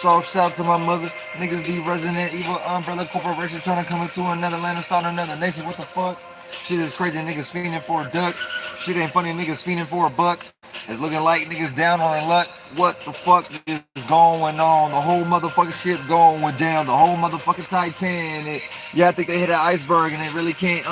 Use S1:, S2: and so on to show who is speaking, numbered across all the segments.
S1: First off, shout out to my mother. Niggas be Resident Evil Umbrella Corporation trying to come into another land and start another nation. What the fuck? Shit is crazy. Niggas fiending for a duck. Shit ain't funny. Niggas fiending for a buck. It's looking like niggas down on their luck. What the fuck is going on? The whole motherfucking shit going down. The whole motherfucking Titanic. Yeah, I think they hit an iceberg and they really can't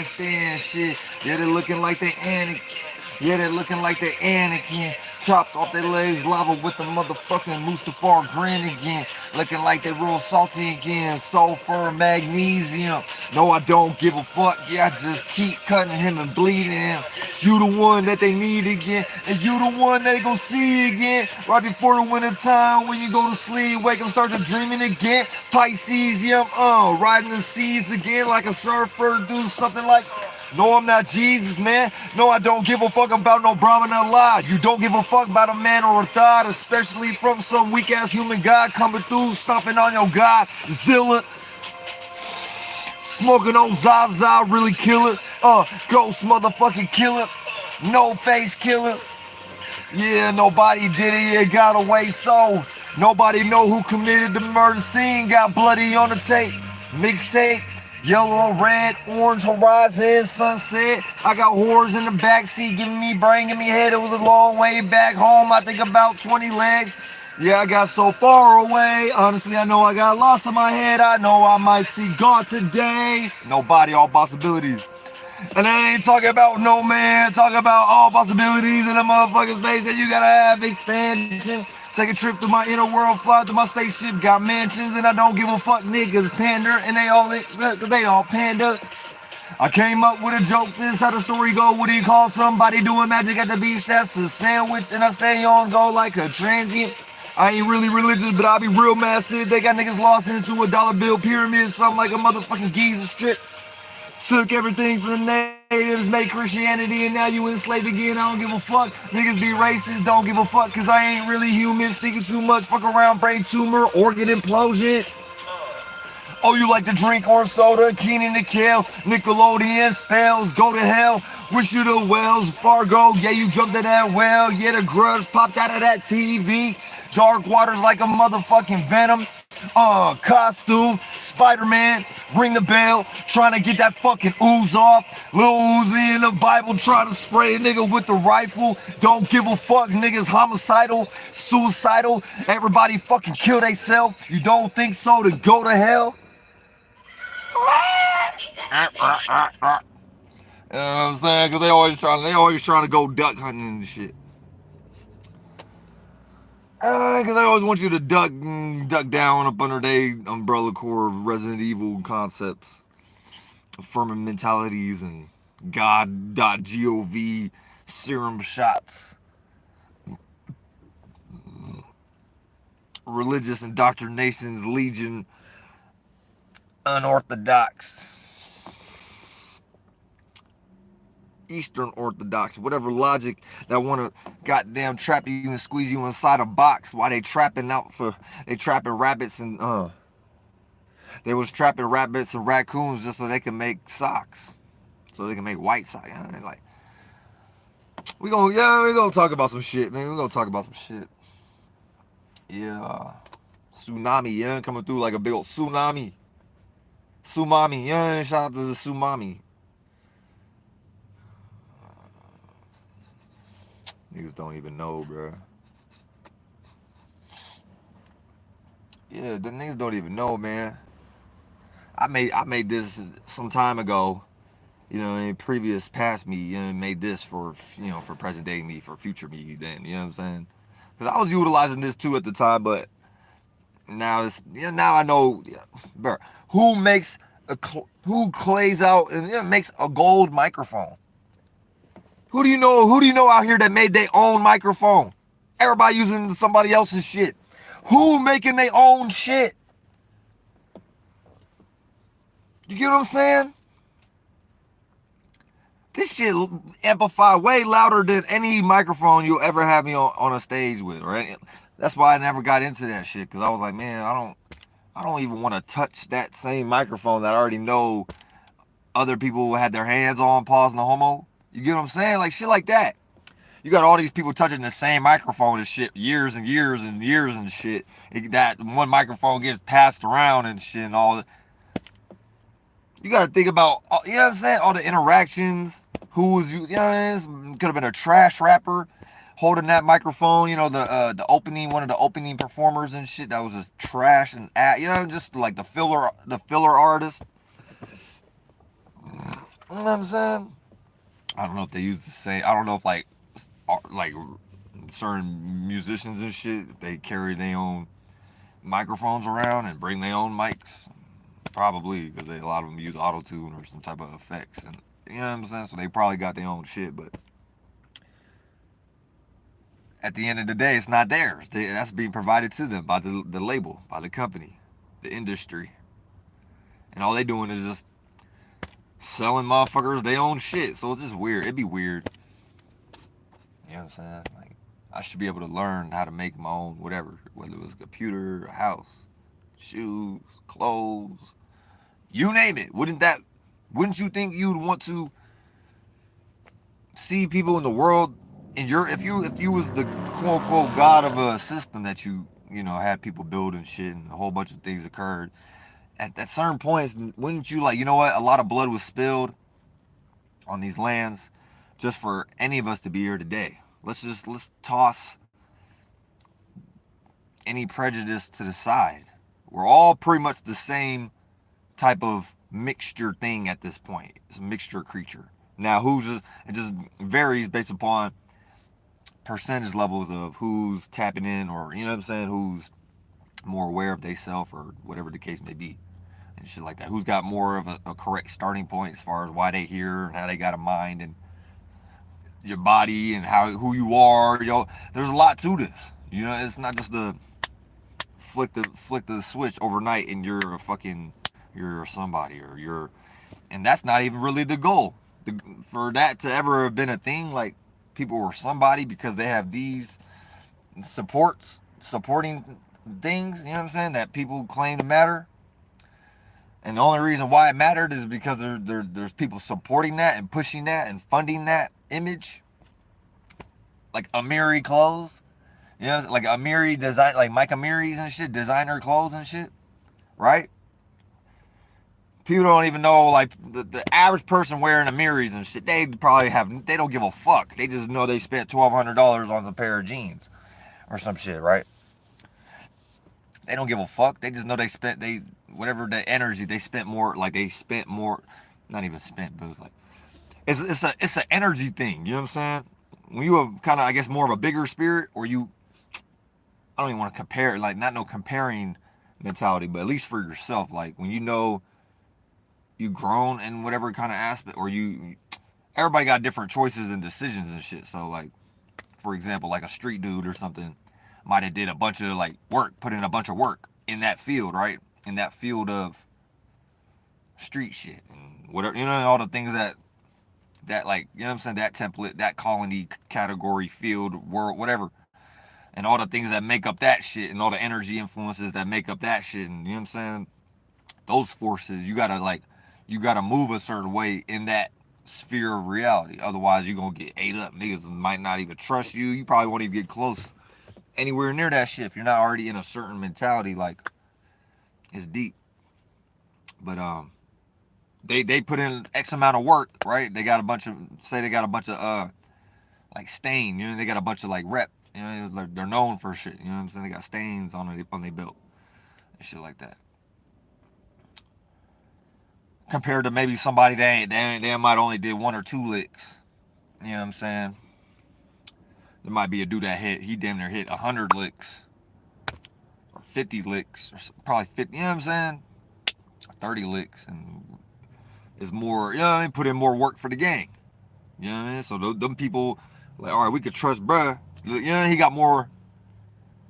S1: stand shit. Yeah, they're looking like they Anakin. Yeah, they're looking like they Anakin. Chopped off their legs, lava with the motherfucking Mustafar grin again. Looking like they real salty again. Sulfur, magnesium. No, I don't give a fuck. Yeah, I just keep cutting him and bleeding him. You the one that they need again. And you the one that they gon' see again. Right before the winter time when you go to sleep. Wake up, start to dreaming again. Pisces, yeah, riding the seas again like a surfer. Do something like... No, I'm not Jesus, man. No, I don't give a fuck about no Brahmin or lie. You don't give a fuck about a man or a thought, especially from some weak-ass human god coming through, stomping on your Godzilla. Smoking on Zaza, really killer. Ghost motherfucking killer. No face killer. Yeah, nobody did it, yeah, got away so. Nobody know who committed the murder scene, got bloody on the tape. Mixtape. Yellow, red, orange, horizon, sunset. I got whores in the backseat giving me brain, giving me head. It was a long way back home. I think about 20 legs. Yeah, I got so far away. Honestly, I know I got lost in my head. I know I might see God today. Nobody, all possibilities. And I ain't talking about no man. Talking about all possibilities in the motherfucking space that you gotta have expansion. Take a trip through my inner world, fly through my spaceship, got mansions, and I don't give a fuck. Niggas pander, and they all expect that they all panda. I came up with a joke, this how the story go. What do you call somebody doing magic at the beach? That's a sandwich, and I stay on go like a transient. I ain't really religious, but I be real massive. They got niggas lost into a dollar bill pyramid, something like a motherfucking Giza strip. Took everything from the natives, made Christianity, and now you enslaved again. I don't give a fuck. Niggas be racist, don't give a fuck, cause I ain't really human. Speaking too much, fuck around, brain tumor, organ implosion. Oh, you like to drink orange soda, Keenan the Kale, Nickelodeon, spells, go to hell. Wish you the Wells, Fargo, yeah, you jumped in that well. Yeah, the grudge popped out of that TV. Dark waters like a motherfucking Venom. Costume, Spider-Man, ring the bell, trying to get that fucking ooze off. Lil Uzi in the Bible trying to spray a nigga with the rifle. Don't give a fuck, niggas homicidal, suicidal. Everybody fucking kill theyself. You don't think so, then go to hell. You know what I'm saying? Cause they always trying to go duck hunting and shit. Because I always want you to duck down up under their umbrella core of Resident Evil concepts, affirming mentalities, and God.gov serum shots, religious indoctrinations, legion, unorthodox, Eastern Orthodox, whatever logic that want to goddamn trap you and squeeze you inside a box while they trapping rabbits and they was trapping rabbits and raccoons just so they can make socks, so they can make white socks. Like we gonna talk about some shit, man. We gonna talk about some shit. Yeah, tsunami, yeah, coming through like a big old tsunami. Yeah, shout out to the tsunami. Niggas don't even know, bro. Yeah, the niggas don't even know, man. I made this some time ago, in previous past me, made this for present day me, for future me then, you know what I'm saying? Because I was utilizing this too at the time, but now now I know, bro, who clays out and makes a gold microphone? Who do you know out here that made their own microphone? Everybody using somebody else's shit. Who making their own shit? You get what I'm saying? This shit amplify way louder than any microphone you'll ever have me on a stage with, right? That's why I never got into that shit, because I was like, man, I don't even want to touch that same microphone that I already know other people had their hands on, pausing the homo. You get what I'm saying? Like shit like that. You got all these people touching the same microphone and shit, years and years and years and shit. That one microphone gets passed around and shit and all. You got to think about, you know what I'm saying? All the interactions. Who was you? You know, it could have been a trash rapper holding that microphone. You know, the opening, one of the opening performers and shit. That was just trash and you know, just like the filler artist. You know what I'm saying? I don't know if they use the same. I don't know if like certain musicians and shit, if they carry their own microphones around and bring their own mics. Probably, because a lot of them use auto-tune or some type of effects. And you know what I'm saying? So they probably got their own shit, but at the end of the day, it's not theirs. That's being provided to them by the label, by the company, the industry. And all they doing is just selling motherfuckers their own shit. So it's just weird. It'd be weird. You know what I'm saying? Like, I should be able to learn how to make my own whatever, whether it was a computer, a house, shoes, clothes, you name it. Wouldn't you think you'd want to see people in the world if you was the quote unquote god of a system that you know had people building shit and a whole bunch of things occurred at certain points, wouldn't you like, you know what, a lot of blood was spilled on these lands just for any of us to be here today. Let's toss any prejudice to the side. We're all pretty much the same type of mixture thing at this point. It's a mixture creature. Now, it just varies based upon percentage levels of who's tapping in, or you know what I'm saying, who's more aware of themselves or whatever the case may be, and shit like that. Who's got more of a correct starting point as far as why they here and how they got a mind and your body and who you are. Yo, there's a lot to this. You know, it's not just the flick the switch overnight and you're somebody, or and that's not even really the goal. For that to ever have been a thing, like people were somebody because they have these supporting things, you know what I'm saying, that people claim to matter. And the only reason why it mattered is because there's people supporting that and pushing that and funding that image. Like Amiri clothes, you know, like Amiri design, like Mike Amiri's and shit, designer clothes and shit, right? People don't even know, like the average person wearing Amiri's and shit, they don't give a fuck. They just know they spent $1,200 on a pair of jeans or some shit, right? They don't give a fuck. They just know whatever the energy they spent more, like they spent more, not even spent, but it was like, it's an energy thing, you know what I'm saying? When you have kind of, I guess, more of a bigger spirit, or I don't even want to compare, like not no comparing mentality, but at least for yourself, like when you know you grown in whatever kind of aspect, or everybody got different choices and decisions and shit. So like, for example, like a street dude or something might have did a bunch of like put in a bunch of work in that field, right? In that field of street shit and whatever, you know, all the things that like, you know what I'm saying, that template, that colony, category, field, world, whatever, and all the things that make up that shit, and all the energy influences that make up that shit, and you know what I'm saying, those forces, you gotta move a certain way in that sphere of reality. Otherwise, you're gonna get ate up. Niggas might not even trust you. You probably won't even get close anywhere near that shit if you're not already in a certain mentality. Like, it's deep. But they put in X amount of work, right? They got a bunch of like stain. You know, they got a bunch of like rep. You know, they're known for shit. You know what I'm saying? They got stains on their belt and shit like that. Compared to maybe somebody they might only did 1 or 2 licks. You know what I'm saying? There might be a dude that he damn near hit 100 licks or 50 licks, or probably 50. You know what I'm saying? 30 licks, and is more. You know what I mean? Put in more work for the gang. You know what I mean? So them people, like, all right, we could trust bruh. You know, he got more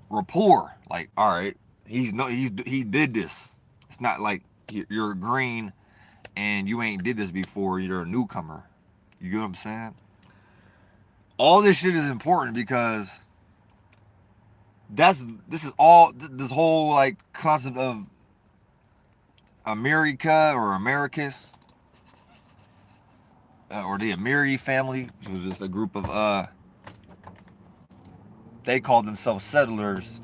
S1: rapport. Like, all right, he did this. It's not like you're green and you ain't did this before. You're a newcomer. You get what I'm saying? All this shit is important because this whole like concept of America or Americus, or the Amiri family, which was just a group of they called themselves settlers,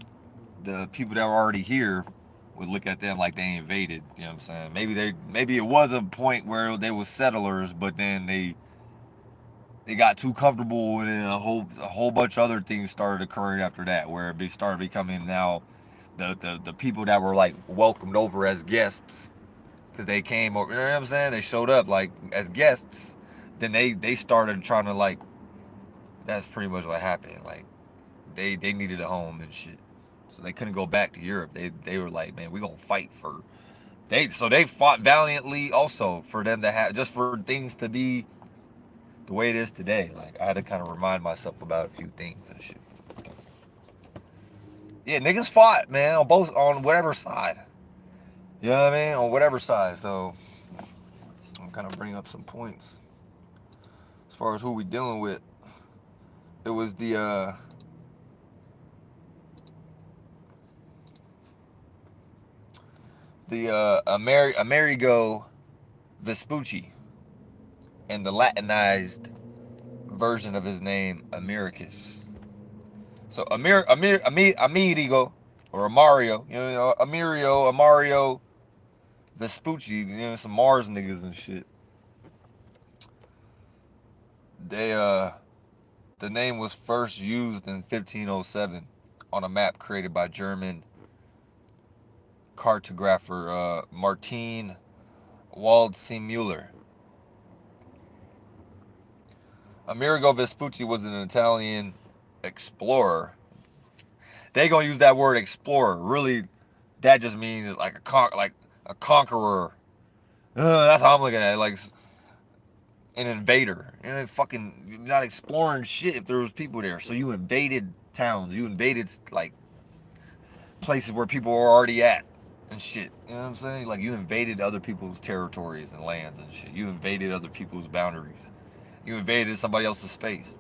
S1: the people that were already here would look at them like they invaded. You know what I'm saying? Maybe it was a point where they were settlers, but then they got too comfortable, and then a whole bunch of other things started occurring after that, where they started becoming now the people that were like welcomed over as guests because they came over. You know what I'm saying? They showed up like as guests. Then they started trying to like. That's pretty much what happened. Like they needed a home and shit, so they couldn't go back to Europe. They were like, man, we gonna fight for. They fought valiantly also for them to have just for things to be the way it is today. Like I had to kind of remind myself about a few things and shit. Yeah, niggas fought, man, on whatever side. You know what I mean? On whatever side. So I'm kind of bring up some points as far as who we dealing with. It was Amerigo Vespucci, and the Latinized version of his name, Americus. So Amerigo, or Amario, Amario Vespucci, some Mars niggas and shit. The name was first used in 1507 on a map created by German cartographer Martin Waldseemüller. Amerigo Vespucci was an Italian explorer. They gonna use that word explorer. Really, that just means like a conqueror. That's how I'm looking at it. Like an invader. You're not exploring shit if there was people there. So you invaded towns. You invaded like places where people were already at and shit. You know what I'm saying? Like you invaded other people's territories and lands and shit. You invaded other people's boundaries. You invaded somebody else's space.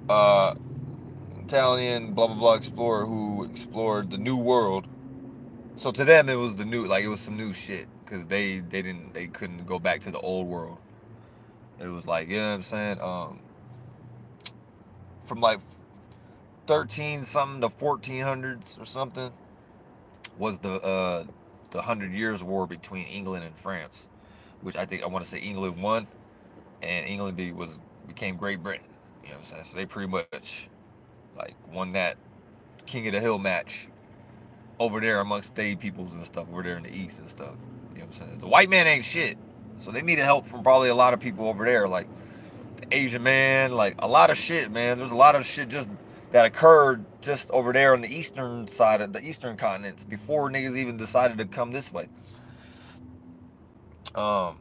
S1: Uh, Italian blah blah blah explorer who explored the New World. So to them it was it was some new shit because they couldn't go back to the old world. It was like, you know what I'm saying? From like 13 something to 1400s or something was the 100 Years War between England and France, which I want to say England won, and England became Great Britain. You know what I'm saying? So they pretty much like won that King of the Hill match over there amongst they peoples and stuff over there in the East and stuff. You know what I'm saying? The white man ain't shit, so they needed help from probably a lot of people over there, like the Asian man, like a lot of shit, man. There's a lot of shit just that occurred just over there on the eastern side of the eastern continents before niggas even decided to come this way. A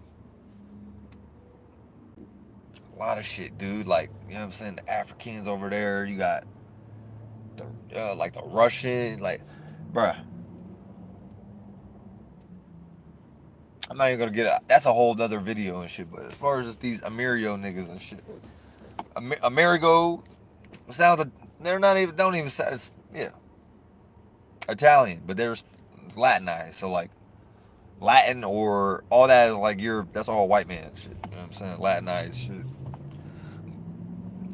S1: lot of shit, dude. Like, you know what I'm saying? The Africans over there. You got the Russian, like, bruh. I'm not even gonna get it. That's a whole other video and shit. But as far as just these Amerigo niggas and shit, Amerigo sounds. They're not even. Don't even sound. Yeah, Italian, but they're Latinized. So like Latin or all that is like that's all white man shit. You know what I'm saying? Latinized shit.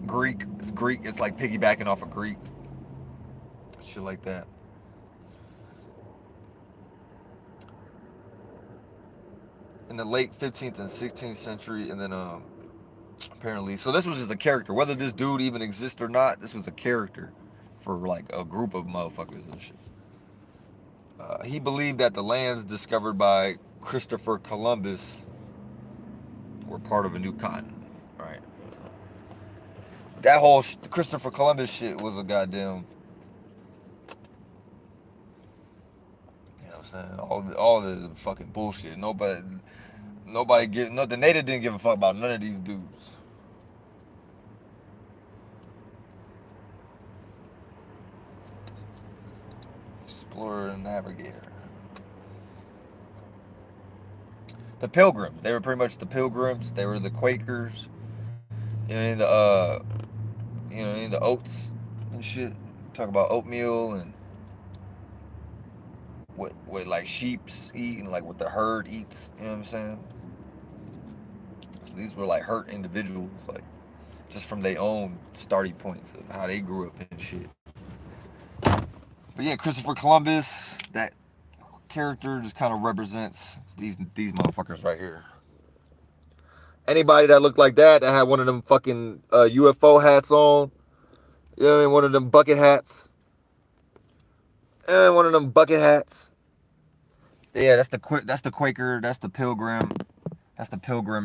S1: Greek. It's Greek. It's like piggybacking off of Greek. Shit like that. In the late 15th and 16th century, and then apparently, so this was just a character. Whether this dude even exists or not, this was a character for like a group of motherfuckers and shit. He believed that the lands discovered by Christopher Columbus were part of a new continent, right? So that whole Christopher Columbus shit was a goddamn. You know what I'm saying? All the fucking bullshit. Nobody give no. The native didn't give a fuck about none of these dudes. Explorer and navigator. The Pilgrims. They were pretty much the Pilgrims. They were the Quakers. In the oats and shit. Talk about oatmeal and what like sheeps eat and like what the herd eats. You know what I'm saying? So these were like hurt individuals, like just from their own starting points of how they grew up and shit. But yeah, Christopher Columbus, that character just kind of represents these motherfuckers right here. Anybody that looked like that had one of them fucking UFO hats on, you know what I mean, one of them bucket hats, one of them bucket hats. Yeah, that's the Quaker, that's the Pilgrim,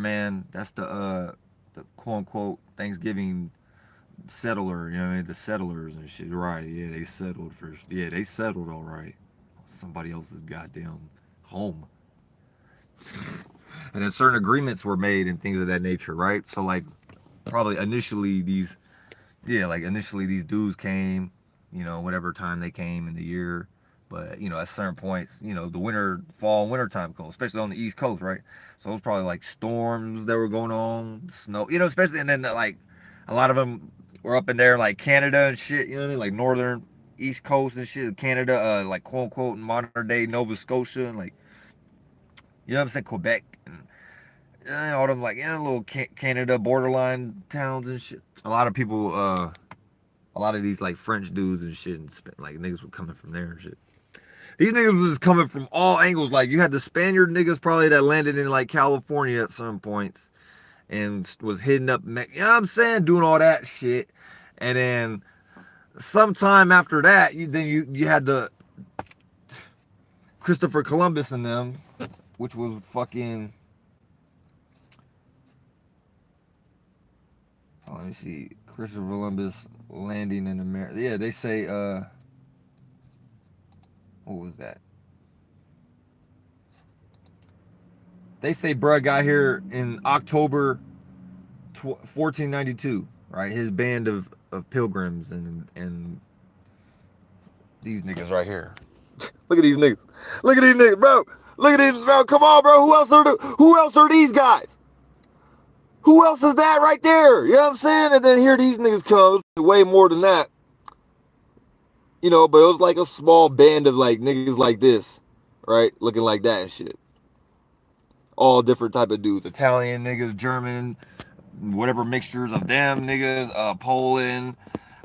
S1: man, that's the quote unquote Thanksgiving settler, you know what I mean, the settlers and shit. Right? Yeah, they settled first. Yeah, they settled all right. Somebody else's goddamn home. And then certain agreements were made and things of that nature, right? So like, probably initially these dudes came, you know, whatever time they came in the year. But, you know, at certain points, you know, the fall and winter time cold, especially on the East Coast, right? So it was probably like storms that were going on, snow, you know, especially, and then like a lot of them were up in there like Canada and shit, you know what I mean? Like northern East Coast and shit, Canada, like quote unquote modern day Nova Scotia and like, you know what I'm saying, Quebec and all them like, little Canada borderline towns and shit. A lot of people, a lot of these like French dudes and shit, and like niggas were coming from there and shit. These niggas was coming from all angles. Like you had the Spaniard niggas probably that landed in like California at some points and was hitting up, you know what I'm saying, doing all that shit. And then sometime after that, you had the Christopher Columbus and them, which was fucking. Oh, let me see. Christopher Columbus landing in America. Yeah, they say, what was that? They say bruh got here in October 1492, right? His band of pilgrims and these niggas right here. Look at these niggas. Look at these niggas, bro. Look at these, bro. Come on, bro. Who else are these guys? Who else is that right there? You know what I'm saying? And then here these niggas come. Way more than that. You know, but it was like a small band of like niggas like this, right? Looking like that and shit. All different type of dudes. Italian niggas, German, whatever mixtures of them niggas, Poland,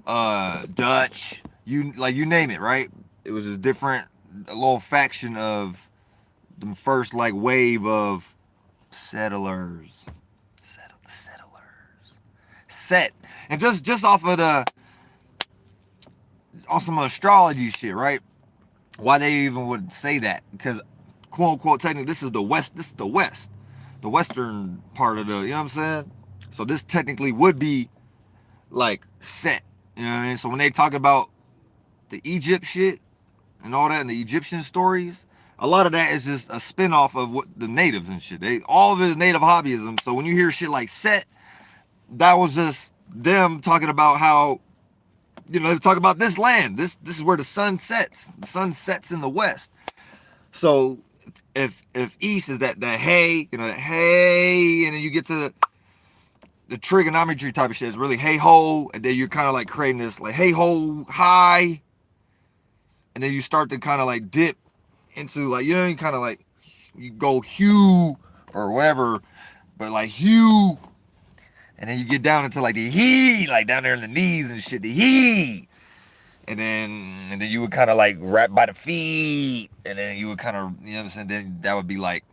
S1: Dutch, you name it, right? It was just different, a little faction of the first like wave of settlers. Set. And just off of on some astrology shit, right? Why they even would say that? Because quote unquote technically this is the west, the western part of the, you know what I'm saying? So this technically would be like set, you know what I mean? So when they talk about the Egypt shit and all that and the Egyptian stories, a lot of that is just a spin-off of what the natives and shit. All of it is native hobbyism. So when you hear shit like set, that was just them talking about how, you know, they talk about this land. This is where the sun sets. The sun sets in the west. So if east is that hay, you know, that hay, and then you get to the trigonometry type of shit, it's really hey ho, and then you're kind of like creating this like hey ho high, and then you start to kind of like dip into like, you know, you kind of like you go hue or whatever, but like hue. And then you get down into like the he, like down there in the knees and shit, the he. And then you would kind of like wrap by the feet. And then you would kind of, you know what I'm saying? Then that would be like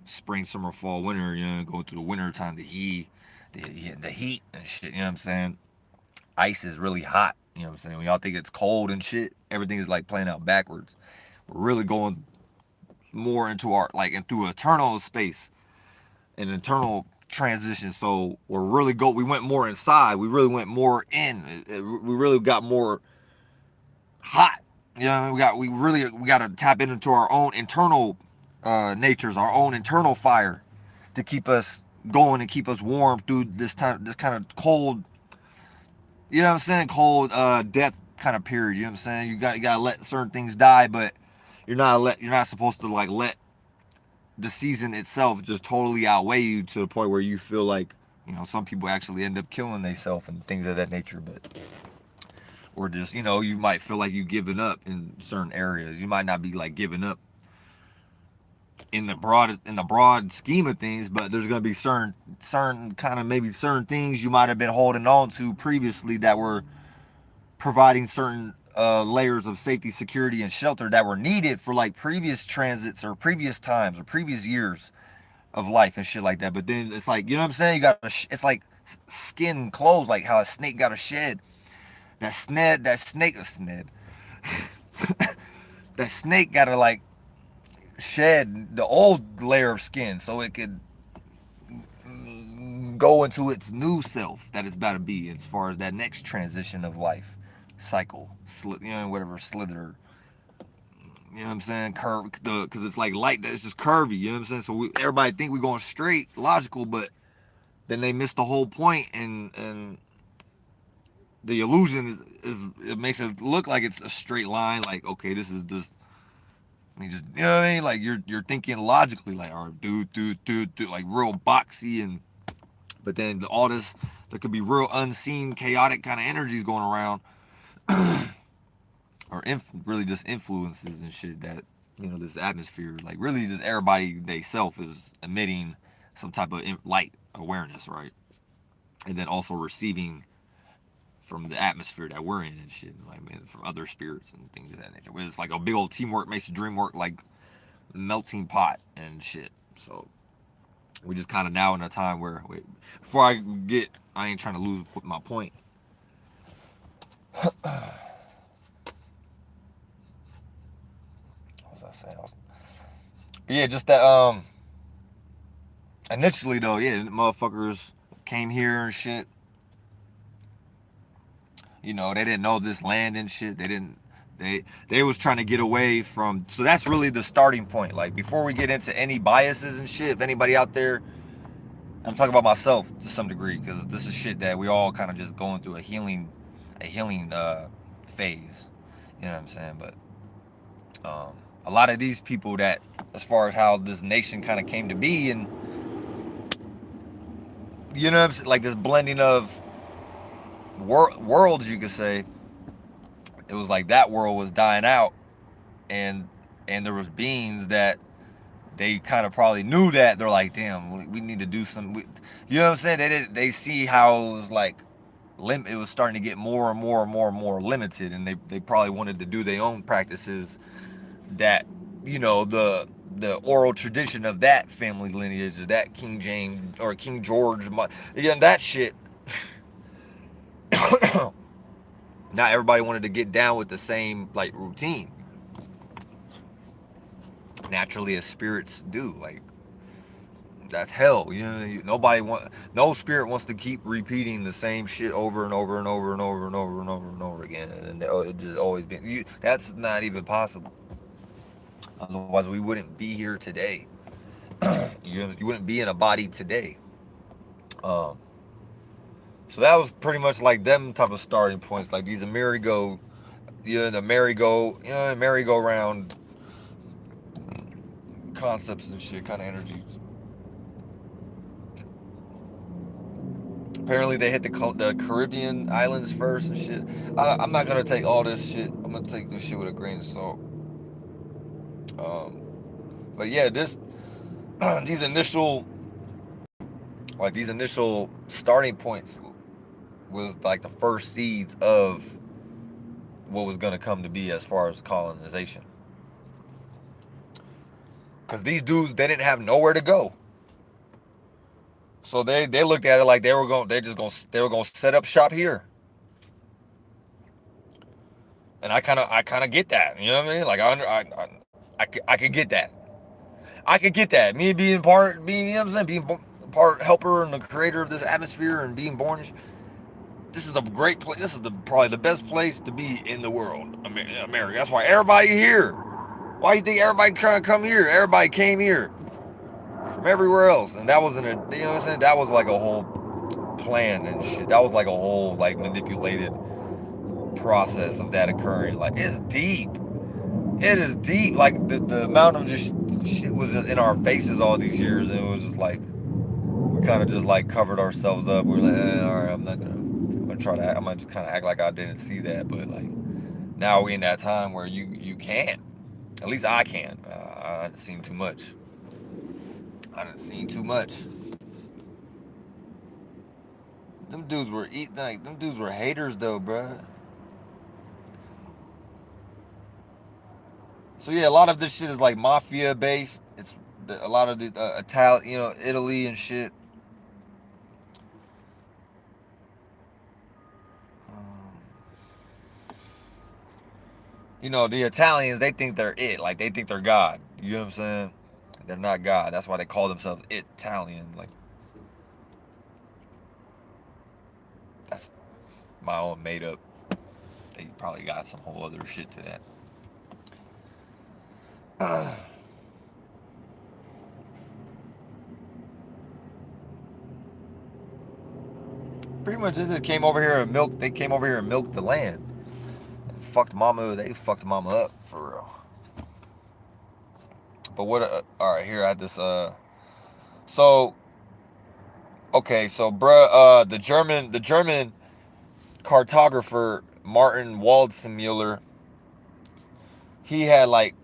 S1: spring, summer, fall, winter, you know, going through the winter time, the heat and shit, you know what I'm saying? Ice is really hot, you know what I'm saying? When y'all think it's cold and shit, everything is like playing out backwards. We're really going more into our, like, into eternal space, an eternal transition. So we went more inside. We really went more in. We really got more hot. You know, we got to tap into our own internal natures, our own internal fire to keep us going and keep us warm through this kind of cold, you know what I'm saying, cold death kind of period. You know what I'm saying? You got to let certain things die, but you're not supposed to like let the season itself just totally outweigh you to the point where you feel like, you know, some people actually end up killing themselves and things of that nature. But or just, you know, you might feel like you giving up in certain areas. You might not be like giving up in the broad scheme of things, but there's going to be certain kind of maybe certain things you might have been holding on to previously that were providing certain layers of safety, security, and shelter that were needed for like previous transits or previous times or previous years of life and shit like that. But then it's like, you know what I'm saying? You got it's like skin clothes, like how a snake got a shed. That snake got to like shed the old layer of skin so it could go into its new self that it's about to be as far as that next transition of life cycle, whatever slither. You know what I'm saying? Curve, because it's like light that it's just curvy. You know what I'm saying? So everybody think we're going straight, logical, but then they miss the whole point, and the illusion is it makes it look like it's a straight line. Like, okay, this is just, I mean, just, you know what I mean? Like you're thinking logically, like, all right, do, like real boxy, and but then all this, there could be real unseen, chaotic kind of energies going around, or really just influences and shit that, this atmosphere, like really just everybody they self is emitting some type of light awareness, right? And then also receiving from the atmosphere that we're in and shit, like, man, from other spirits and things of that nature. It's like a big old teamwork makes the dream work, like melting pot and shit. So we just kind of now in a time where, wait, before I ain't trying to lose my point. What was I saying? But yeah, just that, initially though, yeah, motherfuckers came here and shit. They didn't know this land and shit. They was trying to get away from, so that's really the starting point. Like, before we get into any biases and shit, if anybody out there, I'm talking about myself to some degree, because this is shit that we all kind of just going through a healing phase. You know what I'm saying? But a lot of these people that, as far as how this nation kind of came to be, and you know what I'm saying, like this blending of worlds, you could say, it was like that world was dying out, and there was beings that they kind of probably knew that they're like, damn, we need to do some. You know what I'm saying? They see how it was like, it was starting to get more and more and more and more limited, and they probably wanted to do their own practices that, the oral tradition of that family lineage, of that King James or King George, that shit. Not everybody wanted to get down with the same like routine. Naturally, as spirits do, like, that's hell. No spirit wants to keep repeating the same shit over and over and over and over and over and over and over again, and it just always been. That's not even possible. Otherwise, we wouldn't be here today. You wouldn't be in a body today. So that was pretty much like them type of starting points, like these merry-go-round concepts and shit, kind of energies. Apparently they hit the Caribbean islands first and shit. I'm not gonna take all this shit. I'm gonna take this shit with a grain of salt. But yeah, these initial starting points was like the first seeds of what was gonna come to be as far as colonization. Because these dudes, they didn't have nowhere to go. So they looked at it like they were gonna set up shop here. And I kind of get that. You know what I mean? Like I could get that. I could get that. Me being you know what I'm saying, being part helper and the creator of this atmosphere and being born. This is a great place. This is probably the best place to be in the world, America. That's why everybody here. Why do you think everybody trying to come here? Everybody came here from everywhere else, and that wasn't you know what I'm saying? That was like a whole plan and shit. That was like a whole like manipulated process of that occurring. Like, it's deep. It is deep. Like the amount of just shit was just in our faces all these years, and it was just like we kind of just like covered ourselves up. We were like, all right, I'm gonna just kind of act like I didn't see that. But like, now we in that time where you can, at least I can. I haven't seen too much. I done seen too much. Them dudes were them dudes were haters though, bruh. So yeah, a lot of this shit is like mafia based. It's a lot of the Italian, Italy and shit. Um, the Italians, they think they're it, like they think they're God. You know what I'm saying? They're not God. That's why they call themselves Italian. Like that's my own made up. They probably got some whole other shit to that. Pretty much, this just came over here and milked. They came over here and milked the land. And fucked mama. They fucked mama up for real. But what? All right, here I had this. So okay, so bruh, the German cartographer Martin Waldseemüller, he had like,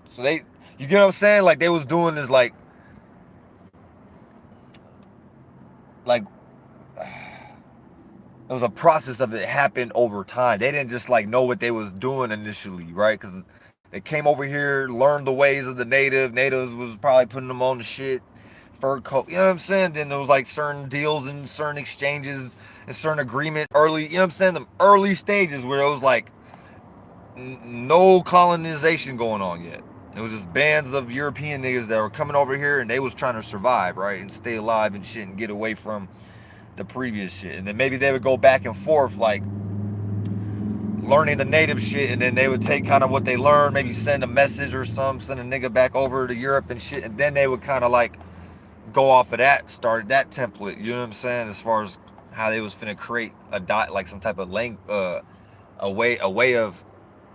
S1: so they, you get what I'm saying? Like they was doing this like it was a process of it happened over time. They didn't just like know what they was doing initially, right? Because they came over here, learned the ways of the natives was probably putting them on the shit, fur coat, you know what I'm saying? Then there was like certain deals and certain exchanges and certain agreements early, you know what I'm saying? The early stages where it was like no colonization going on yet. It was just bands of European niggas that were coming over here and they was trying to survive, right? And stay alive and shit and get away from the previous shit. And then maybe they would go back and forth, like learning the native shit, and then they would take kind of what they learned, maybe send a message or send a nigga back over to Europe and shit, and then they would kind of like go off of that, start that template, you know what I'm saying, as far as how they was finna create like some type of a way of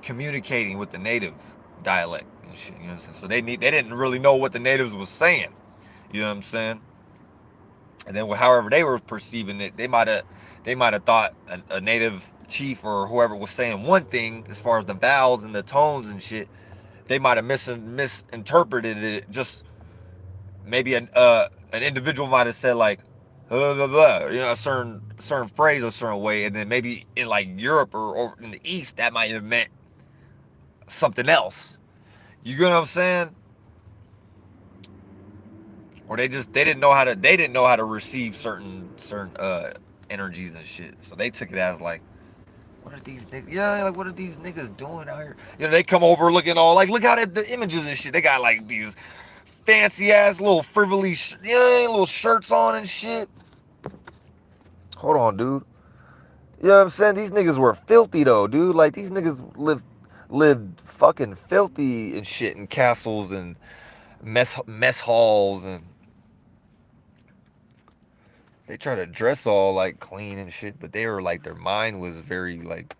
S1: communicating with the native dialect and shit, you know what I'm saying? So they didn't really know what the natives was saying, you know what I'm saying? And then however they were perceiving it, they might have thought a native chief or whoever was saying one thing as far as the vowels and the tones and shit. They might have misinterpreted it. Just maybe an individual might have said like blah, blah, blah, a certain phrase a certain way, and then maybe in like Europe or in the East that might have meant something else. You get what I'm saying? Or they didn't know how to receive certain energies and shit. So they took it as like, what are these niggas? Yeah, like what are these niggas doing out here? They come over looking all like, look at the images and shit. They got like these fancy ass little frivolly, little shirts on and shit. Hold on, dude. You know what I'm saying? These niggas were filthy though, dude. Like these niggas lived fucking filthy and shit in castles and mess halls, and they try to dress all like clean and shit, but they were like their mind was very like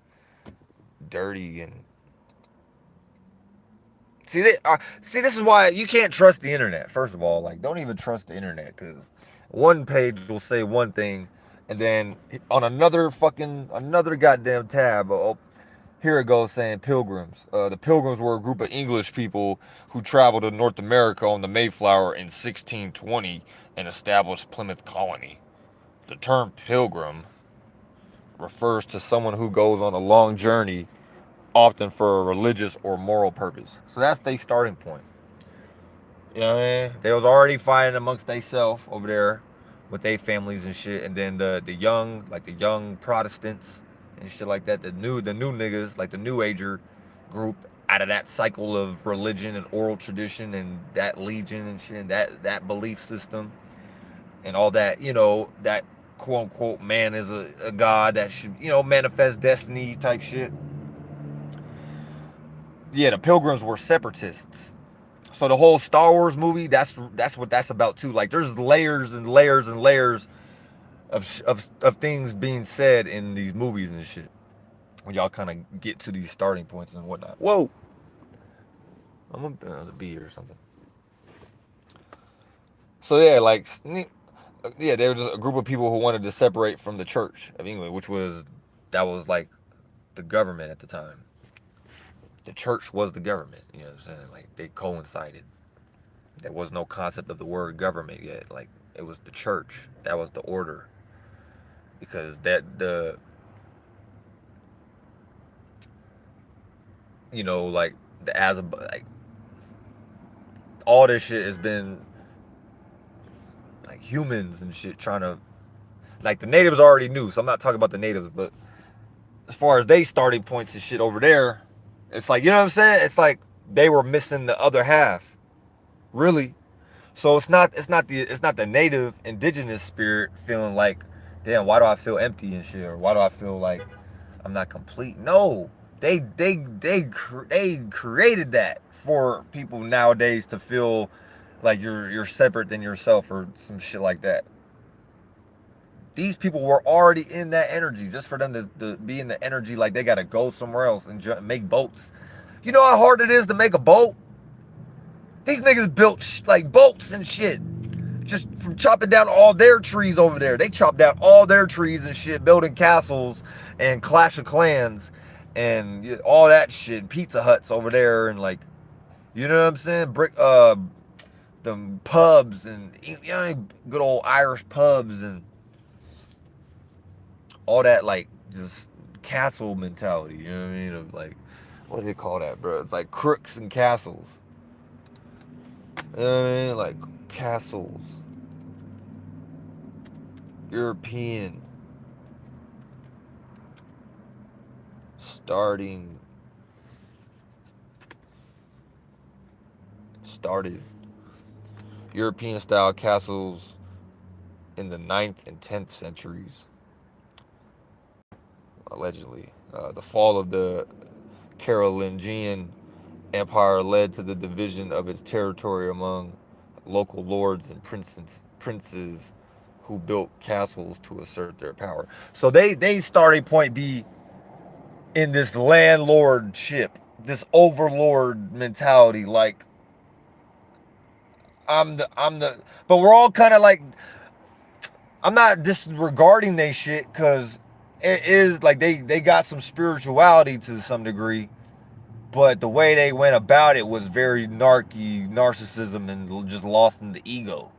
S1: dirty. And see this is why you can't trust the internet. First of all, like don't even trust the internet, because one page will say one thing, and then on another goddamn tab, here it goes saying pilgrims. The pilgrims were a group of English people who traveled to North America on the Mayflower in 1620 and established Plymouth Colony. The term pilgrim refers to someone who goes on a long journey, often for a religious or moral purpose. So that's their starting point. You know what I mean? They was already fighting amongst themselves over there with their families and shit, and then the young Protestants and shit like that, the new niggas, like the new ager group, out of that cycle of religion and oral tradition and that legion and shit, and that belief system and all that, that quote unquote man is a god that should, manifest destiny type shit. Yeah, the pilgrims were separatists. So the whole Star Wars movie, that's what that's about too. Like there's layers and layers and layers of things being said in these movies and shit, when y'all kind of get to these starting points and whatnot. Whoa, I'm gonna be here or something. So yeah, like there was just a group of people who wanted to separate from the Church of England, that was like the government at the time. The church was the government, you know what I'm saying? Like they coincided. There was no concept of the word government yet. Like, it was the church. That was the order. Because like the as a like all this shit has been like humans and shit trying to, like, the natives already knew. So I'm not talking about the natives, but as far as they starting points and shit over there, it's like, you know what I'm saying? It's like they were missing the other half, really. So it's not the native indigenous spirit feeling like, damn, why do I feel empty and shit, or why do I feel like I'm not complete? No, they created that for people nowadays to feel like you're separate than yourself or some shit like that. These people were already in that energy. Just for them to be in the energy like they gotta go somewhere else and make boats. You know how hard it is to make a boat? These niggas built like boats and shit just from chopping down all their trees over there. They chopped down all their trees and shit, building castles and Clash of Clans and all that shit, Pizza Huts over there, and, like, you know what I'm saying? Them pubs and, you know, good old Irish pubs and all that, like, just castle mentality. You know what I mean? Of, like, what do they call that, bro? It's like crooks and castles. You know what I mean? Like castles. European. Started European style castles in the 9th and 10th centuries, allegedly. The fall of the Carolingian Empire led to the division of its territory among local lords and princes who built castles to assert their power. So they starting point be in this landlordship, this overlord mentality. Like, I'm the but we're all kind of like, I'm not disregarding they shit, because it is like they got some spirituality to some degree, but the way they went about it was very narcissism and just lost in the ego,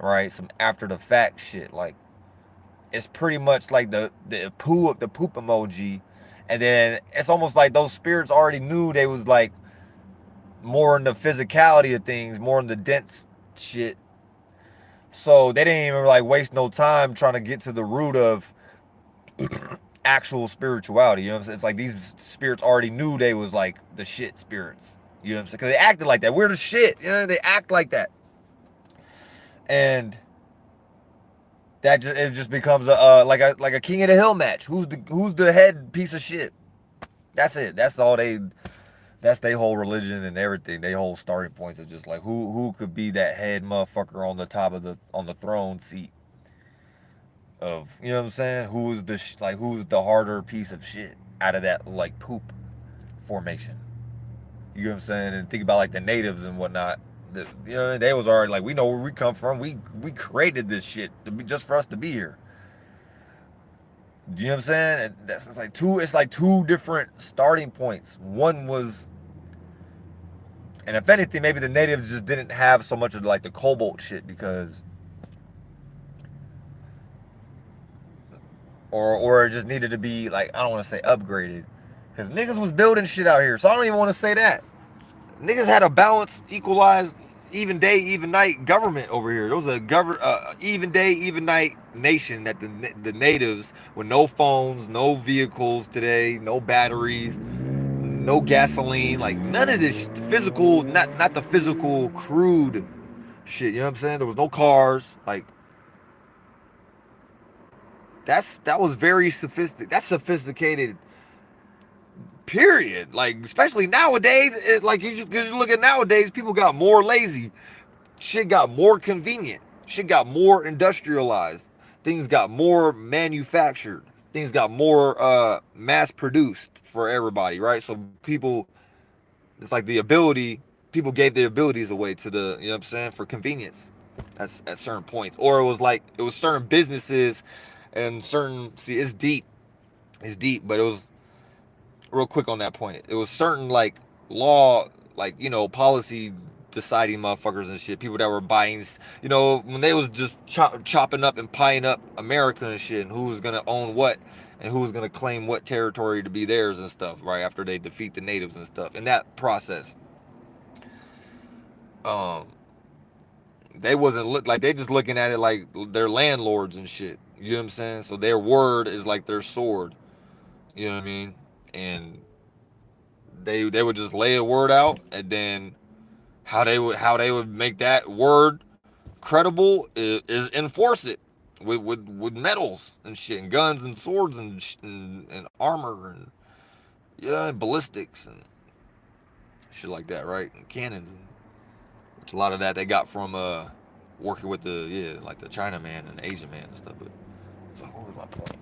S1: right? Some after the fact shit. Like, it's pretty much like the poop emoji, and then it's almost like those spirits already knew they was like more in the physicality of things, more in the dense shit. So they didn't even like waste no time trying to get to the root of actual spirituality. You know what I'm saying? It's like these spirits already knew they was like the shit spirits. You know what I'm saying? Because they acted like that. We're the shit. You know, they act like that. And that it just becomes like a King of the Hill match. Who's the head piece of shit? That's it. That's all they. That's their whole religion and everything. They whole starting points is just like who could be that head motherfucker on the top of the throne seat of, you know what I'm saying? Who's the harder piece of shit out of that, like, poop formation? You know what I'm saying? And think about like the natives and whatnot. You know, they was already like, we know where we come from. We created this shit to be just for us to be here. Do you know what I'm saying? And that's it's like two different starting points. One was, and if anything, maybe the natives just didn't have so much of like the cobalt shit, because, or it just needed to be, like, I don't want to say upgraded, because niggas was building shit out here. So I don't even want to say that. Niggas had a balanced, equalized, even day, even night government over here. There was a even day, even night nation that the natives, with no phones, no vehicles today, no batteries, no gasoline, like none of this physical, not the physical crude shit. You know what I'm saying? There was no cars. Like, that was very sophisticated. That's sophisticated. Period. Like, especially nowadays, like, because you look at nowadays, people got more lazy. Shit got more convenient. Shit got more industrialized. Things got more manufactured. Things got more mass produced for everybody, right? So people, it's like the ability, people gave their abilities away to the, you know what I'm saying, for convenience. That's at certain points. Or it was certain businesses and certain, see, it's deep. It's deep, but it was real quick on that point. It was certain, like, law, like, you know, policy deciding motherfuckers and shit. People that were buying, you know, when they was just chopping up and pieing up America and shit, and who was gonna own what, and who was gonna claim what territory to be theirs and stuff, right after they defeat the natives and stuff. In that process, they wasn't like they just looking at it like they're landlords and shit. You know what I'm saying? So their word is like their sword. You know what I mean? And they would just lay a word out, and then how they would make that word credible is enforce it with medals and shit, and guns and swords and armor and and ballistics and shit like that, right? And cannons, and which a lot of that they got from working with the like the China man and the Asian man and stuff. But fuck, what was my point?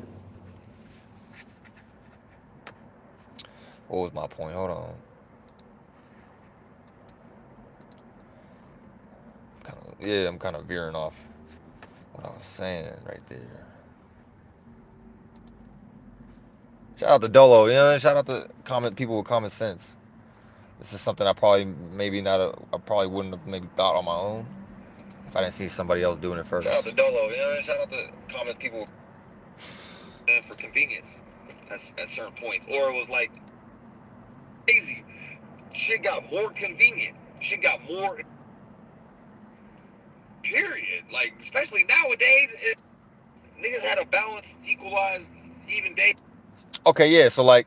S1: What was my point? Hold on. I'm kind of veering off what I was saying right there. Shout out to Dolo, you know. Shout out to people with common sense. This is something I probably wouldn't have maybe thought on my own if I didn't see somebody else doing it first. Shout out to Dolo, you know. Shout out to common people for convenience at certain points, or it was like crazy. Shit got more convenient. Shit got more. Period. Like, especially nowadays, niggas had a balance, equalized, even day. Okay, yeah. So like,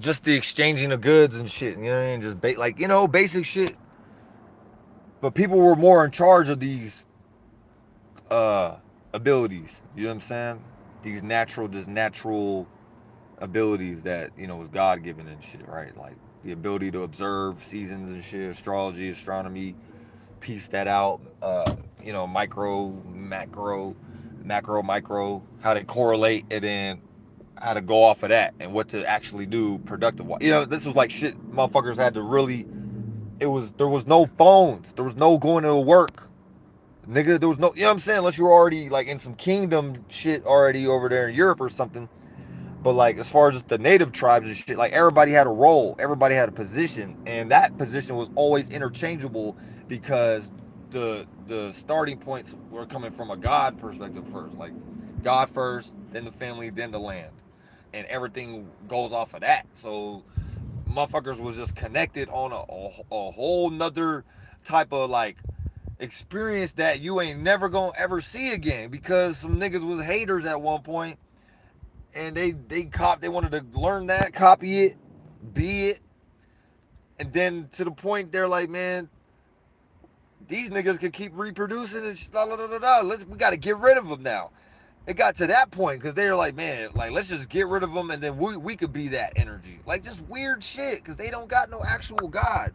S1: just the exchanging of goods and shit. You know what I mean? Just like, you know, basic shit. But people were more in charge of these abilities. You know what I'm saying? These natural abilities that, you know, was God given and shit, right? Like the ability to observe seasons and shit, astrology, astronomy, piece that out, you know, micro, macro, micro, how they correlate, and then how to go off of that and what to actually do productive. You know, this was like shit motherfuckers had to really, there was no phones, there was no going to work. Nigga, there was no, you know what I'm saying? Unless you were already like in some kingdom shit already over there in Europe or something. But like as far as just the native tribes and shit, like everybody had a role, everybody had a position, and that position was always interchangeable because the starting points were coming from a God perspective first, like God first, then the family, then the land, and everything goes off of that. So motherfuckers was just connected on a whole nother type of like experience that you ain't never gonna ever see again, because some niggas was haters at one point, and they wanted to learn that, copy it, be it, and then to the point they're like, man, these niggas can keep reproducing and we got to get rid of them now. It got to that point because they were like, man, like let's just get rid of them, and then we could be that energy. Like just weird shit, because they don't got no actual God.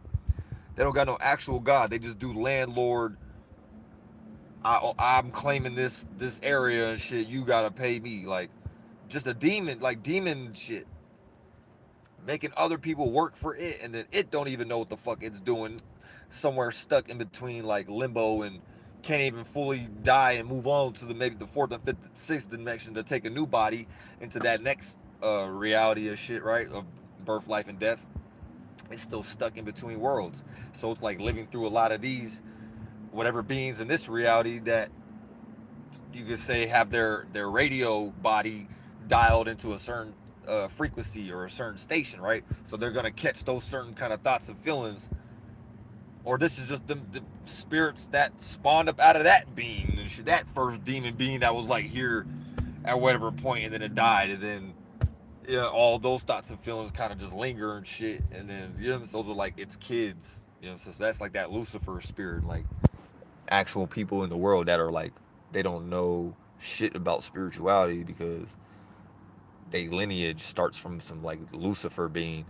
S1: They don't got no actual God. They just do landlord. I'm claiming this area and shit. You gotta pay me. Like just a demon, like demon shit, making other people work for it, and then it don't even know what the fuck it's doing, somewhere stuck in between like limbo, and can't even fully die and move on to maybe the fourth and fifth, sixth dimension to take a new body into that next reality of shit, right? Of birth, life, and death. It's still stuck in between worlds. So it's like living through a lot of these whatever beings in this reality that you could say have their radio body dialed into a certain frequency or a certain station, right? So they're gonna catch those certain kind of thoughts and feelings. Or this is just the spirits that spawned up out of that being, and that first demon being that was like here at whatever point, and then it died, and then all those thoughts and feelings kind of just linger and shit, and then those are like its kids, so that's like that Lucifer spirit, like actual people in the world that are like they don't know shit about spirituality because they lineage starts from some like Lucifer being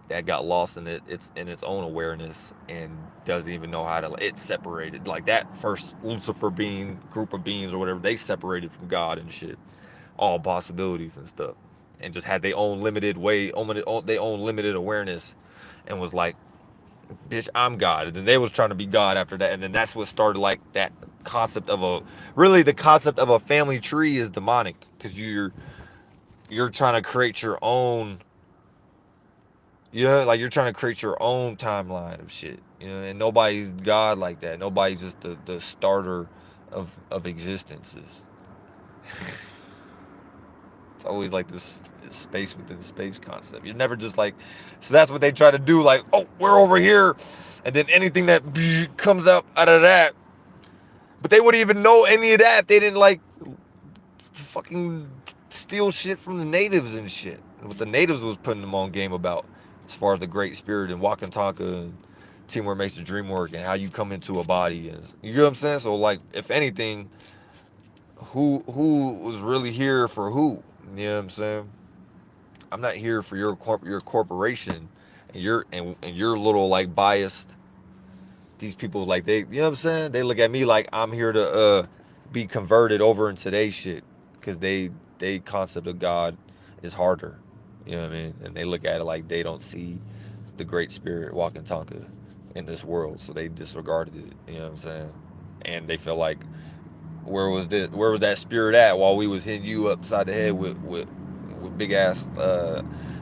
S1: that got lost in its own awareness and doesn't even know how to. It's separated, like that first Lucifer being group of beings or whatever, they separated from God and shit, all possibilities and stuff, and just had their own limited way, their own limited awareness, and was like, bitch, I'm God. And then they was trying to be God after that, and then that's what started like that concept of the concept of a family tree is demonic, because you're trying to create your own You know, like you're trying to create your own timeline of shit. You know, and nobody's God like that. Nobody's just the starter of existences. It's always like this space within space concept. You're never just like, so that's what they try to do. Like, oh, we're over here, and then anything that comes up out of that, but they wouldn't even know any of that if they didn't like fucking steal shit from the natives and shit. What the natives was putting them on game about, as far as the Great Spirit and Walking Tonka and teamwork makes the dream work and how you come into a body. And you know what I'm saying? So like, if anything, who was really here for who? You know what I'm saying? I'm not here for your corporation and your little like biased. These people like they, you know what I'm saying? They look at me like I'm here to be converted over into they shit, because they concept of God is harder. You know what I mean? And they look at it like they don't see the Great Spirit walking Tonka in this world, so they disregarded it. You know what I'm saying? And they feel like, where was that spirit at while we was hitting you upside the head with big ass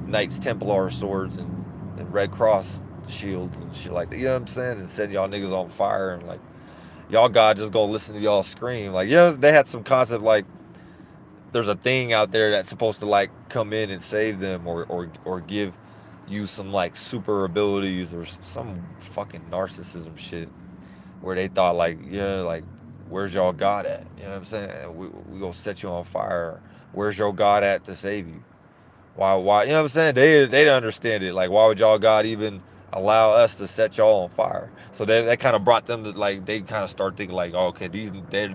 S1: Knights Templar swords and Red Cross shields and shit like that. You know what I'm saying? And setting y'all niggas on fire, and like y'all God just gonna listen to y'all scream. Like, yeah, they had some concept like there's a thing out there that's supposed to like come in and save them, or give you some like super abilities or some fucking narcissism shit, where they thought like, yeah, like, where's y'all God at? You know what I'm saying? We gonna set you on fire. Where's your God at to save you? Why? You know what I'm saying? They didn't understand it. Like, why would y'all God even allow us to set y'all on fire? So that kind of brought them to like, they kind of start thinking like, oh, okay, these they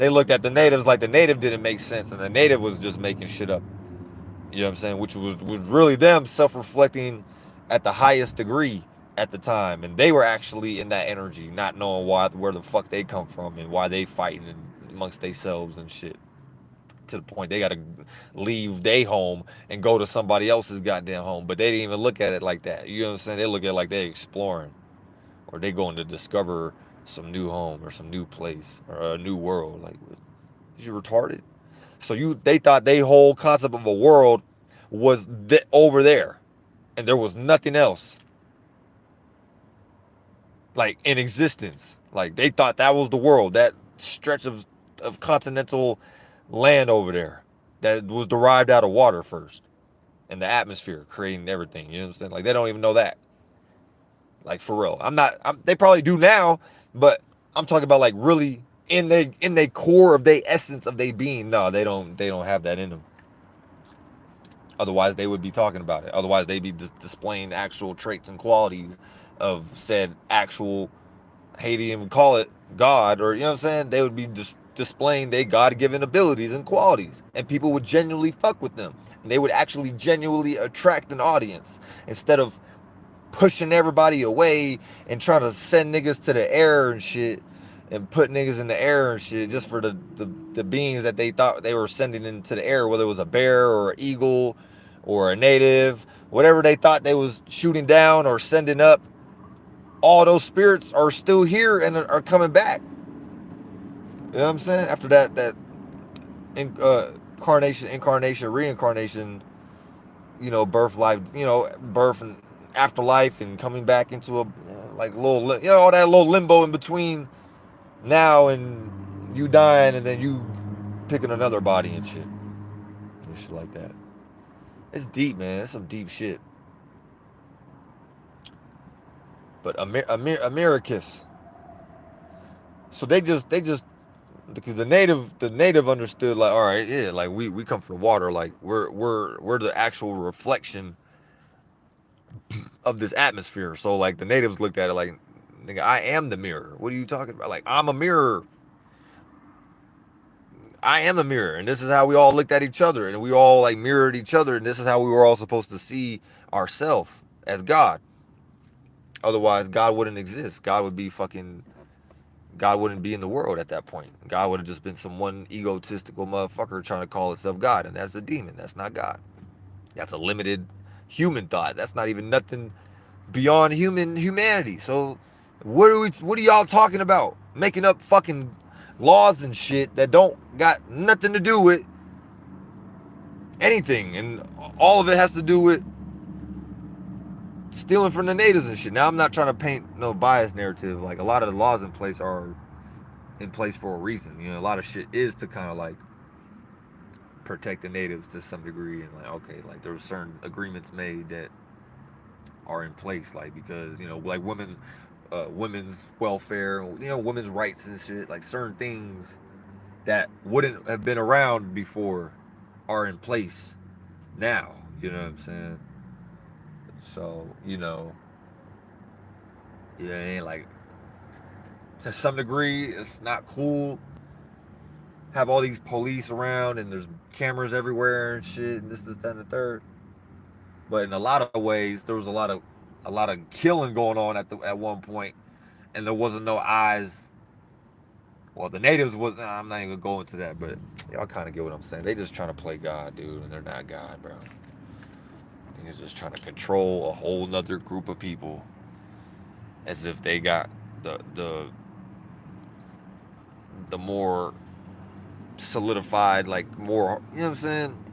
S1: looked at the natives like the native didn't make sense, and the native was just making shit up. You know what I'm saying? Which was really them self-reflecting at the highest degree at the time, and they were actually in that energy, not knowing where the fuck they come from and why they fighting amongst themselves and shit. To the point they gotta leave their home and go to somebody else's goddamn home, but they didn't even look at it like that. You know what I'm saying? They look at it like they exploring, or they going to discover some new home or some new place or a new world. Like, is you retarded? So they thought they whole concept of a world was over there, and there was nothing else like in existence. Like, they thought that was the world, that stretch of continental land over there that was derived out of water first, and the atmosphere creating everything. You know what I'm saying? Like, they don't even know that. Like, for real. They probably do now, but I'm talking about like really in their core of their essence of their being. No, they don't have that in them. Otherwise, they would be talking about it. Otherwise, they'd be displaying actual traits and qualities of said actual, hate to even call it God, or, you know what I'm saying? They would be just displaying their God-given abilities and qualities, and people would genuinely fuck with them, and they would actually genuinely attract an audience, instead of pushing everybody away and trying to send niggas to the air and shit, and put niggas in the air and shit, just for the beings that they thought they were sending into the air, whether it was a bear or an eagle or a native, whatever they thought they was shooting down or sending up. All those spirits are still here and are coming back. You know what I'm saying? After that incarnation, reincarnation, birth, life, birth and afterlife, and coming back into a like little, all that little limbo in between now and you dying, and then you picking another body and shit. And shit like that. It's deep, man. It's some deep shit. But Americus. So they just because the native understood, like, all right, yeah, like we come from the water, like we're the actual reflection of this atmosphere. So like the natives looked at it like, nigga, I am the mirror. What are you talking about? Like, I'm a mirror. I am a mirror, and this is how we all looked at each other, and we all like mirrored each other, and this is how we were all supposed to see ourselves as God. Otherwise, God wouldn't exist. God wouldn't be in the world at that point. God would have just been some one egotistical motherfucker trying to call itself God, and that's a demon. That's not God. That's a limited human thought. That's not even nothing beyond humanity. So what are y'all talking about? Making up fucking laws and shit that don't got nothing to do with anything, and all of it has to do with stealing from the natives and shit. Now I'm not trying to paint no bias narrative. Like a lot of the laws in place are in place for a reason. You know, a lot of shit is to kind of like protect the natives to some degree, and like okay, like there were certain agreements made that are in place, like because you know, like women's welfare, you know, women's rights and shit, like certain things that wouldn't have been around before are in place now. You know what I'm saying? So you know, yeah, it ain't like to some degree it's not cool. Have all these police around and there's cameras everywhere and shit and this, that, and the third. But in a lot of ways, there was a lot of killing going on at one point, and there wasn't no eyes. Well, the natives was. Nah, I'm not even gonna go into that, but y'all kind of get what I'm saying. They just trying to play God, dude, and they're not God, bro. They're just trying to control a whole nother group of people, as if they got the more solidified, like more, you know what I'm saying,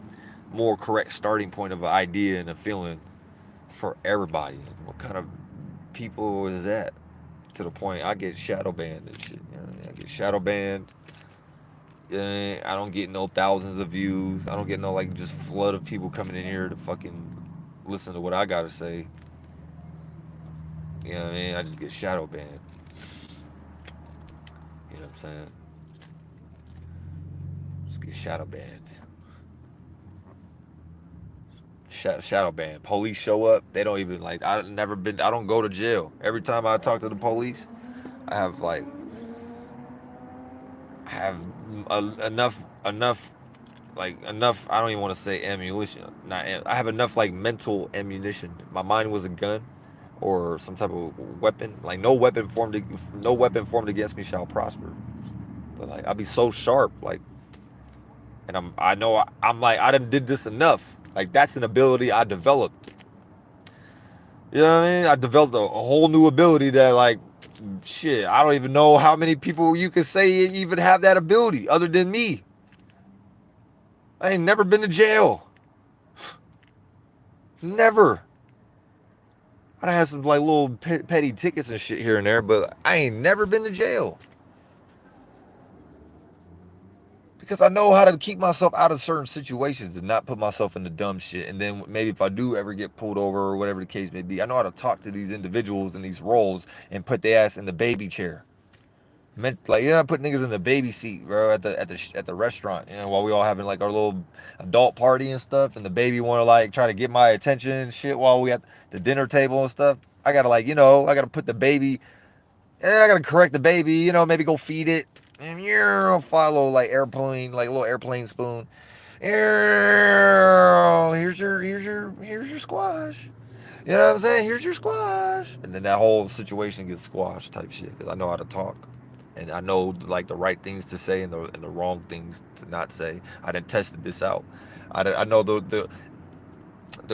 S1: more correct starting point of an idea and a feeling for everybody. What kind of people is that? To the point I get shadow banned and shit. You know, I get shadow banned. Yeah, I don't get no thousands of views. I don't get no like just flood of people coming in here to fucking listen to what I gotta say. You know what I mean? I just get shadow banned. You know what I'm saying? Just get shadow banned. Shadow ban. Police show up. They don't even like. I don't go to jail. Every time I talk to the police, I have like enough like enough. I don't even want to say ammunition. I have enough like mental ammunition. My mind was a gun or some type of weapon. Like no weapon formed against me shall prosper. But like I'll be so sharp. Like, and I'm like I done did this enough. Like that's an ability I developed. You know what I mean? I developed a whole new ability that like shit, I don't even know how many people you could say even have that ability other than me. I ain't never been to jail. Never. I done had some like little petty tickets and shit here and there, but I ain't never been to jail. Because I know how to keep myself out of certain situations and not put myself into dumb shit. And then maybe if I do ever get pulled over or whatever the case may be, I know how to talk to these individuals in these roles and put their ass in the baby chair. Like, you know, I put niggas in the baby seat, bro, at the restaurant, you know, while we all having like our little adult party and stuff, and the baby want to like try to get my attention and shit while we at the dinner table and stuff. I gotta like, you know, I gotta put the baby, I gotta correct the baby, you know, maybe go feed it, and fly a little like airplane, like a little airplane spoon. Here's your squash. You know what I'm saying? Here's your squash, and then that whole situation gets squashed type shit because I know how to talk. And I know like the right things to say and the wrong things to not say. I done tested this out. I know the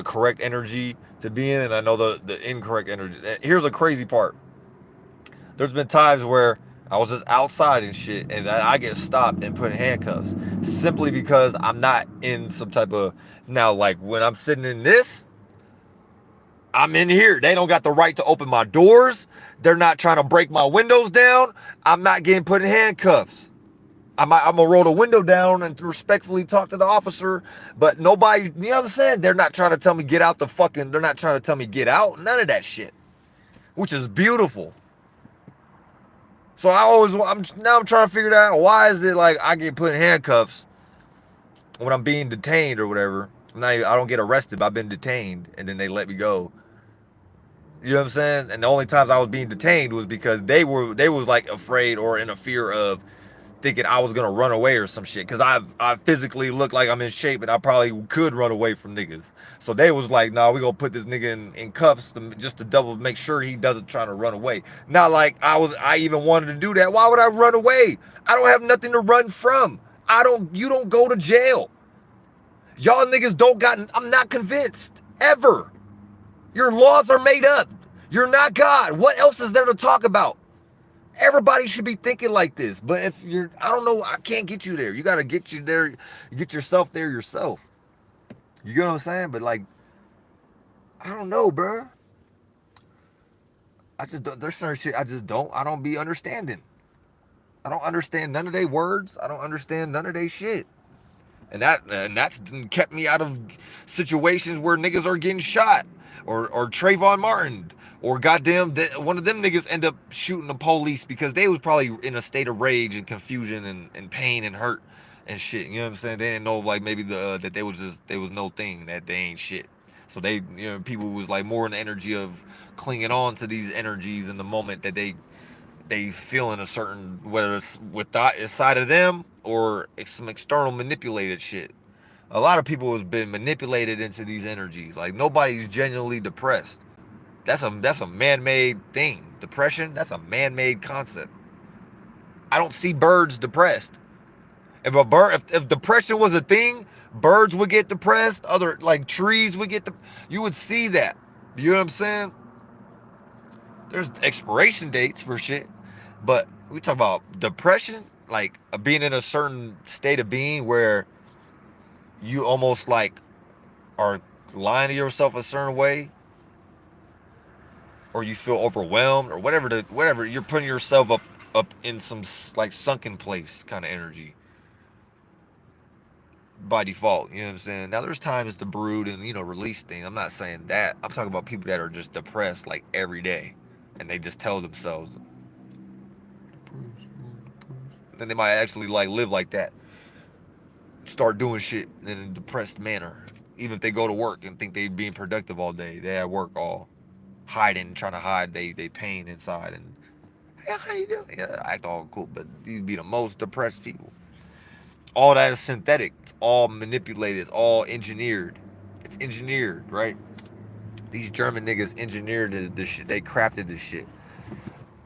S1: correct energy to be in, and I know the incorrect energy. Here's a crazy part. There's been times where I was just outside and shit, and I get stopped and put in handcuffs simply because I'm not in some type of, now like when I'm sitting in this, I'm in here. They don't got the right to open my doors. They're not trying to break my windows down. I'm not getting put in handcuffs. I'm going to roll the window down and respectfully talk to the officer, but nobody, you know what I'm saying? They're not trying to tell me get out they're not trying to tell me get out. None of that shit, which is beautiful. So I'm trying to figure out why is it like I get put in handcuffs when I'm being detained or whatever. I don't get arrested, but I've been detained and then they let me go. You know what I'm saying? And the only times I was being detained was because they was like afraid or in a fear of thinking I was gonna run away or some shit. Cause I physically look like I'm in shape and I probably could run away from niggas. So they was like, nah, we gonna put this nigga in cuffs just to double make sure he doesn't try to run away. Not like I even wanted to do that. Why would I run away? I don't have nothing to run from. You don't go to jail. Y'all niggas I'm not convinced. Ever. Your laws are made up. You're not God. What else is there to talk about? Everybody should be thinking like this. But if I don't know, I can't get you there. You got to get you there, get yourself there yourself. You get what I'm saying? But like, I don't know, bro. I just don't, there's certain shit I don't be understanding. I don't understand none of they words. I don't understand none of they shit. And that's kept me out of situations where niggas are getting shot, or Trayvon Martin, or goddamn one of them niggas end up shooting the police because they was probably in a state of rage and confusion and pain and hurt and shit. You know what I'm saying? They didn't know like maybe that they was no thing, that they ain't shit. So they, people was like more in the energy of clinging on to these energies in the moment that they feeling a certain, whether it's with that inside of them or some external manipulated shit. A lot of people has been manipulated into these energies. Like nobody's genuinely depressed. That's a man-made thing. Depression, that's a man-made concept. I don't see birds depressed. If depression was a thing, birds would get depressed. Other like trees would get you would see that. You know what I'm saying? There's expiration dates for shit, but we talk about depression, like being in a certain state of being where you almost like are lying to yourself a certain way, or you feel overwhelmed, or whatever you're putting yourself up in some like sunken place kind of energy by default. You know what I'm saying? Now there's times to brood and release things. I'm not saying that. I'm talking about people that are just depressed like every day, and they just tell themselves. Then they might actually like live like that, start doing shit in a depressed manner. Even if they go to work and think they being productive all day, they at work all hiding, trying to hide they pain inside, and yeah, how you doing? Yeah, act all cool, but these be the most depressed people. All that is synthetic. It's all manipulated. It's all engineered. It's engineered, right? These German niggas engineered this shit. They crafted this shit.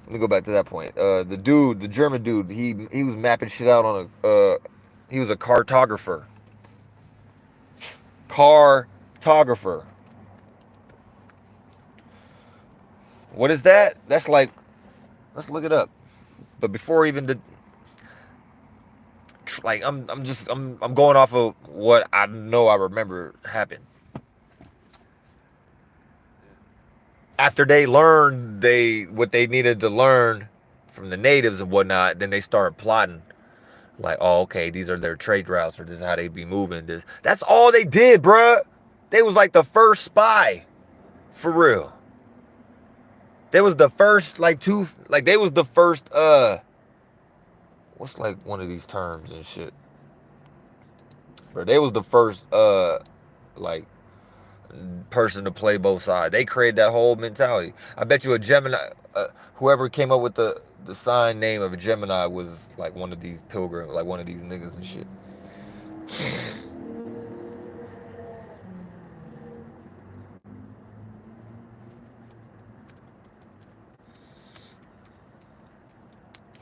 S1: Let me go back to that point. The German dude, he was mapping shit out on he was a cartographer. Cartographer. What is that? That's like, let's look it up. But before even the, like, I'm going off of what I know I remember happened. After they learned what they needed to learn from the natives and whatnot, then they started plotting. Like, oh, okay, these are their trade routes, or this is how they be moving. That's all they did, bruh. They was like the first spy, for real. They was the first, they was the first, what's like one of these terms and shit? Bro, they was the first, like, person to play both sides. They created that whole mentality. I bet you a Gemini, whoever came up with the sign name of a Gemini was like one of these pilgrims, like one of these niggas and shit.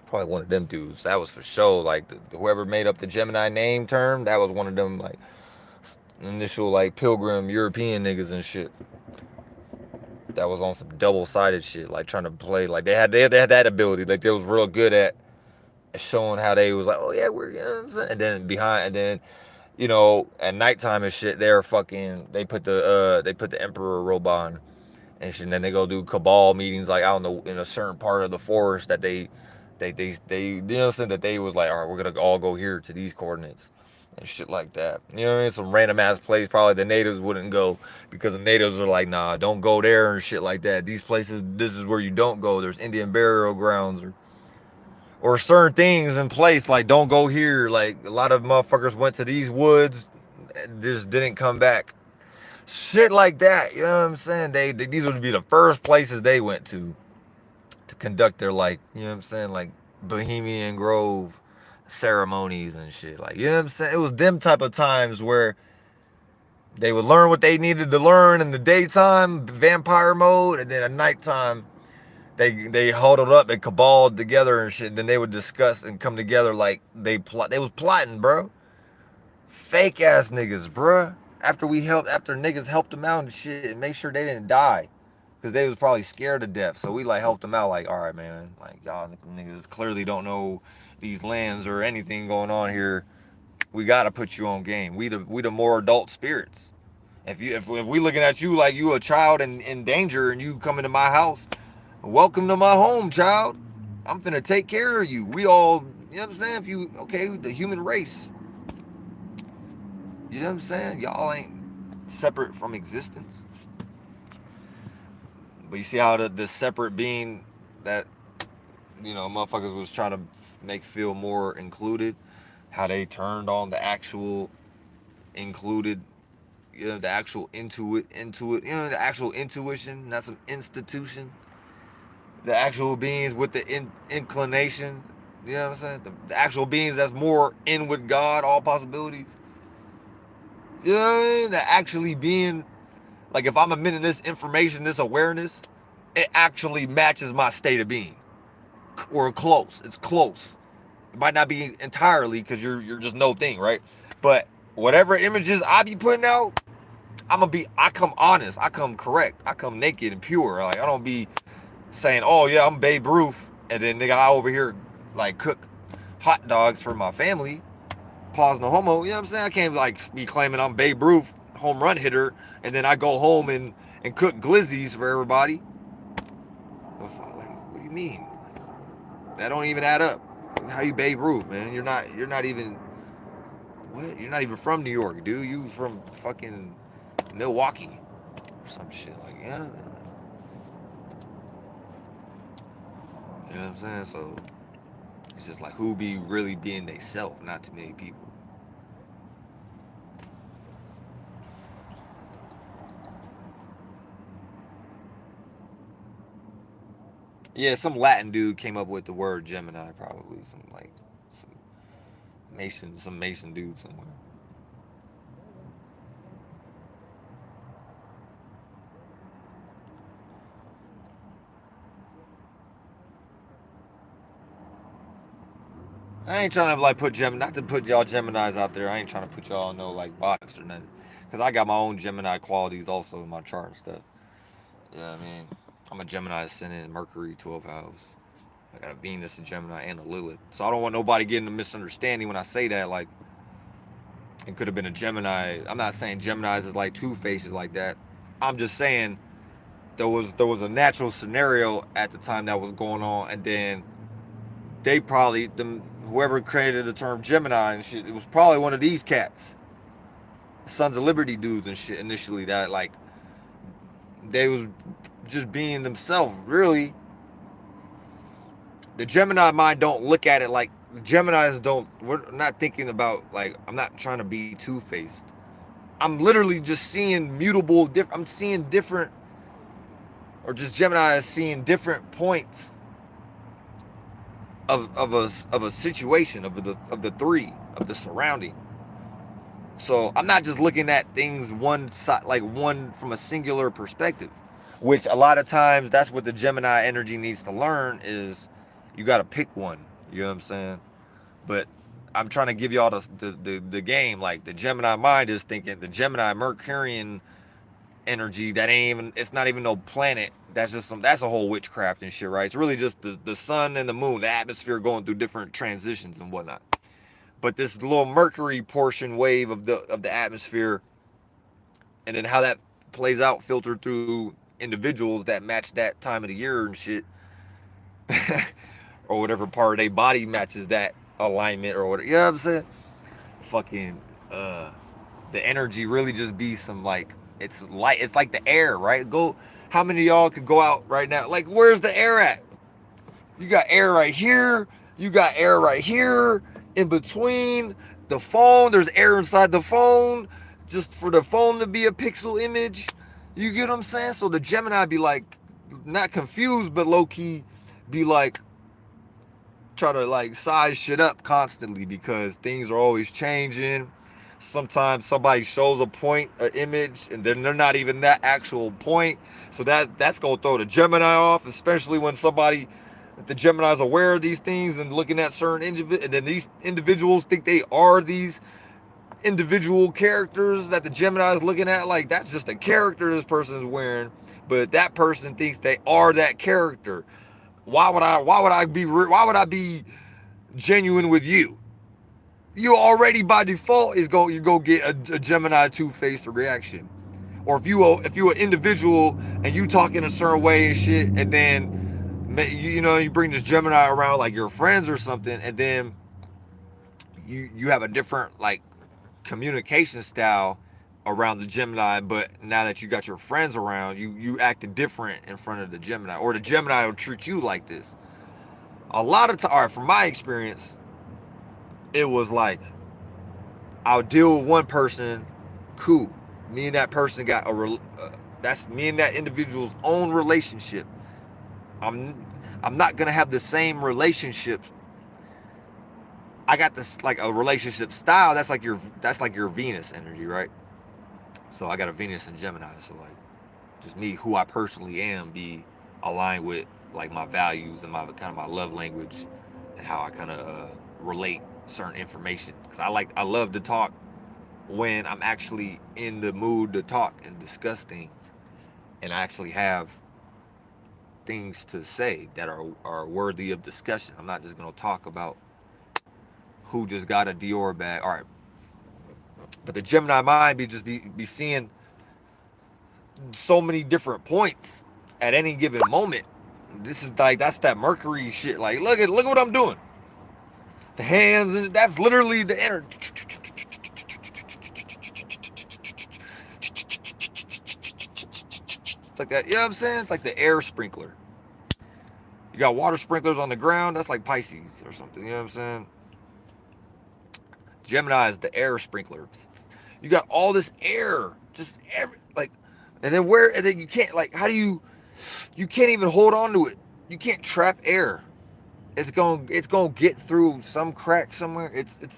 S1: Probably one of them dudes. That was for sure. Like whoever made up the Gemini name term, that was one of them like initial like pilgrim European niggas and shit. That was on some double-sided shit, like trying to play like they had that ability. Like they was real good at showing how they was like, oh yeah, we're, you know what I'm saying? And then at nighttime and shit, they put the Emperor robe on and shit, and then they go do cabal meetings like out in a certain part of the forest that they you know what I'm saying, that they was like, all right, we're gonna all go here to these coordinates and shit like that. You know what I mean? Some random ass place probably the natives wouldn't go because the natives are like, nah, don't go there and shit like that. These places, this is where you don't go. There's Indian burial grounds or certain things in place, like don't go here. Like a lot of motherfuckers went to these woods and just didn't come back. Shit like that, you know what I'm saying? These would be the first places they went to conduct their, like, you know what I'm saying, like Bohemian Grove ceremonies and shit. Like, you know what I'm saying? It was them type of times where they would learn what they needed to learn in the daytime, vampire mode, and then at nighttime they huddled up, they caballed together and shit. Then they would discuss and come together like they was plotting, bro. Fake ass niggas, bro. After niggas helped them out and shit and make sure they didn't die, because they was probably scared to death. So we like helped them out, like, all right, man, like y'all niggas clearly don't know these lands or anything going on here. We gotta put you on game. We the more adult spirits. If we looking at you like you a child in danger and you come into my house, Welcome to my home, child. I'm finna take care of you. We all, you know what I'm saying? If you, okay, the human race, you know what I'm saying? Y'all ain't separate from existence. But you see how the separate being that, motherfuckers was trying to make feel more included, how they turned on the actual included, the actual the actual intuition, not some institution. The actual beings with the inclination, you know what I'm saying? The actual beings that's more in with God, all possibilities. You know what I mean? That actually being, like, if I'm emitting this information, this awareness, it actually matches my state of being. Or close. It's close. It might not be entirely because you're just no thing, right? But whatever images I be putting out, I come honest, I come correct, I come naked and pure. Like, I don't be saying, oh yeah, I'm Babe Ruth, and then nigga, I over here like cook hot dogs for my family. Pause no homo. You know what I'm saying? I can't like be claiming I'm Babe Ruth, home run hitter, and then I go home and cook glizzies for everybody. Like, what do you mean? Like, that don't even add up. How you Babe Ruth, man? You're not even what? You're not even from New York, dude. You from fucking Milwaukee or some shit. Like, yeah. You know what I'm saying? So it's just like who be really being they self, not too many people. Yeah, some Latin dude came up with the word Gemini, probably some some Mason dude somewhere. I ain't trying to like put not to put y'all Geminis out there. I ain't trying to put y'all in no like box or nothing, cause I got my own Gemini qualities also in my chart and stuff. Yeah, I mean, I'm a Gemini ascendant in Mercury 12th house. I got a Venus, a Gemini, and a Lilith. So I don't want nobody getting a misunderstanding when I say that. Like, it could have been a Gemini. I'm not saying Geminis is like two faces like that. I'm just saying there was a natural scenario at the time that was going on, and then they probably whoever created the term Gemini and shit, it was probably one of these cats, Sons of Liberty dudes and shit initially that like they was just being themselves. Really, the Gemini mind don't look at it like Geminis don't. We're not thinking about like I'm not trying to be two faced. I'm literally just seeing mutable. I'm seeing different, or just Gemini is seeing different points of a situation of the three of the surrounding. So I'm not just looking at things one side like one from a singular perspective, which a lot of times that's what the Gemini energy needs to learn is you got to pick one. You know what I'm saying? But I'm trying to give y'all the game. Like the Gemini mind is thinking the Gemini Mercurian energy that ain't even, it's not even no planet. That's just that's a whole witchcraft and shit, right? It's really just the sun and the moon, the atmosphere going through different transitions and whatnot. But this little Mercury portion wave of the atmosphere, and then how that plays out filtered through individuals that match that time of the year and shit, or whatever part of their body matches that alignment or whatever. You know what I'm saying? Fucking the energy really just be some like it's light. It's like the air, right? Go. How many of y'all could go out right now? Like, where's the air at? You got air right here. You got air right here. In between the phone, there's air inside the phone, just for the phone to be a pixel image. You get what I'm saying? So the Gemini be like, not confused, but low key, be like, try to like size shit up constantly because things are always changing. Sometimes somebody shows a point, an image, and then they're not even that actual point. So that's gonna throw the Gemini off, especially when somebody, if the Gemini is aware of these things and looking at certain individuals, and then these individuals think they are these individual characters that the Gemini is looking at. Like that's just a character this person is wearing, but that person thinks they are that character. Why would I be genuine with you? You already by default you go get a Gemini two-faced reaction. Or if you an individual and you talk in a certain way and shit, and then you know, you bring this Gemini around like your friends or something, and then you have a different like communication style around the Gemini, but now that you got your friends around, you acting different in front of the Gemini, or the Gemini will treat you like this. A lot of time, all right, from my experience, it was like I'll deal with one person, cool. Me and that person got that's me and that individual's own relationship. I'm not gonna have the same relationship. I got this like a relationship style. That's like your Venus energy, right? So I got a Venus in Gemini. So like, just me, who I personally am, be aligned with like my values and my kind of my love language, and how I kind of relate certain information. Because I love to talk when I'm actually in the mood to talk and discuss things, and I actually have things to say that are worthy of discussion. I'm not just gonna talk about who just got a Dior bag. All right, but the Gemini mind be seeing so many different points at any given moment. This is like that's that Mercury shit. Like look at what I'm doing. The hands, and that's literally the energy. It's like that, you know what I'm saying? It's like the air sprinkler. You got water sprinklers on the ground, that's like Pisces or something, you know what I'm saying? Gemini is the air sprinkler. You got all this air, just every like, and then you can't like, how do you can't even hold on to it. You can't trap air. It's gonna get through some crack somewhere. It's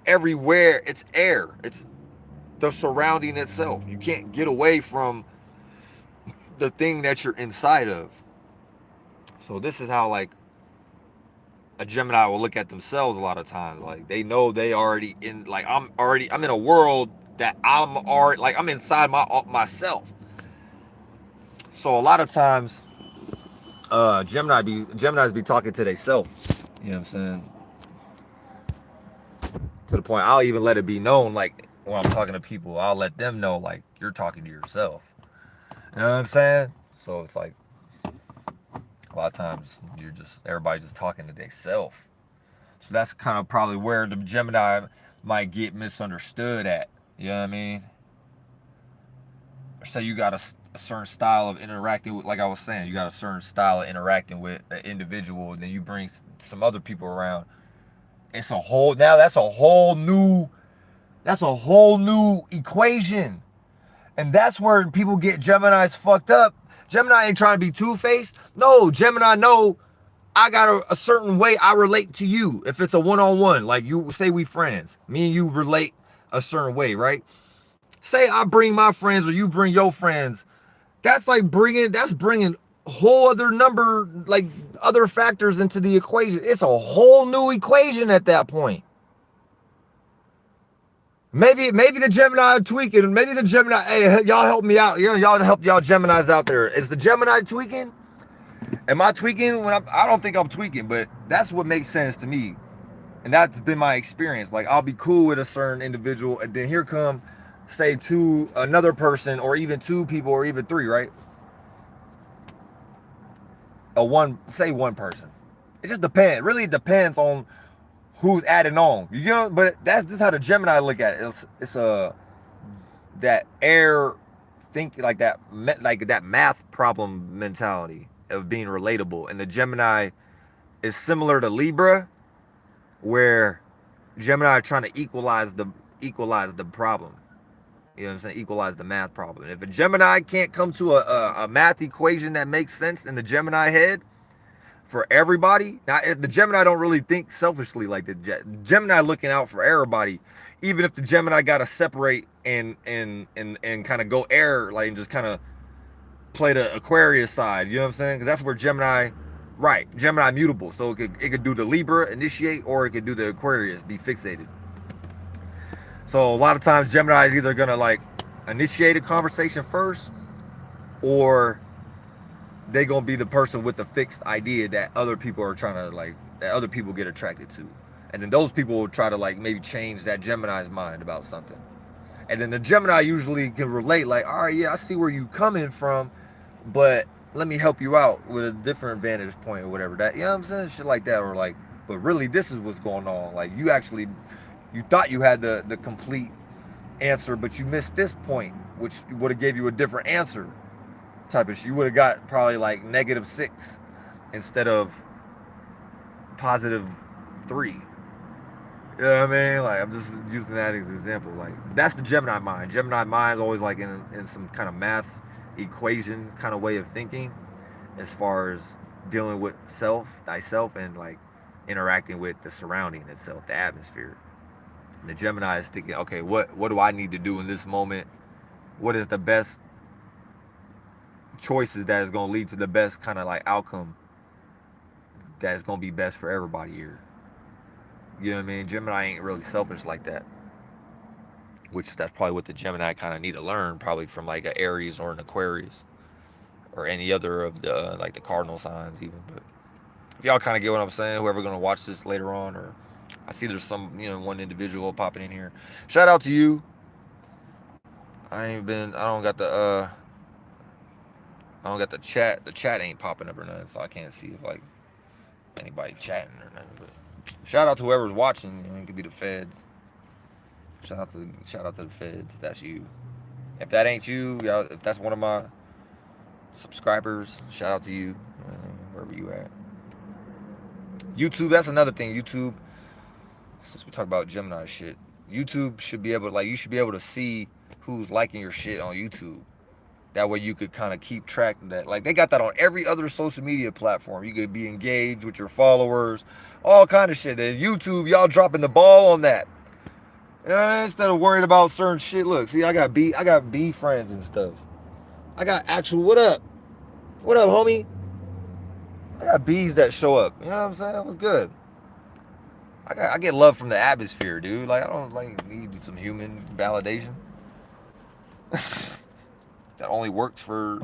S1: everywhere. It's air. It's the surrounding itself. You can't get away from the thing that you're inside of. So this is how like a Gemini will look at themselves a lot of times. Like they know they already in like I'm in a world that I'm already like I'm inside myself. So a lot of times Geminis be talking to themselves. You know what I'm saying? To the point I'll even let it be known, like when I'm talking to people, I'll let them know like you're talking to yourself. You know what I'm saying? So it's like a lot of times everybody just talking to themselves. So that's kind of probably where the Gemini might get misunderstood at. You know what I mean? Or say you got a certain style of interacting with, like I was saying, you got a certain style of interacting with an individual, and then you bring some other people around. That's a whole new equation. And that's where people get Geminis fucked up. Gemini ain't trying to be two-faced. No, Gemini know I got a certain way I relate to you. If it's a one-on-one, like you say we friends, me and you relate a certain way, right? Say I bring my friends or you bring your friends. That's bringing whole other number, like other factors into the equation. It's a whole new equation at that point. Maybe the Gemini tweaking. Maybe the Gemini, hey, y'all help me out. Y'all help y'all Geminis out there. Is the Gemini tweaking? Am I tweaking? I don't think I'm tweaking, but that's what makes sense to me. And that's been my experience. Like I'll be cool with a certain individual, and then here come, say, another person, or even two people, or even three, right? One person. It just depends. Really depends on who's adding on, you know. But this is how the Gemini look at it. It's that air think like that math problem mentality of being relatable. And the Gemini is similar to Libra, where Gemini are trying to equalize the problem. You know what I'm saying? Equalize the math problem. And if a Gemini can't come to a math equation that makes sense in the Gemini head for everybody. Now, the Gemini don't really think selfishly like the Gemini looking out for everybody. Even if the Gemini got to separate and kind of go air, like, and just kind of play the Aquarius side. You know what I'm saying? Because that's where Gemini mutable. So it could do the Libra, initiate, or it could do the Aquarius, be fixated. So a lot of times Gemini is either gonna like initiate a conversation first, or they gonna be the person with the fixed idea that other people are trying to that other people get attracted to. And then those people will try to like maybe change that Gemini's mind about something. And then the Gemini usually can relate, like, all right, yeah, I see where you coming from, but let me help you out with a different vantage point or whatever. That, you know what I'm saying? Shit like that. Or like, but really this is what's going on. Like you actually, you thought you had the complete answer, but you missed this point, which would have gave you a different answer type of shit. You would have got probably like -6 instead of +3. You know what I mean? Like I'm just using that as an example. Like that's the Gemini mind. Gemini mind is always like in some kind of math equation kind of way of thinking, as far as dealing with thyself, and like interacting with the surrounding itself, the atmosphere. And the Gemini is thinking, okay, what do I need to do in this moment? What is the best choices that is going to lead to the best kind of like outcome that is going to be best for everybody here? You know what I mean? Gemini ain't really selfish like that. Which that's probably what the Gemini kind of need to learn, probably from like an Aries or an Aquarius or any other of the like the cardinal signs even. But if y'all kind of get what I'm saying, whoever gonna watch this later on, or I see there's some, one individual popping in here. Shout out to you. I don't got the chat. The chat ain't popping up or nothing, so I can't see if like anybody chatting or nothing. But shout out to whoever's watching. It could be the feds. Shout out to the feds if that's you. If that ain't you, y'all, if that's one of my subscribers, shout out to you, wherever you at. YouTube, that's another thing. YouTube, since we talk about Gemini shit, YouTube should be able to, you should be able to see who's liking your shit on YouTube. That way you could kind of keep track of that. Like they got that on every other social media platform. You could be engaged with your followers, all kind of shit. And YouTube, y'all dropping the ball on that. Instead of worried about certain shit. Look, see, I got B friends and stuff. I got actual, what up, homie? I got bees that show up. You know what I'm saying? That was good. I get love from the atmosphere, dude. Like I don't need some human validation. That only works for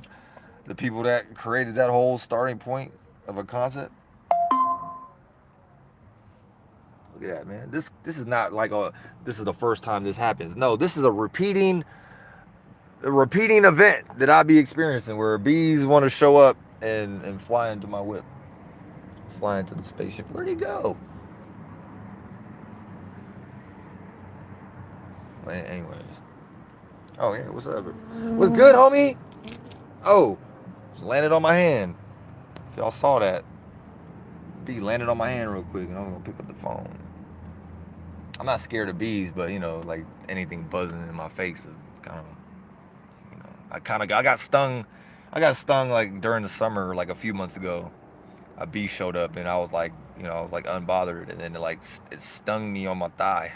S1: the people that created that whole starting point of a concept. Look at that, man. This is not like this is the first time this happens. No, this is a repeating event that I be experiencing, where bees want to show up and fly into my whip, fly into the spaceship. Where'd he go? Well, anyways. Oh yeah, what's up? What's good, homie? Oh, just landed on my hand. If y'all saw that, bee landed on my hand real quick, and I was gonna pick up the phone. I'm not scared of bees, but like anything buzzing in my face is kind of, I got stung. I got stung like during the summer, like a few months ago. A bee showed up, and I was like, unbothered, and then it stung me on my thigh,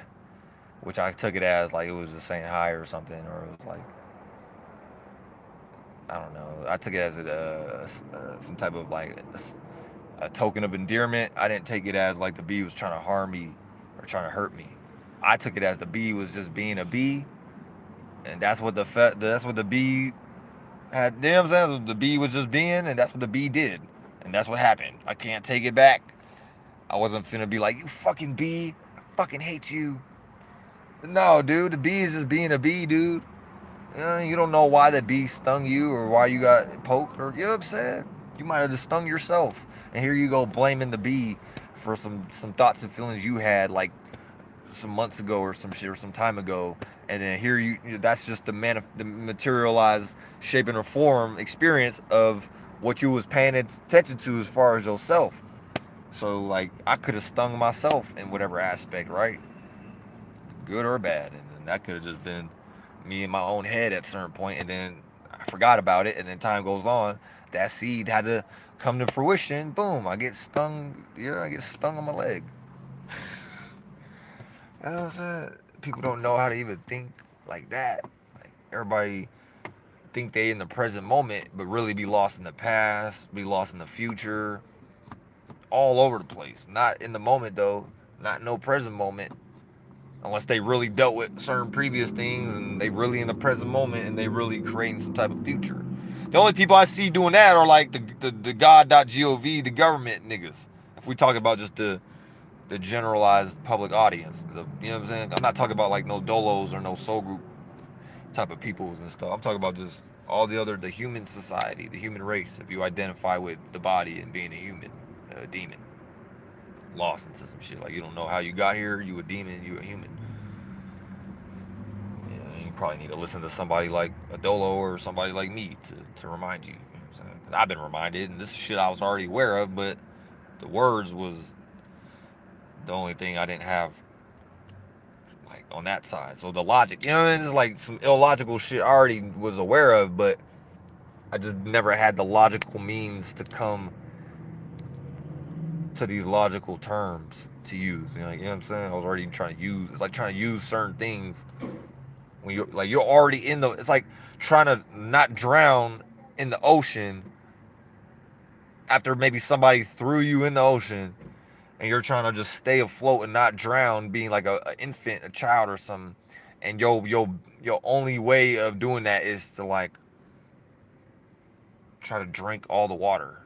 S1: which I took it as like it was just saying hi or something, or it was like, I don't know. I took it as some type of like a token of endearment. I didn't take it as like the bee was trying to harm me or trying to hurt me. I took it as the bee was just being a bee, and that's what the bee had. You know what I'm saying? The bee was just being, and that's what the bee did, and that's what happened. I can't take it back. I wasn't finna be like, you fucking bee, I fucking hate you. No, dude, the bee is just being a bee, dude. You don't know why the bee stung you or why you got poked, or you know what I'm saying? You might have just stung yourself, and here you go blaming the bee for some thoughts and feelings you had like some months ago or some shit or some time ago, and then here that's just the materialized shape and form experience of what you was paying attention to as far as yourself. So like I could have stung myself in whatever aspect, right? Good or bad, and then that could have just been me in my own head at a certain point, and then I forgot about it, and then time goes on, that seed had to come to fruition. Boom, I get stung. Yeah, I get stung on my leg. People don't know how to even think like that. Like everybody think they in the present moment, but really be lost in the past, be lost in the future, all over the place. Not in the moment though, not no present moment. Unless they really dealt with certain previous things and they really in the present moment and they really creating some type of future. The only people I see doing that are like the God.gov, the government niggas. If we talk about just the generalized public audience, you know what I'm saying? I'm not talking about like no dolos or no soul group type of peoples and stuff. I'm talking about just all the human society, the human race, if you identify with the body and being a human, a demon, lost into some shit. Like, you don't know how you got here, you a demon, you a human. Yeah, you probably need to listen to somebody like Adolo or somebody like me to remind you. You know what I'm saying? 'Cause I've been reminded, and this is shit I was already aware of, but the words was the only thing I didn't have, like, on that side. So the logic, you know, it's like some illogical shit I already was aware of, but I just never had the logical means to come to these logical terms to use. You know what I'm saying? I was already trying to use. It's like trying to use certain things when you're already in the. It's like trying to not drown in the ocean after maybe somebody threw you in the ocean, and you're trying to just stay afloat and not drown, being like a infant, a child or something. And your only way of doing that is to, like, try to drink all the water.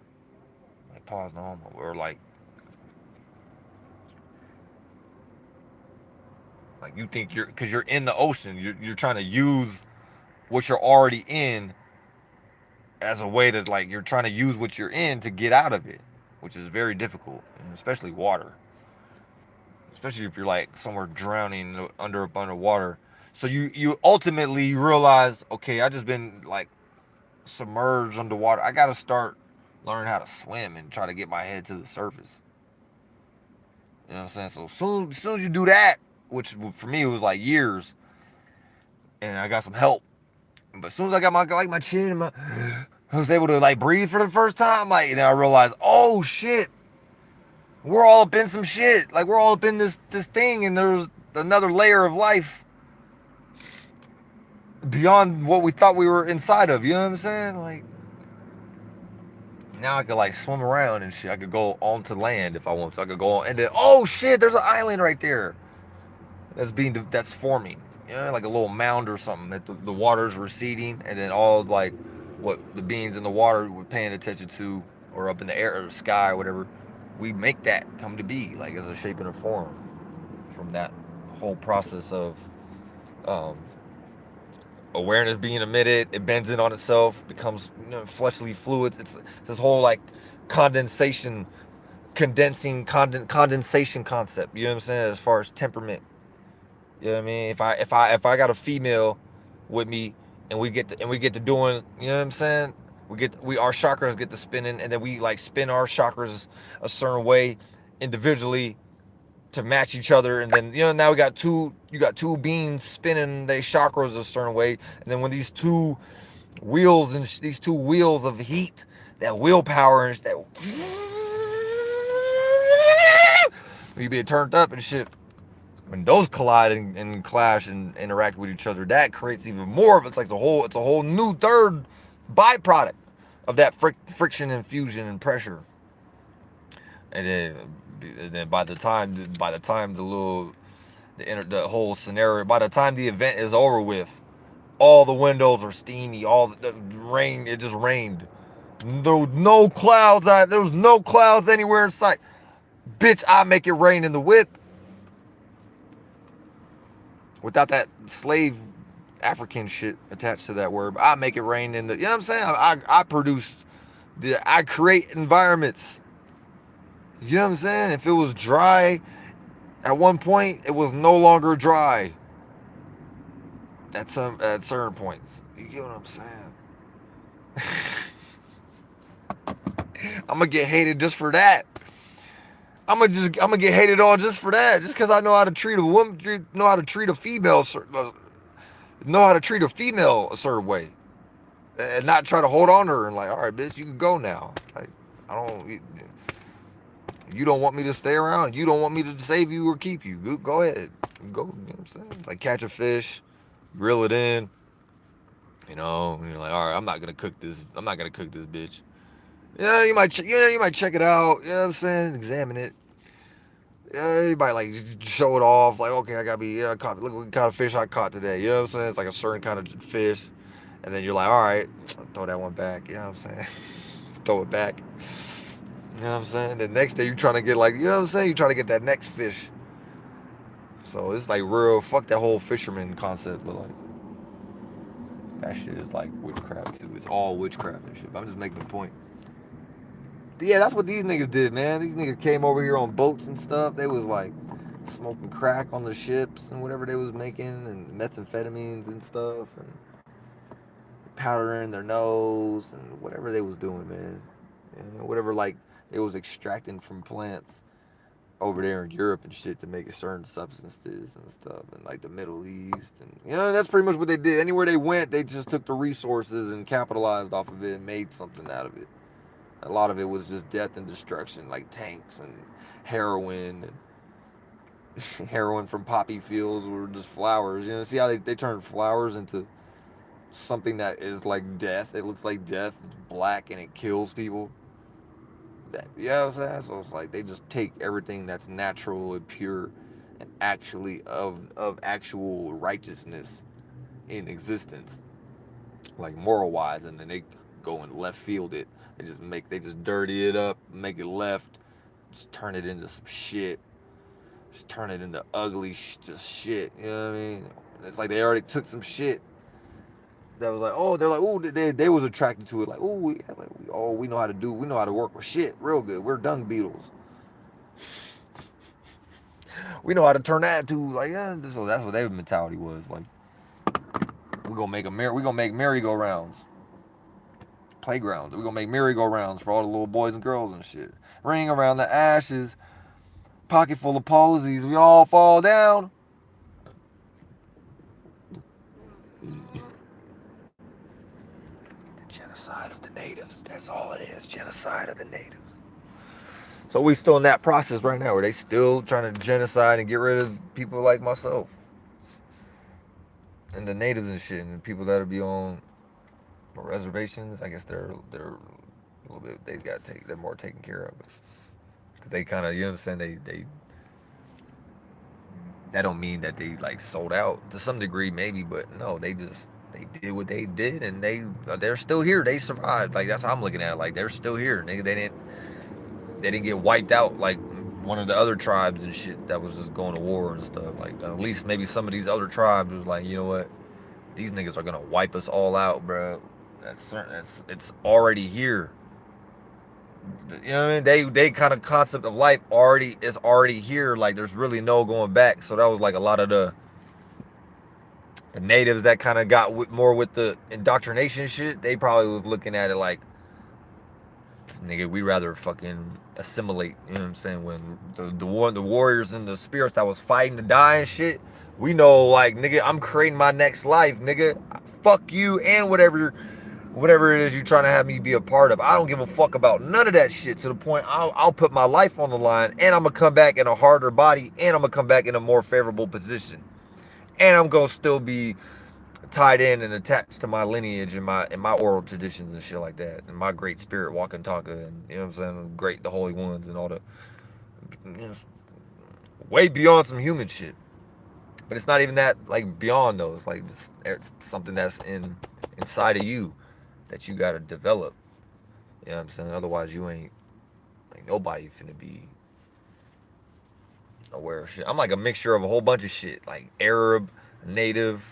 S1: Like, pause no homo. Or like you think because you're in the ocean, you're trying to use what you're already in as a way to, like, you're trying to use what you're in to get out of it, which is very difficult, especially water. Especially if you're like somewhere drowning underwater. So you ultimately realize, okay, I just been like submerged underwater. I gotta start learning how to swim and try to get my head to the surface. You know what I'm saying? So as soon as you do that, which for me it was like years, and I got some help. But as soon as I got my chin and I was able to, like, breathe for the first time, like, and then I realized, oh shit, we're all up in some shit. Like, we're all up in this thing, and there's another layer of life beyond what we thought we were inside of. You know what I'm saying? Like, now I could, like, swim around and shit. I could go onto land if I want to. I could go on, and then, oh shit, there's an island right there that's forming. You know, like a little mound or something that the water's receding, and then all, like, what the beings in the water we're paying attention to, or up in the air or the sky or whatever, we make that come to be, like, as a shape and a form from that whole process of um, awareness being emitted. It bends in on itself, becomes, fleshly fluids. It's this whole, like, condensation concept. You know what I'm saying? As far as temperament. You know what I mean? If I got a female with me, and we get to doing, you know what I'm saying? Our chakras get to spinning, and then we, like, spin our chakras a certain way individually to match each other, and then, now you got two beings spinning their chakras a certain way, and then when these two wheels of heat, that willpower and that you be turned up and shit. When those collide and clash and interact with each other, that creates even more of it's like it's a whole new third byproduct of that friction and fusion and pressure. And then by the time the whole scenario, by the time the event is over with, all the windows are steamy, all the rain, it just rained. There was no clouds anywhere in sight. Bitch, I make it rain in the whip. Without that slave African shit attached to that word, I make it rain in the, you know what I'm saying? I create environments. You know what I'm saying? If it was dry at one point, it was no longer dry at certain points. You get what I'm saying? I'm gonna get hated just for that. I'm gonna get hated on just for that, just because I know how to treat a woman, know how to treat a female a certain way, and not try to hold on to her and, like, all right, bitch, you can go now. Like, you don't want me to stay around. You don't want me to save you or keep you. Go ahead, go. You know what I'm saying? Like, catch a fish, reel it in. You're like, all right, I'm not gonna cook this bitch. Yeah, you might check it out. You know what I'm saying? Examine it. Yeah, you might, like, show it off. Like, okay, I caught, look what kind of fish I caught today. You know what I'm saying? It's like a certain kind of fish. And then you're like, all right, throw that one back. You know what I'm saying? Throw it back. You know what I'm saying? The next day you're trying to get, like, you know what I'm saying? You're trying to get that next fish. So it's like real, fuck that whole fisherman concept. But, like, That shit is like witchcraft too. It's all witchcraft and shit. But I'm just making a point. But yeah, that's what these niggas did, man. These niggas came over here on boats and stuff. They was like smoking crack on the ships and whatever they was making, and methamphetamines and stuff, and powder in their nose and whatever they was doing, man. And whatever like they was extracting from plants over there in Europe and shit to make certain substances and stuff, and like the Middle East, and that's pretty much what they did. Anywhere they went, they just took the resources and capitalized off of it and made something out of it. A lot of it was just death and destruction, like tanks and heroin and heroin from poppy fields were just flowers. See how they turn flowers into something that is like death. It looks like death. It's black and it kills people. That, you know what I'm saying? So it's like they just take everything that's natural and pure and actually of actual righteousness in existence, like moral wise, and then they go and left field it. They just dirty it up, make it left, just turn it into some shit. Just turn it into ugly just shit. You know what I mean? It's like they already took some shit that was like, oh, they're like, oh, they was attracted to it, like, oh, we know how to work with shit real good. We're dung beetles. We know how to turn that to like, yeah. So that's what their mentality was. Like, we gonna make merry-go-rounds, playgrounds. We gonna make merry-go-rounds for all the little boys and girls and shit. Ring around the ashes, pocket full of posies. We all fall down. Genocide of the natives. That's all it is. Genocide of the natives. So we still in that process right now where they still trying to genocide and get rid of people like myself. And the natives and shit, and the people that'll be on reservations, I guess they're a little bit, they're more taken care of. Cause they kind of, you know what I'm saying, they that don't mean that they like sold out to some degree maybe, but no, they did what they did, and they're still here. They survived. Like, that's how I'm looking at it. Like, they're still here, nigga. They didn't get wiped out like one of the other tribes and shit that was just going to war and stuff. Like, at least maybe some of these other tribes was like, you know what, these niggas are gonna wipe us all out, bro. That's certain. It's already here. You know what I mean? They kind of concept of life is already here. Like, there's really no going back. So that was like a lot of the natives that kind of got more with the indoctrination shit. They probably was looking at it like, nigga, we rather fucking assimilate. You know what I'm saying? When the warriors and the spirits that was fighting to die and shit, we know, like, nigga, I'm creating my next life, nigga. Fuck you and whatever it is you're trying to have me be a part of. I don't give a fuck about none of that shit, to the point I'll put my life on the line, and I'm gonna come back in a harder body, and I'm gonna come back in a more favorable position, and I'm gonna still be tied in and attached to my lineage and my oral traditions and shit like that, and my great spirit walking taka, and you know what I'm saying, the holy ones and all the, you know, way beyond some human shit. But it's not even that, like, beyond those. Like, it's something that's inside of you that you gotta develop. You know what I'm saying? Otherwise, you ain't, like, nobody finna be aware of shit. I'm like a mixture of a whole bunch of shit, like Arab, Native.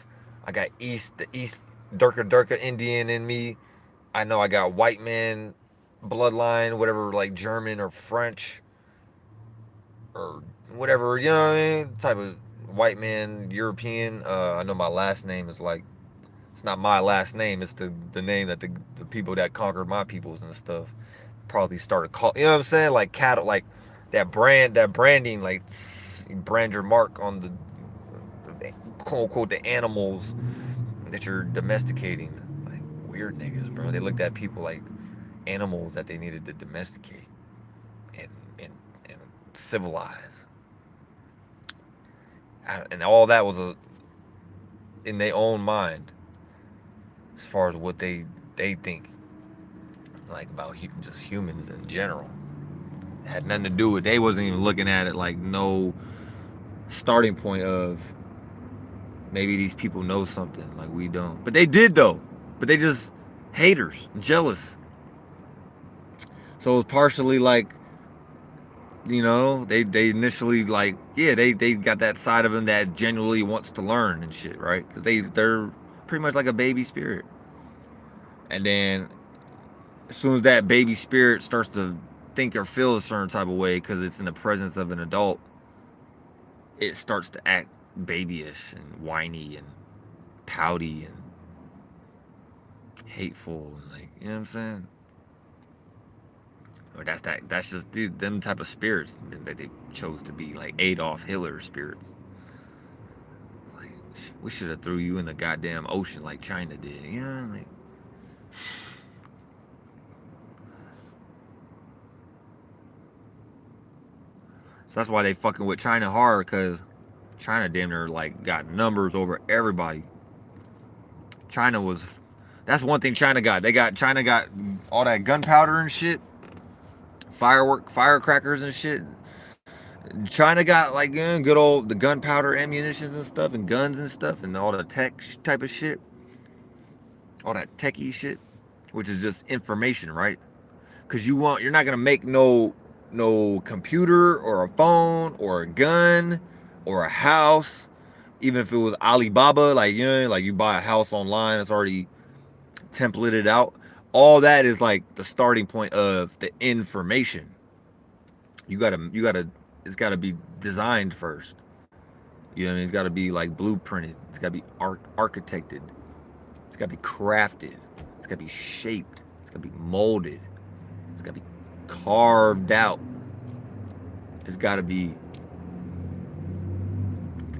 S1: I got the East Durka Indian in me. I know I got white man bloodline, whatever, like German or French or whatever, you know what I mean? Type of white man, European. I know my last name is like, it's not my last name, it's the name that the people that conquered my peoples and stuff probably started calling, you know what I'm saying? Like cattle, like that branding, like you brand your mark on the quote unquote the animals that you're domesticating. Like, weird niggas, bro. They looked at people like animals that they needed to domesticate and civilize. And all that was in their own mind, as far as what they think, like, about just humans in general. It had nothing to do with, they wasn't even looking at it like no starting point of maybe these people know something like we don't. But they did, though. But they just haters, jealous. So it was partially like, you know, they initially, like, yeah, they got that side of them that genuinely wants to learn and shit, right? Because they're
S2: pretty much like a baby spirit. And then as soon as that baby spirit starts to think or feel a certain type of way because it's in the presence of an adult, it starts to act babyish and whiny and pouty and hateful and like, you know what I'm saying? Or that's just dude, them type of spirits that they chose to be like Adolf Hitler spirits. Like we should have threw you in the goddamn ocean like China did. You know, like so that's why they fucking with China hard, cause China damn near like got numbers over everybody. China was that's one thing China got. China got all that gunpowder and shit, firecrackers and shit. China got like good old the gunpowder ammunitions and stuff and guns and stuff and all the tech type of shit, all that techie shit, which is just information, right? Because you're not gonna make no computer or a phone or a gun or a house, even if it was Alibaba, like like you buy a house online, it's already templated out. All that is like the starting point of the information. You gotta it's gotta be designed first. You know what I mean? It's gotta be like blueprinted. It's gotta be architected. It's gotta be crafted. It's gotta be shaped. It's gotta be molded. It's gotta be carved out. It's gotta be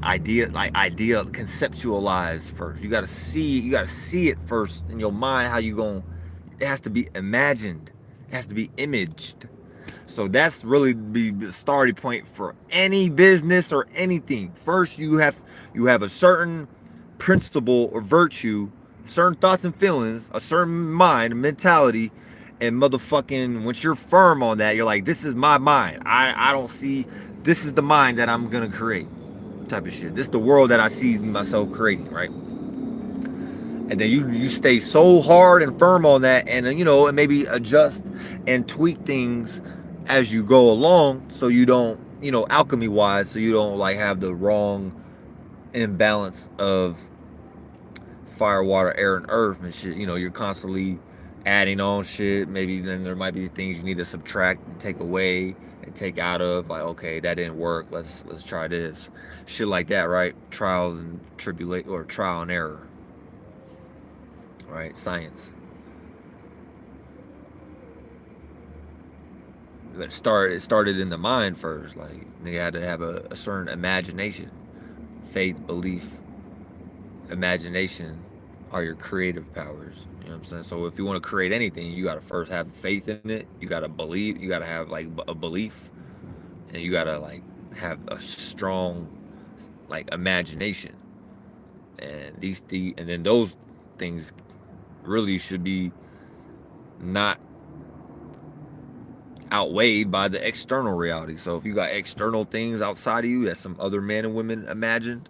S2: idea conceptualized first. You gotta see it first in your mind. How you going? It has to be imagined. It has to be imaged. So that's really the starting point for any business or anything. First, you have a certain principle or virtue, certain thoughts and feelings, a certain mind, mentality, and motherfucking once you're firm on that, you're like, this is my mind. I don't see this is the mind that I'm gonna create, type of shit. This is the world that I see myself creating, right? And then you stay so hard and firm on that, and then and maybe adjust and tweak things as you go along, so you don't alchemy wise, so you don't like have the wrong imbalance of fire, water, air, and earth and shit. You're constantly adding on shit. Maybe then there might be things you need to subtract and take away and take out of, like, okay, that didn't work, let's try this shit, like that, right? Trials and tribulate, or trial and error, right? Science. But it started in the mind first. Like, they had to have a certain imagination. Faith, belief, imagination are your creative powers. You know what I'm saying? So if you want to create anything, you got to first have faith in it. You got to believe. You got to have like a belief, and you got to like have a strong like imagination. And and then those things really should be not outweighed by the external reality. So if you got external things outside of you that some other men and women imagined,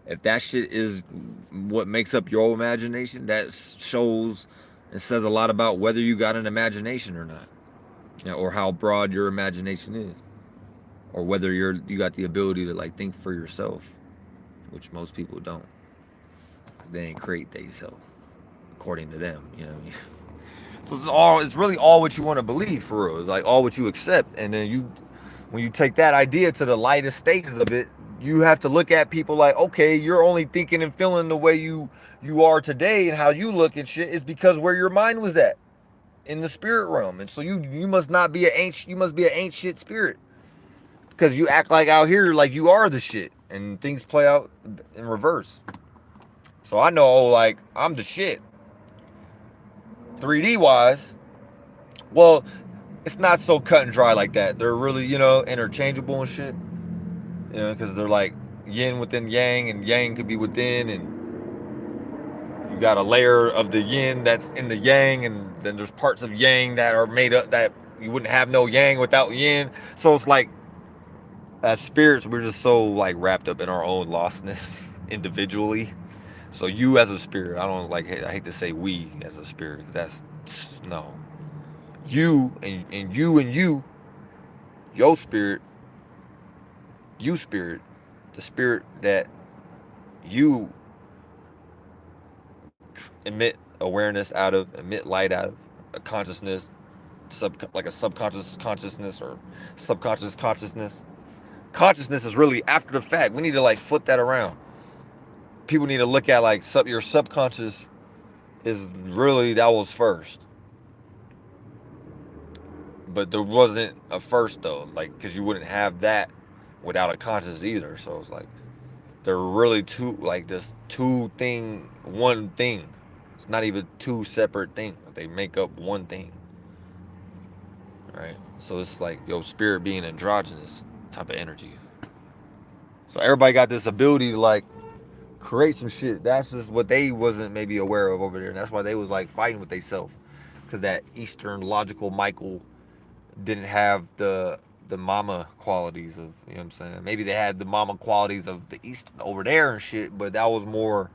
S2: if that shit is what makes up your imagination, that shows and says a lot about whether you got an imagination or not, or how broad your imagination is, or whether you got the ability to like think for yourself, which most people don't. They ain't create themselves according to them. You know what I mean? So it's really all what you want to believe, for real. It's like all what you accept, and then when you take that idea to the lightest stages of it, you have to look at people like, okay, you're only thinking and feeling the way you are today, and how you look at shit is because where your mind was at in the spirit realm, and so you must not be you must be an ancient spirit, because you act like out here like you are the shit, and things play out in reverse. So I know, like, I'm the shit 3D wise. Well, it's not so cut and dry like that. They're really, interchangeable and shit. Because they're like yin within yang, and yang could be within, and you got a layer of the yin that's in the yang, and then there's parts of yang that are made up that you wouldn't have no yang without yin. So it's like, as spirits, we're just so like wrapped up in our own lostness individually. So you as a spirit, I hate to say we as a spirit, because that's, no. You and you, your spirit, the spirit that you emit awareness out of, emit light out of, a consciousness, like a subconscious consciousness or subconscious consciousness. Consciousness is really after the fact. We need to like flip that around. People need to look at like your subconscious is really, that was first. But there wasn't a first though, like, because you wouldn't have that without a conscious either. So it's like they're really two, like this one thing. It's not even two separate things. They make up one thing. Right? So it's like your spirit being androgynous type of energy. So everybody got this ability to like create some shit. That's just what they wasn't maybe aware of over there. And that's why they was like fighting with themselves. Because that Eastern logical Michael didn't have the mama qualities of, you know what I'm saying? Maybe they had the mama qualities of the East over there and shit, but that was more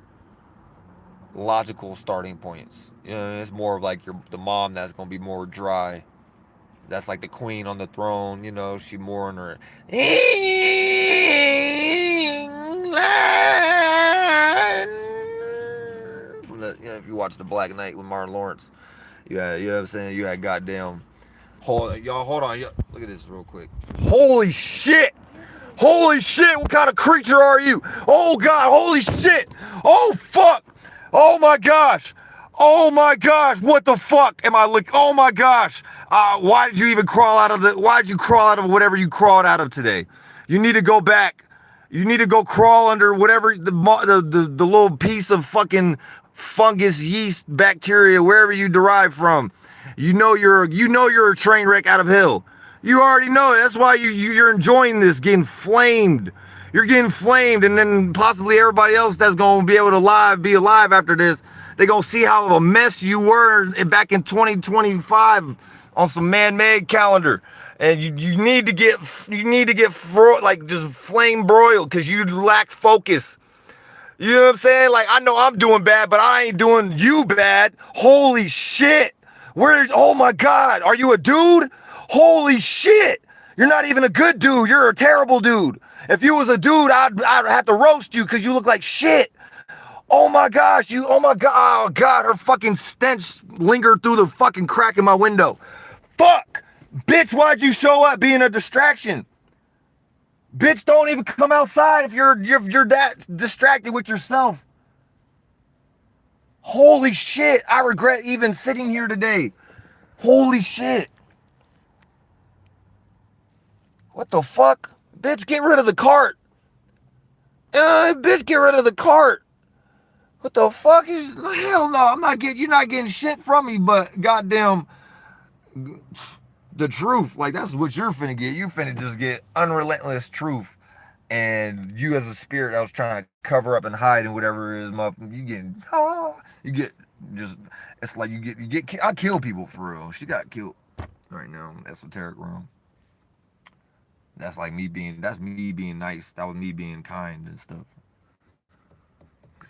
S2: logical starting points. You know, it's more of like the mom that's gonna be more dry. That's like the queen on the throne, you know, she more in her from the, you know, if you watch The Black Knight with Martin Lawrence, you know what I'm saying, you had goddamn, hold on, look at this real quick. Holy shit, what kind of creature are you? Oh God, holy shit, oh fuck, oh my gosh, what the fuck am I looking? Oh my gosh, why did you even crawl out of whatever you crawled out of today? You need to go back. You need to go crawl under whatever the little piece of fucking fungus, yeast, bacteria, wherever you derive from. You know you're a train wreck out of hell. You already know it. That's why you're enjoying this, getting flamed. You're getting flamed, and then possibly everybody else that's gonna be able to be alive after this, they're gonna see how of a mess you were back in 2025 on some man-made calendar. And you need to get like just flame broiled because you lack focus. You know what I'm saying? Like, I know I'm doing bad, but I ain't doing you bad. Holy shit. Oh my God, are you a dude? Holy shit. You're not even a good dude. You're a terrible dude. If you was a dude, I'd have to roast you because you look like shit. Oh my gosh, oh God, her fucking stench lingered through the fucking crack in my window. Fuck. Bitch, why'd you show up being a distraction? Bitch, don't even come outside if you're that distracted with yourself. Holy shit, I regret even sitting here today. Holy shit. What the fuck? Bitch, get rid of the cart. Bitch, get rid of the cart. What the fuck is, hell no, you're not getting shit from me, but goddamn, the truth, like that's what you're finna get. You finna just get unrelentless truth, and you as a spirit that was trying to cover up and hide and whatever it is, you get just, it's like I kill people for real. She got killed right now in esoteric realm. That's like me being nice. That was me being kind and stuff. I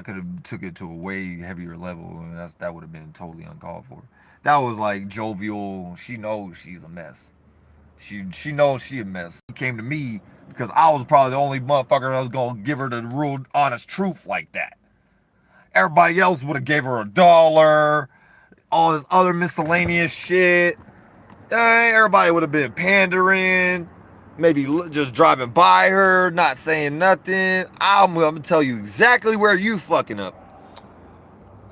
S2: could have took it to a way heavier level, and that would have been totally uncalled for. That was like jovial. She knows she's a mess. She knows she a mess. She came to me because I was probably the only motherfucker that was gonna give her the real honest truth like that. Everybody else would have gave her $1, all this other miscellaneous shit. Everybody would have been pandering, maybe just driving by her, not saying nothing. I'm gonna tell you exactly where you fucking up.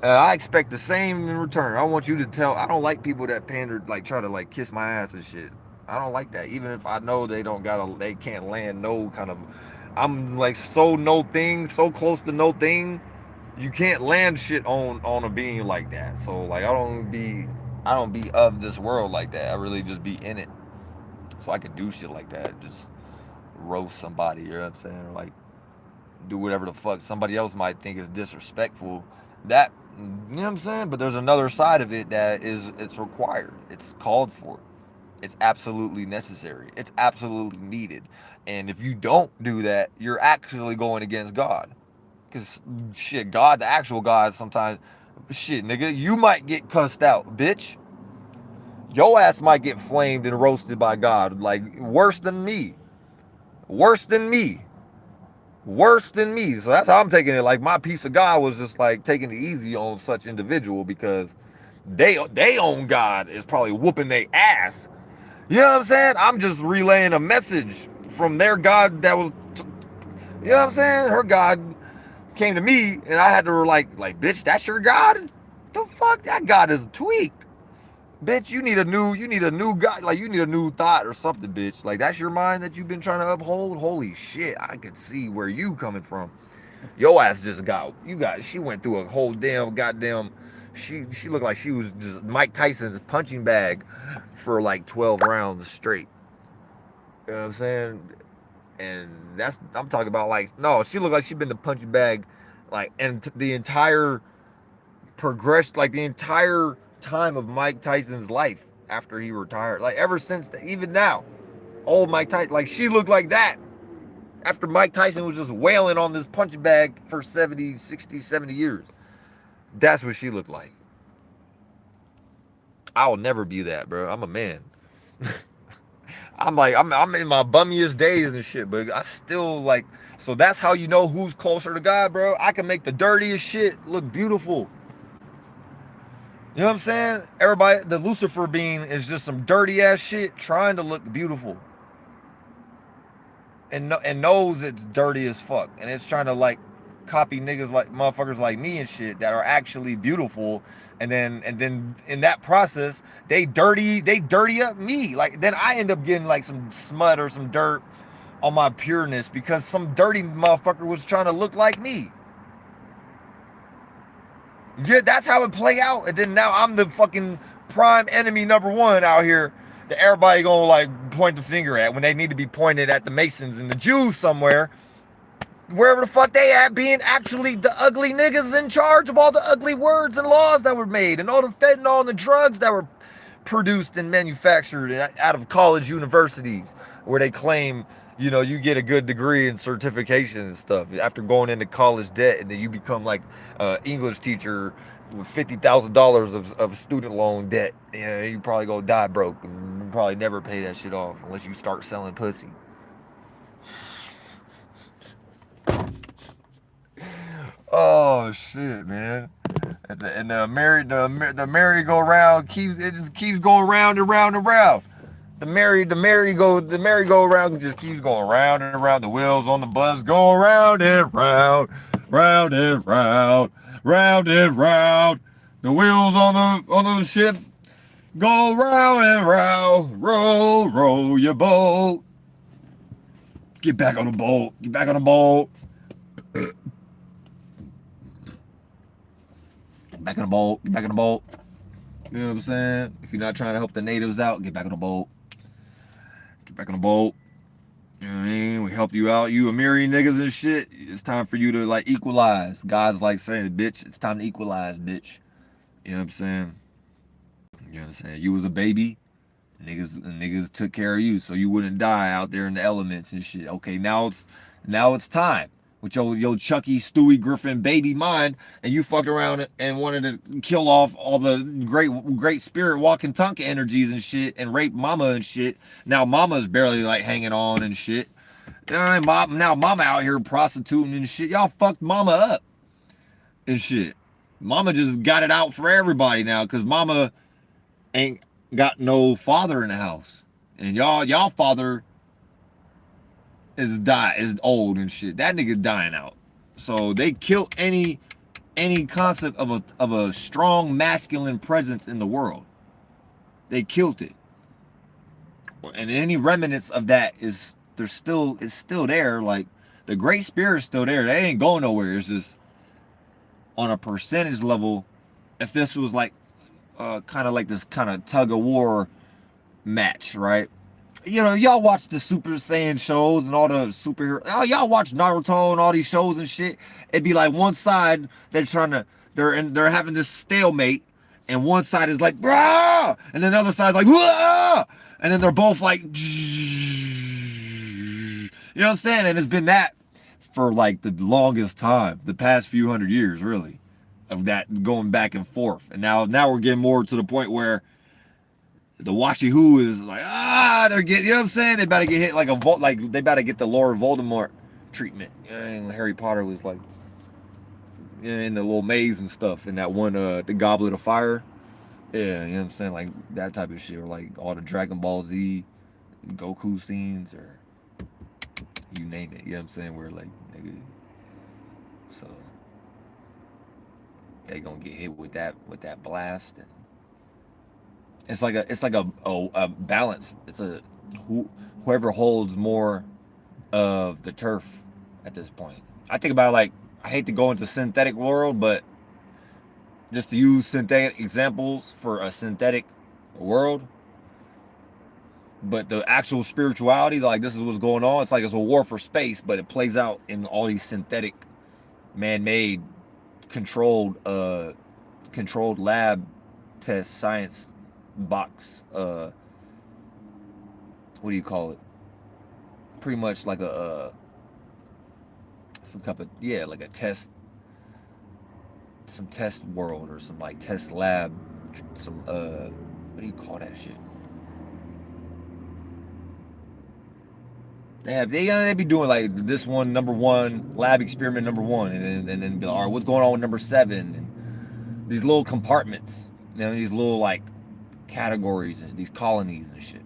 S2: I expect the same in return. I want you to tell. I don't like people that pander, like try to like kiss my ass and shit. I don't like that. Even if I know they can't land no kind of, I'm like so close to no thing. You can't land shit on a being like that. So like I don't be of this world like that. I really just be in it. So I could do shit like that. Just roast somebody, you know what I'm saying? Or like do whatever the fuck somebody else might think is disrespectful. That, you know what I'm saying? But there's another side of it that it's required. It's called for. It's absolutely necessary. It's absolutely needed. And if you don't do that, you're actually going against God. Because shit, God, the actual God, sometimes, shit, nigga, you might get cussed out, bitch. Your ass might get flamed and roasted by God, like worse than me. Worse than me. worse than me. So that's how I'm taking it. Like my peace of God was just like taking it easy on such individual because they own God is probably whooping their ass. You know what I'm saying? I'm just relaying a message from their God that was, you know what I'm saying? Her God came to me and I had to like bitch, that's your God? The fuck? That God is tweaked. Bitch, you need a new God, like you need a new thought or something, bitch. Like that's your mind that you've been trying to uphold. Holy shit, I can see where you coming from. Your ass just she went through a whole damn goddamn, she looked like she was just Mike Tyson's punching bag for like 12 rounds straight. You know what I'm saying? And I'm talking about like, no, she looked like she'd been the punching bag, like, and the entire progressed, like the entire time of Mike Tyson's life after he retired. Like ever since, even now, old Mike Tyson, like she looked like that. After Mike Tyson was just wailing on this punching bag for 70, 60, 70 years. That's what she looked like. I'll never be that, bro. I'm a man. I'm like, I'm in my bummiest days and shit, but I still like, so that's how you know who's closer to God, bro. I can make the dirtiest shit look beautiful. You know what I'm saying? Everybody, the Lucifer being is just some dirty ass shit trying to look beautiful. And knows it's dirty as fuck. And it's trying to like copy niggas like motherfuckers like me and shit that are actually beautiful. And then in that process, they dirty up me. Like then I end up getting like some smut or some dirt on my pureness because some dirty motherfucker was trying to look like me. Yeah, that's how it play out. And then now I'm the fucking prime enemy #1 out here that everybody gonna like point the finger at when they need to be pointed at the Masons and the Jews somewhere. Wherever the fuck they at, being actually the ugly niggas in charge of all the ugly words and laws that were made and all the fentanyl and the drugs that were produced and manufactured out of college universities where they claim, you know, you get a good degree and certification and stuff after going into college debt, and then you become like an English teacher with $50,000 of student loan debt. Yeah, you probably gonna die broke and probably never pay that shit off unless you start selling pussy. Oh shit, man! And the merry-go-round just keeps going round and round and round. The merry-go-round just keeps going round and around. The wheels on the bus go round and round, round and round, round and round. The wheels on the ship go round and round. Row, row your boat. Get back on the boat. Get back on the boat. Get back on the boat. Get back on the boat. You know what I'm saying? If you're not trying to help the natives out, get back on the boat. Get back on the boat. You know what I mean? We help you out. You Amiri niggas and shit. It's time for you to like equalize. God's like saying, bitch, it's time to equalize, bitch. You know what I'm saying? You know what I'm saying? You was a baby. Niggas took care of you so you wouldn't die out there in the elements and shit. Okay, now it's time. With your Chucky, Stewie Griffin baby mind, and you fucked around and wanted to kill off all the great spirit walking Tonka energies and shit and rape mama and shit. Now mama's barely like hanging on and shit. Now mama out here prostituting and shit. Y'all fucked mama up and shit. Mama just got it out for everybody now because mama ain't got no father in the house. And y'all father is old and shit. That nigga dying out. So they killed any concept of a strong masculine presence in the world. They killed it. And any remnants of that it's still there. Like the great spirit's still there. They ain't going nowhere. It's just on a percentage level, if this was like kind of like this kind of tug of war match, right? You know, y'all watch the Super Saiyan shows and all the superhero. Oh, y'all watch Naruto and all these shows and shit. It'd be like one side they're having this stalemate, and one side is like, "Rah!" and then the other side's like, "Wah!" and then they're both like, you know what I'm saying? And it's been that for like the longest time, the past few hundred years, really, of that going back and forth. And now we're getting more to the point where the Washy Who is like, they're getting, you know what I'm saying? They better get hit like they better get the Lord Voldemort treatment. And Harry Potter was like in the little maze and stuff, and that one the Goblet of Fire. Yeah, you know what I'm saying? Like that type of shit, or like all the Dragon Ball Z Goku scenes, or you name it, you know what I'm saying? Where like nigga, so they gonna get hit with that blast, and it's like a balance. It's a whoever holds more of the turf at this point. I think about, like, I hate to go into synthetic world, but just to use synthetic examples for a synthetic world, but the actual spirituality, like this is what's going on. It's like it's a war for space, but it plays out in all these synthetic, man-made, controlled lab test science box. What do you call it? Pretty much like some type of, yeah, like a test, some test world, or some like test lab, some what do you call that shit? They be doing like this one, number one, lab experiment number one, and then be like, all right, what's going on with number 7? And these little compartments, you know, these little like categories and these colonies and shit,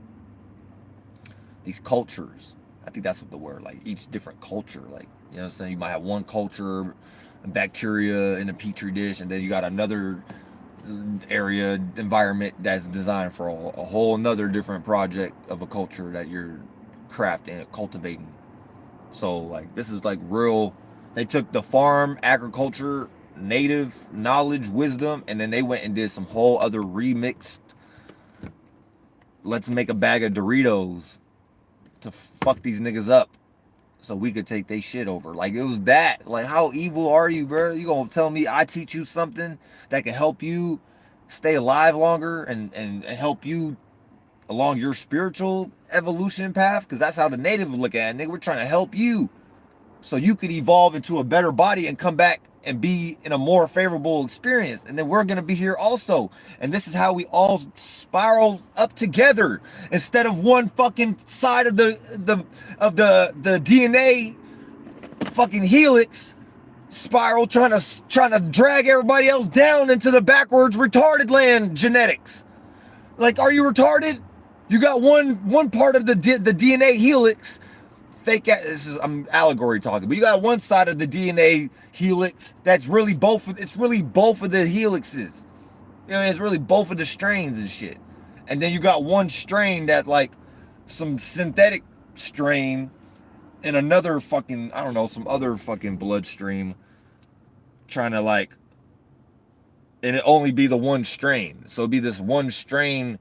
S2: these cultures. I think that's what the word, like each different culture, like, you know what I'm saying? You might have one culture, bacteria in a petri dish, and then you got another area, environment that's designed for a whole another different project of a culture that you're crafting and cultivating. So like this is like real, they took the farm, agriculture, native knowledge, wisdom, and then they went and did some whole other remixed, let's make a bag of Doritos to fuck these niggas up so we could take they shit over. Like it was that. Like, how evil are you, bro? You gonna tell me I teach you something that can help you stay alive longer and help you along your spiritual evolution path? Because that's how the natives look at it. Nigga, we're trying to help you so you could evolve into a better body and come back and be in a more favorable experience. And then we're gonna be here also. And this is how we all spiral up together, instead of one fucking side of the DNA fucking helix spiral trying to drag everybody else down into the backwards retarded land genetics. Like, are you retarded? You got one part of the DNA helix, fake. This is, I'm allegory talking, but you got one side of the DNA helix that's really both. It's really both of the helixes. You know, it's really both of the strains and shit. And then you got one strain that, like, some synthetic strain in another fucking, I don't know, some other fucking bloodstream trying to, like, and it only be the one strain. So it'd be this one strain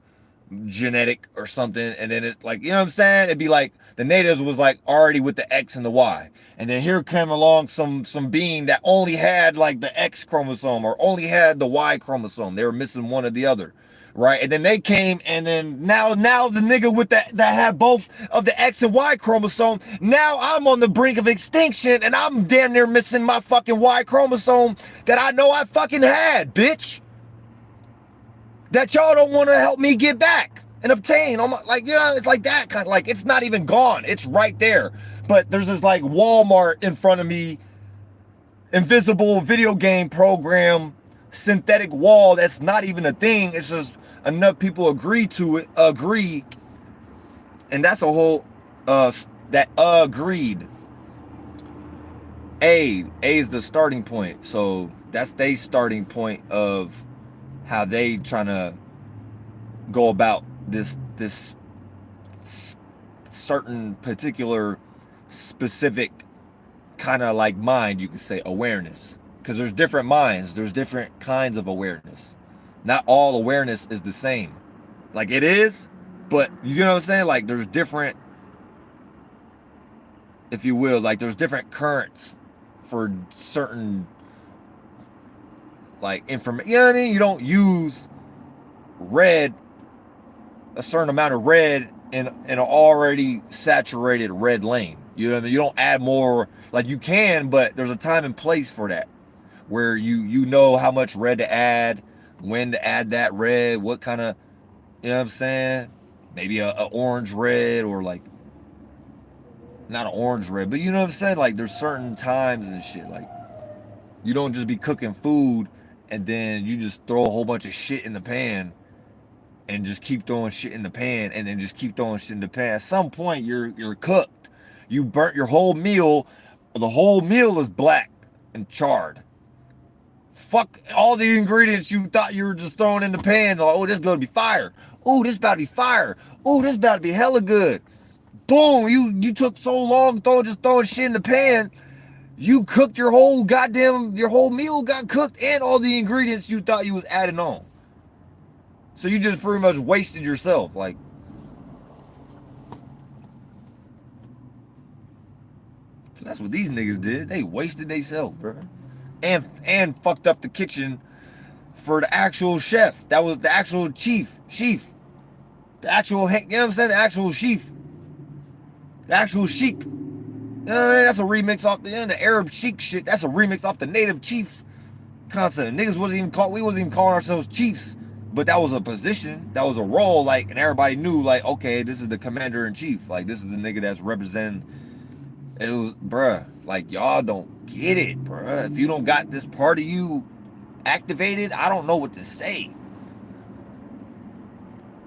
S2: genetic or something, and then it's like, you know what I'm saying? It'd be like the natives was like already with the X and the Y, and then here came along some being that only had like the X chromosome or only had the Y chromosome. They were missing one or the other, right? And then they came, and then now the nigga with that had both of the X and Y chromosome, now I'm on the brink of extinction, and I'm damn near missing my fucking Y chromosome that I know I fucking had, bitch. That y'all don't want to help me get back and obtain. Like, yeah, it's like that kind of, like, it's not even gone. It's right there. But there's this like Walmart in front of me, invisible video game program, synthetic wall that's not even a thing. It's just enough people agree. And that's a whole, that agreed. A is the starting point. So that's their starting point of how they trying to go about this certain particular specific kind of like mind, you could say, awareness. Because there's different minds, there's different kinds of awareness. Not all awareness is the same. Like, it is, but you know what I'm saying? Like, there's different, if you will, like there's different currents for certain, like, information. You know what I mean? You don't use red, a certain amount of red in an already saturated red lane. You know what I mean? You don't add more. Like, you can, but there's a time and place for that, where you know how much red to add, when to add that red, what kind of, you know what I'm saying? Maybe a orange red, or like not an orange red, but you know what I'm saying? Like there's certain times and shit. Like you don't just be cooking food and then you just throw a whole bunch of shit in the pan and just keep throwing shit in the pan and then just keep throwing shit in the pan. At some point you're cooked. You burnt your whole meal. The whole meal is black and charred. Fuck all the ingredients you thought you were just throwing in the pan. Like, oh, this is gonna be fire. Oh, this about to be fire. Oh, this about to be hella good. Boom, you took so long throwing shit in the pan. You cooked your whole meal got cooked and all the ingredients you thought you was adding on. So you just pretty much wasted yourself. Like, so that's what these niggas did. They wasted themselves, bro. And fucked up the kitchen for the actual chef. That was the actual chief. The actual, you know what I'm saying? The actual chief. The actual sheik. That's a remix off the Arab sheik shit. That's a remix off the native chief concept. Niggas we wasn't even calling ourselves chiefs. But that was a position. That was a role, like, and everybody knew, like, okay, this is the commander-in-chief. Like, this is the nigga that's representing. It was, bruh, like, y'all don't get it, bruh. If you don't got this part of you activated, I don't know what to say.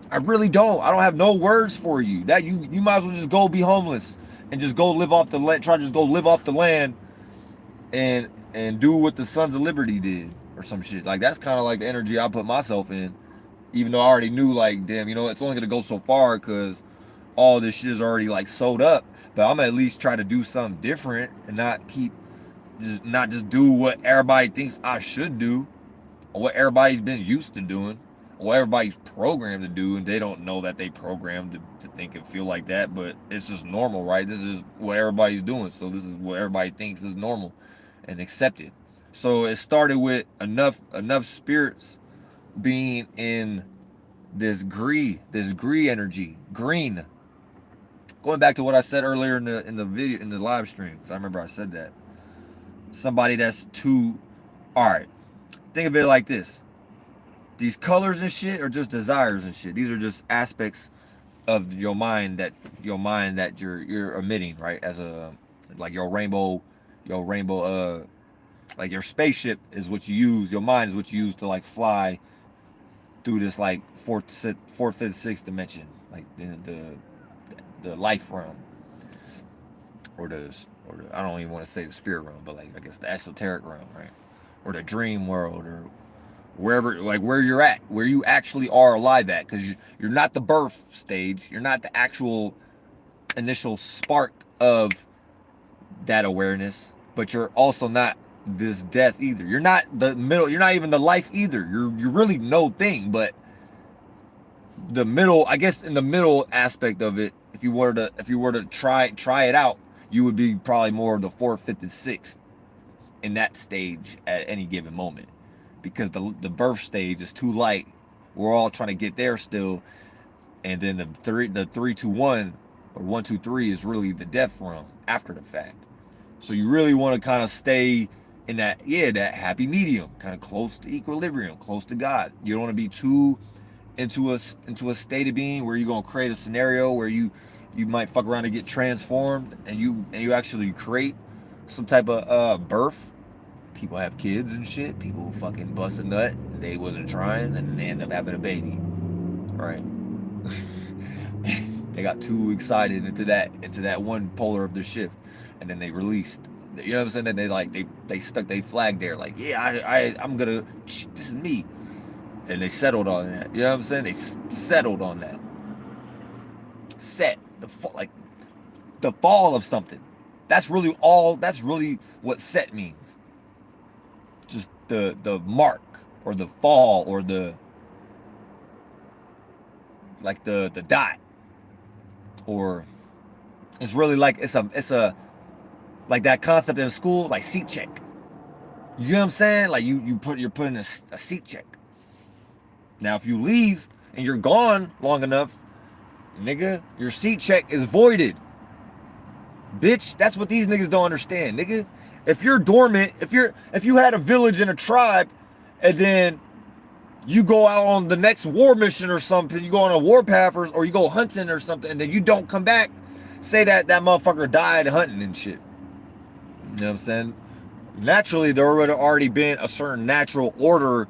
S2: I really don't. I don't have no words for you. That you might as well just go be homeless and just go live off the land. Try to just go live off the land and do what the Sons of Liberty did or some shit. Like, that's kind of like the energy I put myself in. Even though I already knew, like, damn, you know, it's only gonna go so far because all this shit is already like sewed up. But I'm gonna at least try to do something different and not just do what everybody thinks I should do or what everybody's been used to doing. What everybody's programmed to do, and they don't know that they programmed to think and feel like that, but it's just normal, right? This is what everybody's doing, so this is what everybody thinks is normal and accepted. So it started with enough spirits being in this green energy, green. Going back to what I said earlier in the video, in the live stream, because I remember I said that. Somebody that's too, all right, think of it like this. These colors and shit are just desires and shit. These are just aspects of your mind that you're emitting, right? As a, like, your rainbow, like your spaceship is what you use. Your mind is what you use to, like, fly through this, like, fourth, fifth, sixth dimension, like the life realm, or the I don't even want to say the spirit realm, but, like, I guess the esoteric realm, right? Or the dream world, or wherever, like, where you're at, where you actually are alive at, because you're not the birth stage, you're not the actual initial spark of that awareness, but you're also not this death either. You're not the middle, you're not even the life either. You're really no thing, but the middle, I guess, in the middle aspect of it, if you were to try it out, you would be probably more of the fourth, fifth, and sixth in that stage at any given moment. Because the birth stage is too light. We're all trying to get there still. And then the 3, 2, 1, or 1, 2, 3 is really the death realm after the fact. So you really want to kind of stay in that happy medium, kind of close to equilibrium, close to God. You don't want to be too into a state of being where you're gonna create a scenario where you might fuck around and get transformed, and you actually create some type of birth. People have kids and shit. People fucking bust a nut and they wasn't trying, and they end up having a baby. Right? They got too excited into that one polar of the shift, and then they released. You know what I'm saying? Then they stuck their flag there, like, yeah, I'm gonna, this is me, and they settled on that. You know what I'm saying? They settled on that. Set the fall of something. That's really what set means. Just the mark, or the fall, or the dot, or it's really like it's a like that concept in school, like seat check. You know what I'm saying? Like you're putting a seat check. Now if you leave and you're gone long enough, nigga, your seat check is voided. Bitch, that's what these niggas don't understand, nigga. If you're dormant, if you had a village and a tribe, and then you go out on the next war mission or something, you go on a war path, or you go hunting or something, and then you don't come back, say that motherfucker died hunting and shit. You know what I'm saying? Naturally, there would have already been a certain natural order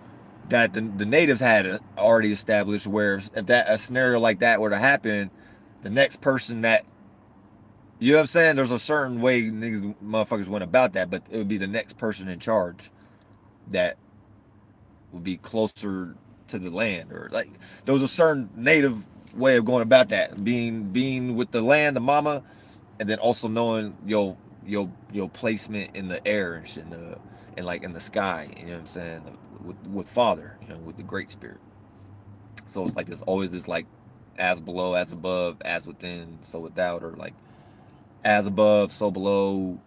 S2: that the natives had already established, where if that a scenario like that were to happen, the next person that, you know what I'm saying, there's a certain way niggas motherfuckers went about that, but it would be the next person in charge that would be closer to the land, or like there was a certain native way of going about that, being with the land, the mama, and then also knowing your placement in the air and shit, and like in the sky, you know what I'm saying, with father, you know, with the great spirit. So it's like there's always this like as below, as above, as within, so without, or like as above, so below,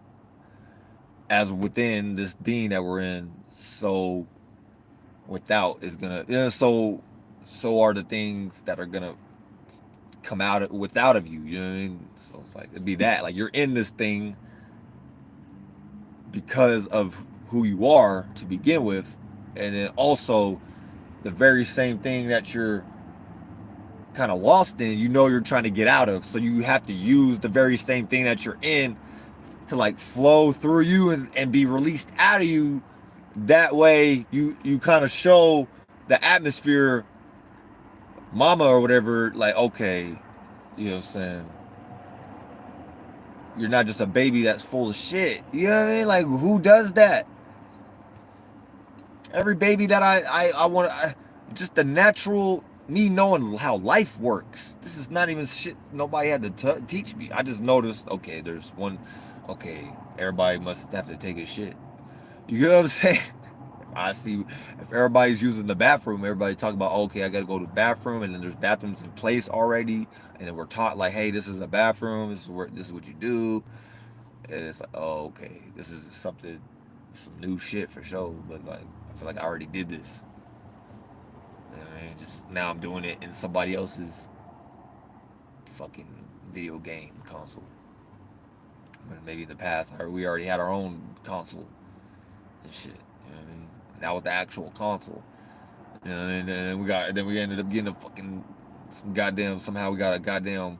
S2: as within this being that we're in, so without is gonna, you know, so are the things that are gonna come out without of you, you know what I mean? So it's like it'd be that, like you're in this thing because of who you are to begin with, and then also the very same thing that you're kind of lost in, you know, you're trying to get out of, so you have to use the very same thing that you're in to like flow through you and be released out of you. That way you kind of show the atmosphere, mama or whatever, like, okay, you know what I'm saying, you're not just a baby that's full of shit. You know what I mean? Like, who does that? Every baby that I want to, just the natural, me knowing how life works. This is not even shit nobody had to teach me. I just noticed, okay, there's one, okay, everybody must have to take a shit. You know what I'm saying? I see if everybody's using the bathroom, everybody talk about, okay, I gotta go to the bathroom, and then there's bathrooms in place already, and then we're taught like, hey, this is a bathroom, this is what you do, and it's like, oh, okay, this is something, some new shit for sure, but like I feel like I already did this. You know what I mean? Just now I'm doing it in somebody else's fucking video game console. But maybe in the past we already had our own console and shit. You know what I mean? That was the actual console. You know, and then we ended up getting a fucking somehow we got a goddamn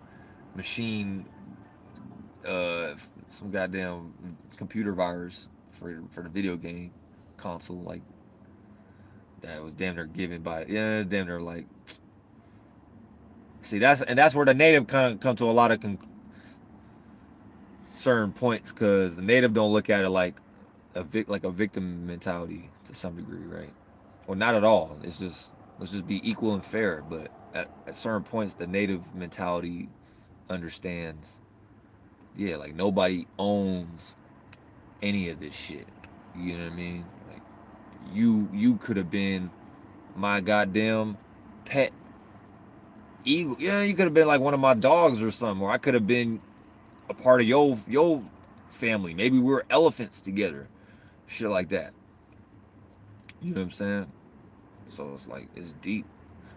S2: machine, some goddamn computer virus for the video game console, like that was damn near given by, yeah, damn near like, see, that's where the native kind of come to a lot of certain points, because the native don't look at it like a victim mentality to some degree, right? Well, not at all. It's just, let's just be equal and fair. But at certain points, the native mentality understands, yeah, like nobody owns any of this shit. You know what I mean? Like you could have been my goddamn pet eagle. Yeah, you could have been like one of my dogs or something, or I could have been a part of your family. Maybe we were elephants together. Shit like that. You know what I'm saying? So it's like, it's deep.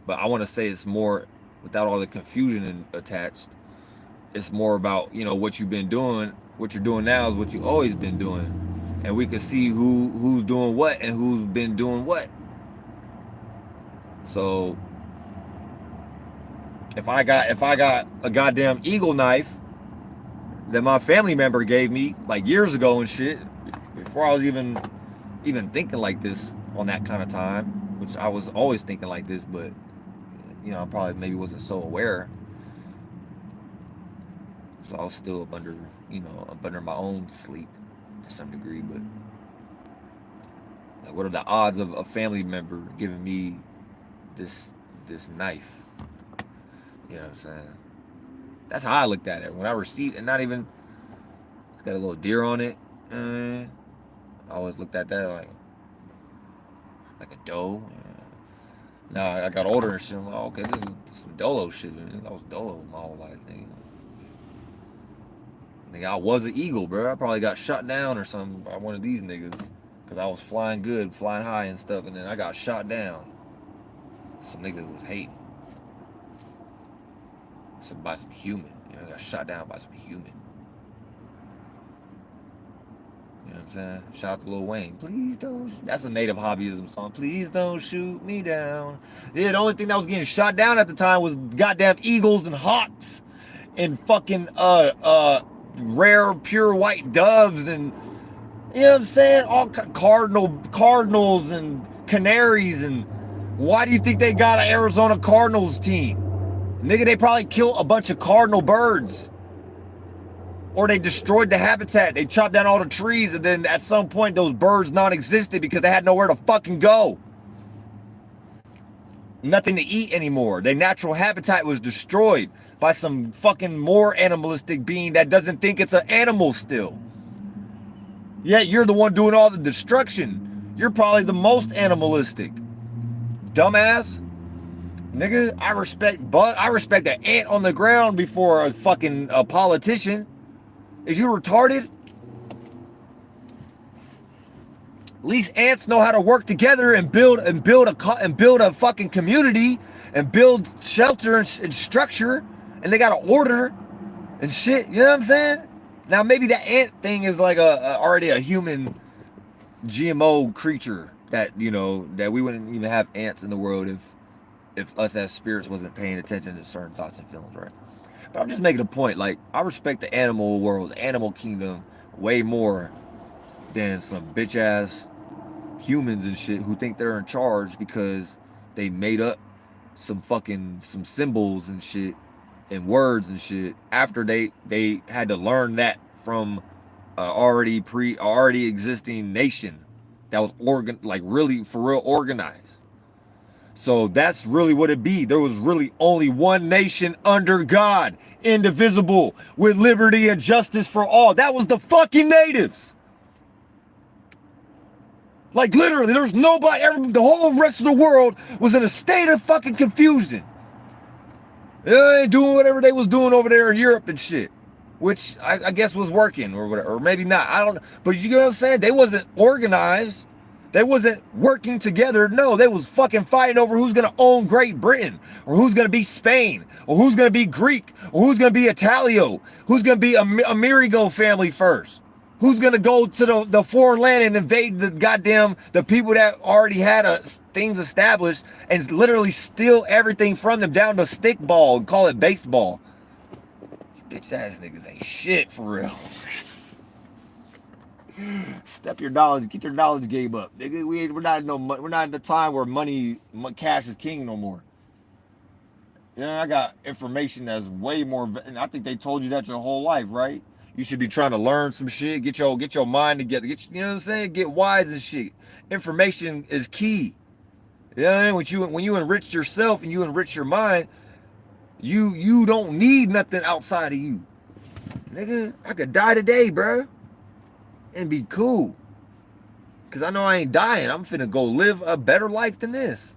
S2: But I want to say it's more, without all the confusion attached, it's more about, you know, what you've been doing. What you're doing now is what you've always been doing. And we can see who's doing what and who's been doing what. So if I got a goddamn eagle knife that my family member gave me like years ago and shit, before I was even thinking like this on that kind of time, which I was always thinking like this, but you know, I probably maybe wasn't so aware. So I was still up under, you know, up under my own sleep to some degree. But like, what are the odds of a family member giving me this knife? You know what I'm saying? That's how I looked at it when I received, and not even, it's got a little deer on it. I always looked at that like a doe. Now I got older and shit. I'm like, okay, this is some dolo shit. Man. I was dolo my whole life, nigga. Nigga, I was an eagle, bro. I probably got shot down or something by one of these niggas, because I was flying good, flying high and stuff, and then I got shot down. Some nigga was hating. By some human. You know, I got shot down by some human. You know what I'm saying? Shout out to Lil Wayne. Please don't. That's a native hobbyism song. Please don't shoot me down. Yeah, the only thing that was getting shot down at the time was goddamn eagles and hawks. and fucking rare pure white doves, and you know what I'm saying, all cardinals and canaries. And why do you think they got an Arizona Cardinals team? Nigga, they probably killed a bunch of cardinal birds, or they destroyed the habitat. They chopped down all the trees, and then at some point those birds non-existed because they had nowhere to fucking go. Nothing to eat anymore. Their natural habitat was destroyed by some fucking more animalistic being that doesn't think it's an animal still. Yet you're the one doing all the destruction. You're probably the most animalistic. Dumbass. Nigga, I respect an ant on the ground before a fucking politician. Is you retarded? At least ants know how to work together and build a fucking community and build shelter and structure, and they got an order and shit. You know what I'm saying? Now maybe the ant thing is like already a human GMO creature that, you know, that we wouldn't even have ants in the world if us as spirits wasn't paying attention to certain thoughts and feelings, right? But I'm just making a point. Like, I respect the animal world, the animal kingdom, way more than some bitch ass humans and shit who think they're in charge because they made up some symbols and shit and words and shit after they had to learn that from already existing nation that was really for real organized. So that's really what it be. There was really only one nation under God, indivisible, with liberty and justice for all. That was the fucking natives. Like, literally, there's nobody, the whole rest of the world was in a state of fucking confusion. They ain't doing whatever they was doing over there in Europe and shit, which I guess was working or whatever, or maybe not. I don't know. But you know what I'm saying? They wasn't organized. They wasn't working together. No, they was fucking fighting over who's gonna own Great Britain, or who's gonna be Spain, or who's gonna be Greek, or who's gonna be Italio, who's gonna be Amerigo family first. Who's gonna go to the foreign land and invade the people that already had things established and literally steal everything from them down to stickball and call it baseball? You bitch ass niggas ain't shit for real. Step your knowledge, get your knowledge game up, nigga. We're not in the time where cash is king no more. Yeah, I got information that's way more, and I think they told you that your whole life, right? You should be trying to learn some shit, get your mind together, you know what I'm saying? Get wise and shit. Information is key. You know what I mean? When you enrich yourself and you enrich your mind, you don't need nothing outside of you. Nigga, I could die today, bro, and be cool. Cause I know I ain't dying. I'm finna go live a better life than this.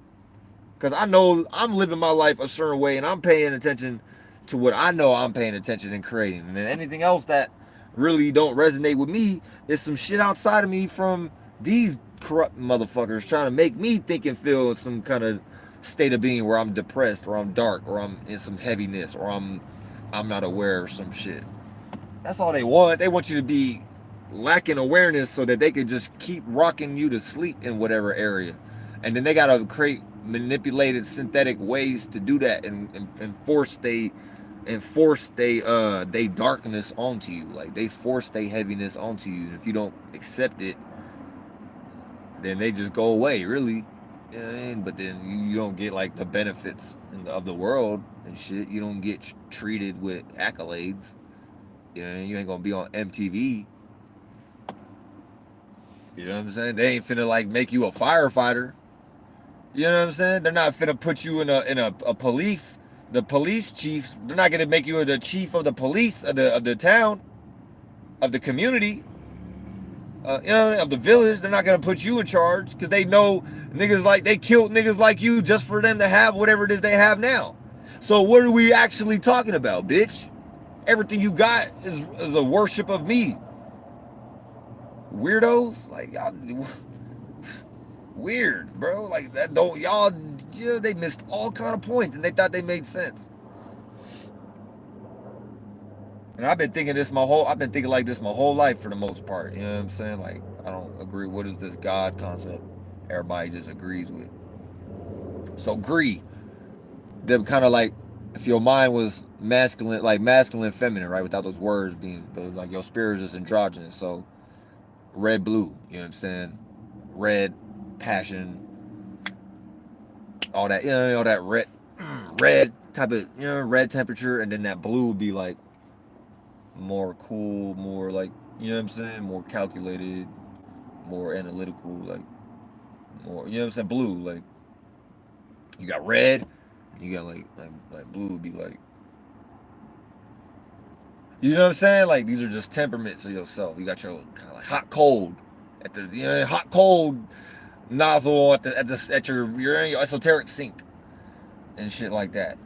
S2: Cause I know I'm living my life a certain way and I'm paying attention to what I know I'm paying attention and creating. And then anything else that really don't resonate with me is some shit outside of me from these corrupt motherfuckers trying to make me think and feel some kind of state of being where I'm depressed, or I'm dark, or I'm in some heaviness, or I'm not aware of some shit. That's all they want. They want you to be lacking awareness so that they could just keep rocking you to sleep in whatever area. And then they gotta create manipulated synthetic ways to do that and force they darkness onto you. Like, they force they heaviness onto you. And if you don't accept it, then they just go away, really. You know what I mean? But then you don't get like the benefits of the world and shit. You don't get treated with accolades. You know, you ain't gonna be on MTV. You know what I'm saying? They ain't finna like make you a firefighter. You know what I'm saying? They're not finna put you in a police. The police chiefs, they're not gonna make you the chief of the police of the town, of the community, you know, of the village. They're not gonna put you in charge because they know niggas like they killed niggas like you just for them to have whatever it is they have now. So what are we actually talking about, bitch? Everything you got is a worship of me. Weirdos, like y'all. Weird, bro. Like that don't y'all, yeah, they missed all kind of points and they thought they made sense. And I've been thinking like this my whole life for the most part. You know what I'm saying? Like, I don't agree. What is this God concept? Everybody just agrees with. So agree. Them kind of like, if your mind was masculine, like masculine, feminine, right? Without those words being, like your spirit is just androgynous. So red, blue, you know what I'm saying? Red, passion, all that, you know, all that red type of, you know, red temperature, and then that blue would be like more cool, more like, you know what I'm saying? More calculated, more analytical, like more, you know what I'm saying? Blue, like you got red, you got like blue would be like, you know what I'm saying? Like these are just temperaments of yourself. You got your kind of like hot cold at the, you know, hot cold nozzle at your esoteric sink and shit like that.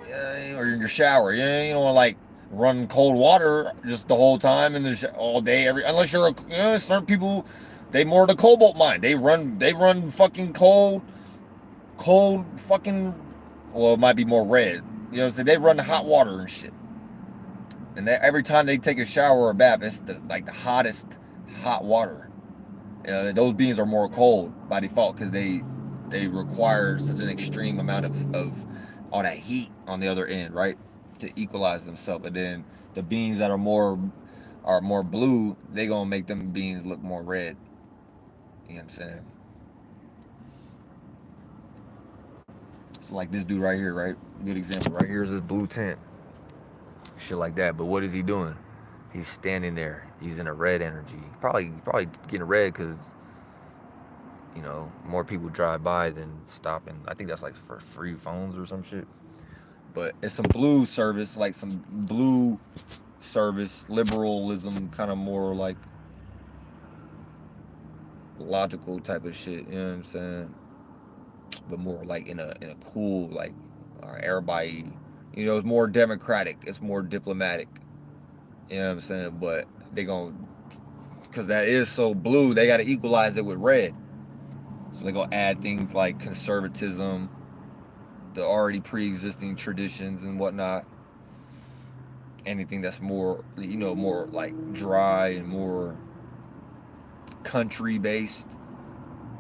S2: Yeah, or in your shower. Yeah, you don't want to like run cold water just the whole time and all day unless you're you know, certain people, they more the cobalt mine. They run fucking cold fucking, well, it might be more red. You know what I'm saying? They run the hot water and shit. And every time they take a shower or a bath, it's the hottest hot water. Those beings are more cold by default because they require such an extreme amount of all that heat on the other end, right, to equalize themselves. And then the beings that are more blue, they gonna make them beings look more red. You know what I'm saying? So like this dude right here, right? Good example. Right here is this blue tent. Shit like that. But what is he doing? He's standing there. He's in a red energy. Probably getting red because, you know, more people drive by than stopping. I think that's like for free phones or some shit. But it's some blue service, like some blue service, liberalism, kind of more like logical type of shit. You know what I'm saying? But more like in a cool, like, everybody, you know, it's more democratic. It's more diplomatic. You know what I'm saying? But they gonna, because that is so blue, they got to equalize it with red. So they're gonna add things like conservatism, the already pre-existing traditions and whatnot. Anything that's more, you know, more like dry and more country based.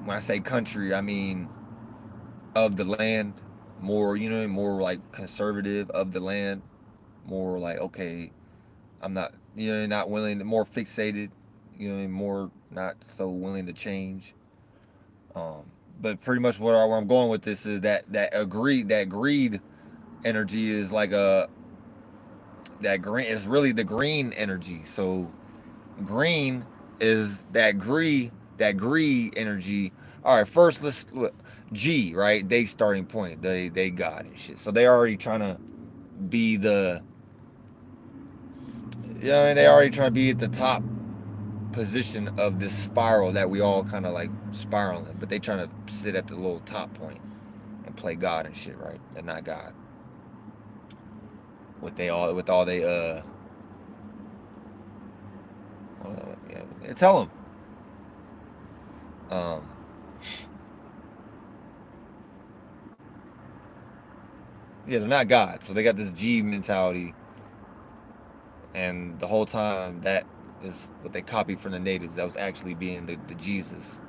S2: When I say country, I mean of the land. More, you know, more like conservative of the land. More like, okay, I'm not, you know, not willing, more fixated, you know, more not so willing to change. But pretty much where I'm going with this is that greed energy is like that green is really the green energy. So green is that greed energy. All right, first let's look. G, right? They starting point. They got and shit. So they already trying to be the, you know, they already trying to be at the top position of this spiral that we all kind of like spiraling, but they trying to sit at the little top point and play God and shit, right? They're not God. With all they yeah, tell them. Yeah, they're not God, so they got this G mentality, and the whole time that is what they copied from the natives. That was actually being the Jesus.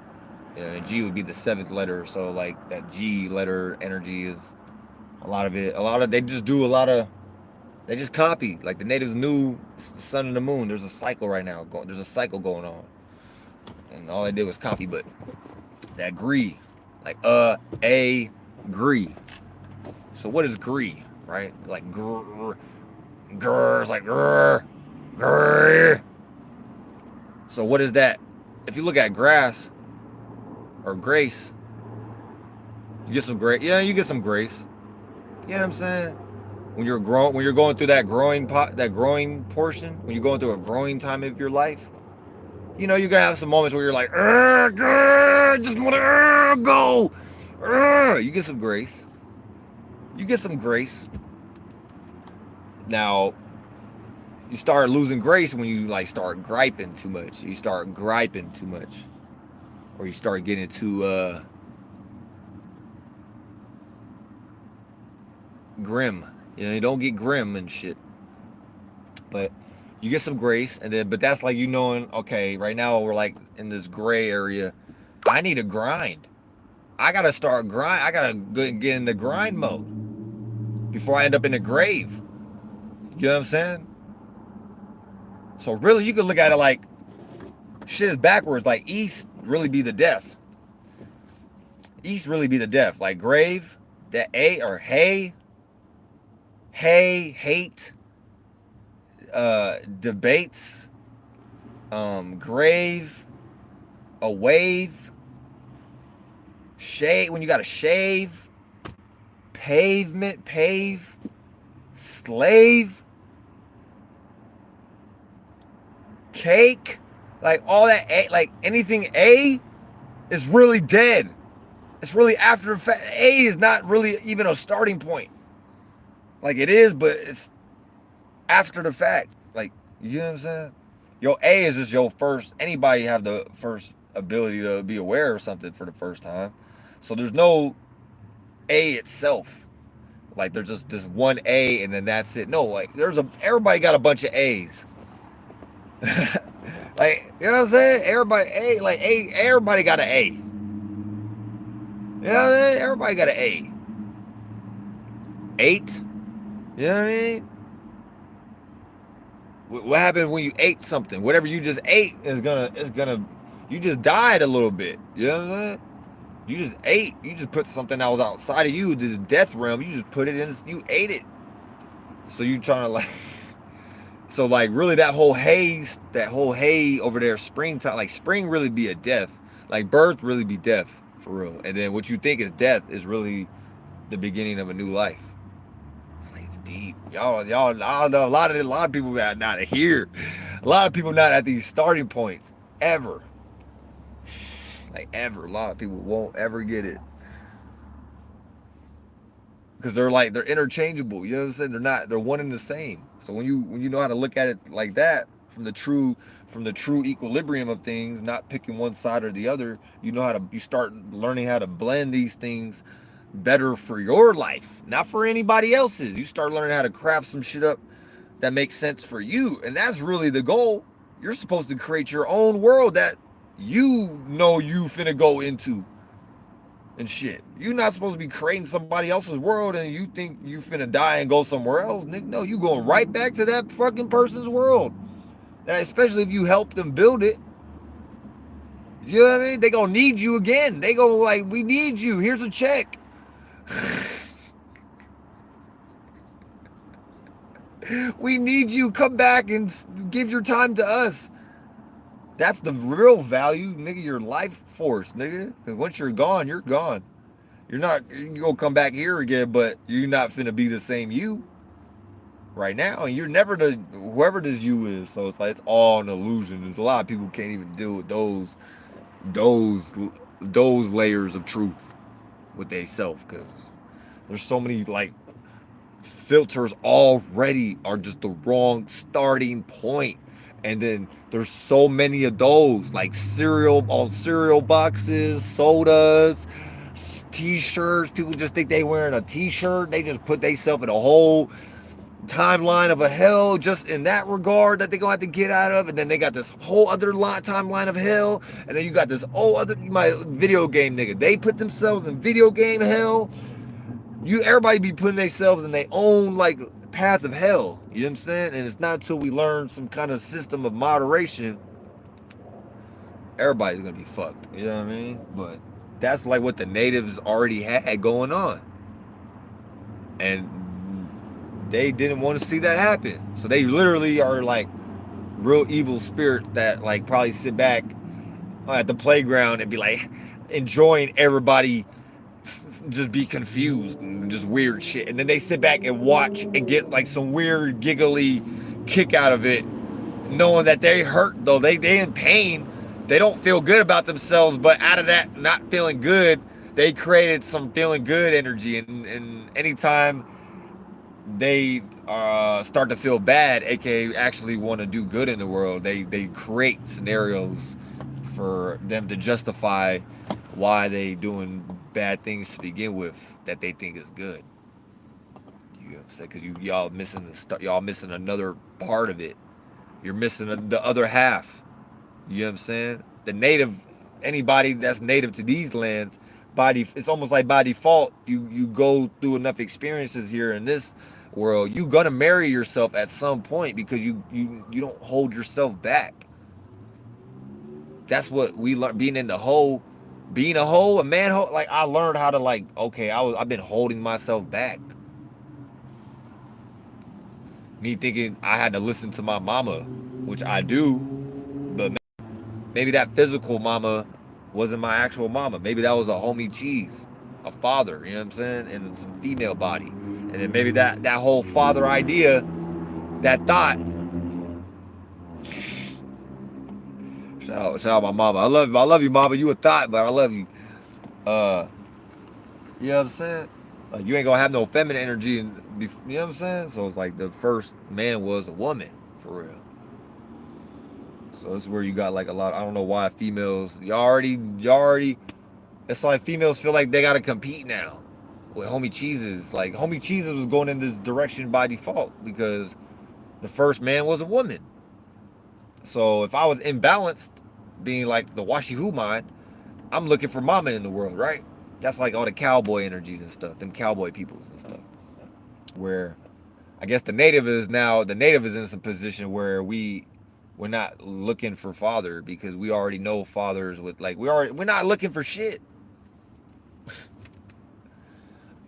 S2: And G would be the seventh letter, so like that G letter energy is a lot of they just do a lot of, they just copy. Like the natives knew the sun and the moon. There's a cycle right now. There's a cycle going on, and all they did was copy. But that gree, like agree. So what is gree, right? Like grr, it's like grr, grr. So what is that? If you look at grass or grace, you get some grace. Yeah, you get some grace. You know what I'm saying? When you're going through that growing portion, when you're going through a growing time of your life, you know, you're gonna have some moments where you're like, just wanna go. You get some grace. You get some grace. Now, you start losing grace when you like start griping too much. You start griping too much, or you start getting too grim. You know, you don't get grim and shit, but you get some grace, and then, but that's like you knowing, okay, right now we're like in this gray area. I need to grind. I gotta start grind. I gotta get in the grind mode before I end up in the grave. You know what I'm saying? So really, you could look at it like shit is backwards. Like east really be the death. East really be the death. Like grave, that A or hay, hate, debates, grave, a wave, shade when you gotta shave, pavement, pave, slave, cake, like all that A, like anything A is really dead. It's really after the fact. A is not really even a starting point. Like it is, but it's after the fact. Like, you know what I'm saying? Your A is just your first, anybody have the first ability to be aware of something for the first time. So there's no A itself. Like there's just this one A and then that's it. No, like everybody got a bunch of A's. Like, you know what I'm saying? Everybody A, like A, everybody got an A. You know what I'm saying? Everybody got an A. 8. You know what I mean? What happened when you ate something? Whatever you just ate is gonna, you just died a little bit. You know what I'm saying? You just ate. You just put something that was outside of you, this death realm. You just put it in. You ate it. So you trying to like, so like really that whole hay over there, springtime, like spring really be a death. Like birth really be death for real. And then what you think is death is really the beginning of a new life. It's like it's deep. Y'all, I know a lot of people not here. A lot of people not at these starting points ever. Like ever. A lot of people won't ever get it. Because they're interchangeable. You know what I'm saying? They're one and the same. So when you know how to look at it like that, from the true equilibrium of things, not picking one side or the other, you start learning how to blend these things better for your life, not for anybody else's. You start learning how to craft some shit up that makes sense for you. And that's really the goal. You're supposed to create your own world that you know you finna go into and shit. You're not supposed to be creating somebody else's world and you think you finna die and go somewhere else. Nigga, no, you going right back to that fucking person's world. And especially if you help them build it. You know what I mean? They gonna need you again. They gonna like, we need you. Here's a check. We need you. Come back and give your time to us. That's the real value, nigga. Your life force, nigga. Because once you're gone, you're gone. You're gonna come back here again, but you're not finna be the same you right now. And you're never whoever this you is. So it's like it's all an illusion. There's a lot of people who can't even deal with those layers of truth with they self, because there's so many like filters already are just the wrong starting point. And then there's so many of those, like cereal boxes, sodas, t-shirts. People just think they wearing a t-shirt. They just put themselves in a whole timeline of a hell just in that regard that they're gonna have to get out of. And then they got this whole other timeline of hell. And then you got this whole other, my video game nigga. They put themselves in video game hell. Everybody be putting themselves in their own like path of hell. You know what I'm saying? And it's not until we learn some kind of system of moderation, everybody's gonna be fucked. You know what I mean? But that's like what the natives already had going on. And they didn't want to see that happen. So they literally are like real evil spirits that like probably sit back at the playground and be like enjoying everybody just be confused and just weird shit. And then they sit back and watch and get like some weird giggly kick out of it, knowing that they hurt though. They in pain. They don't feel good about themselves, but out of that not feeling good, they created some feeling good energy. And anytime they start to feel bad, aka actually want to do good in the world, they create scenarios for them to justify why they doing bad things to begin with that they think is good. You know what I'm saying? Because y'all missing another part of it. You're missing the other half. You know what I'm saying? The native, anybody that's native to these lands, it's almost like by default, you go through enough experiences here in this world, you gonna marry yourself at some point because you don't hold yourself back. That's what we learn being in the hoe, being a hoe, a man hoe. Like I learned how to like, okay, I've been holding myself back. Me thinking I had to listen to my mama, which I do, but maybe that physical mama wasn't my actual mama. Maybe that was a homie cheese, a father, you know what I'm saying, and some female body. And then maybe that whole father idea, that thought. Shout out my mama. I love you, mama. You a thought, but I love you. You know what I'm saying? Like you ain't gonna have no feminine energy, you know what I'm saying? So it's like the first man was a woman, for real. So it's where you got like a lot. I don't know why females. You already. It's like females feel like they gotta compete now with homie cheeses. Like homie cheeses was going in this direction by default because the first man was a woman. So if I was imbalanced, being like the washi who mind, I'm looking for mama in the world, right? That's like all the cowboy energies and stuff, them cowboy peoples and stuff. Where I guess the native is in some position where we're not looking for father because we already know fathers with like we're not looking for shit. I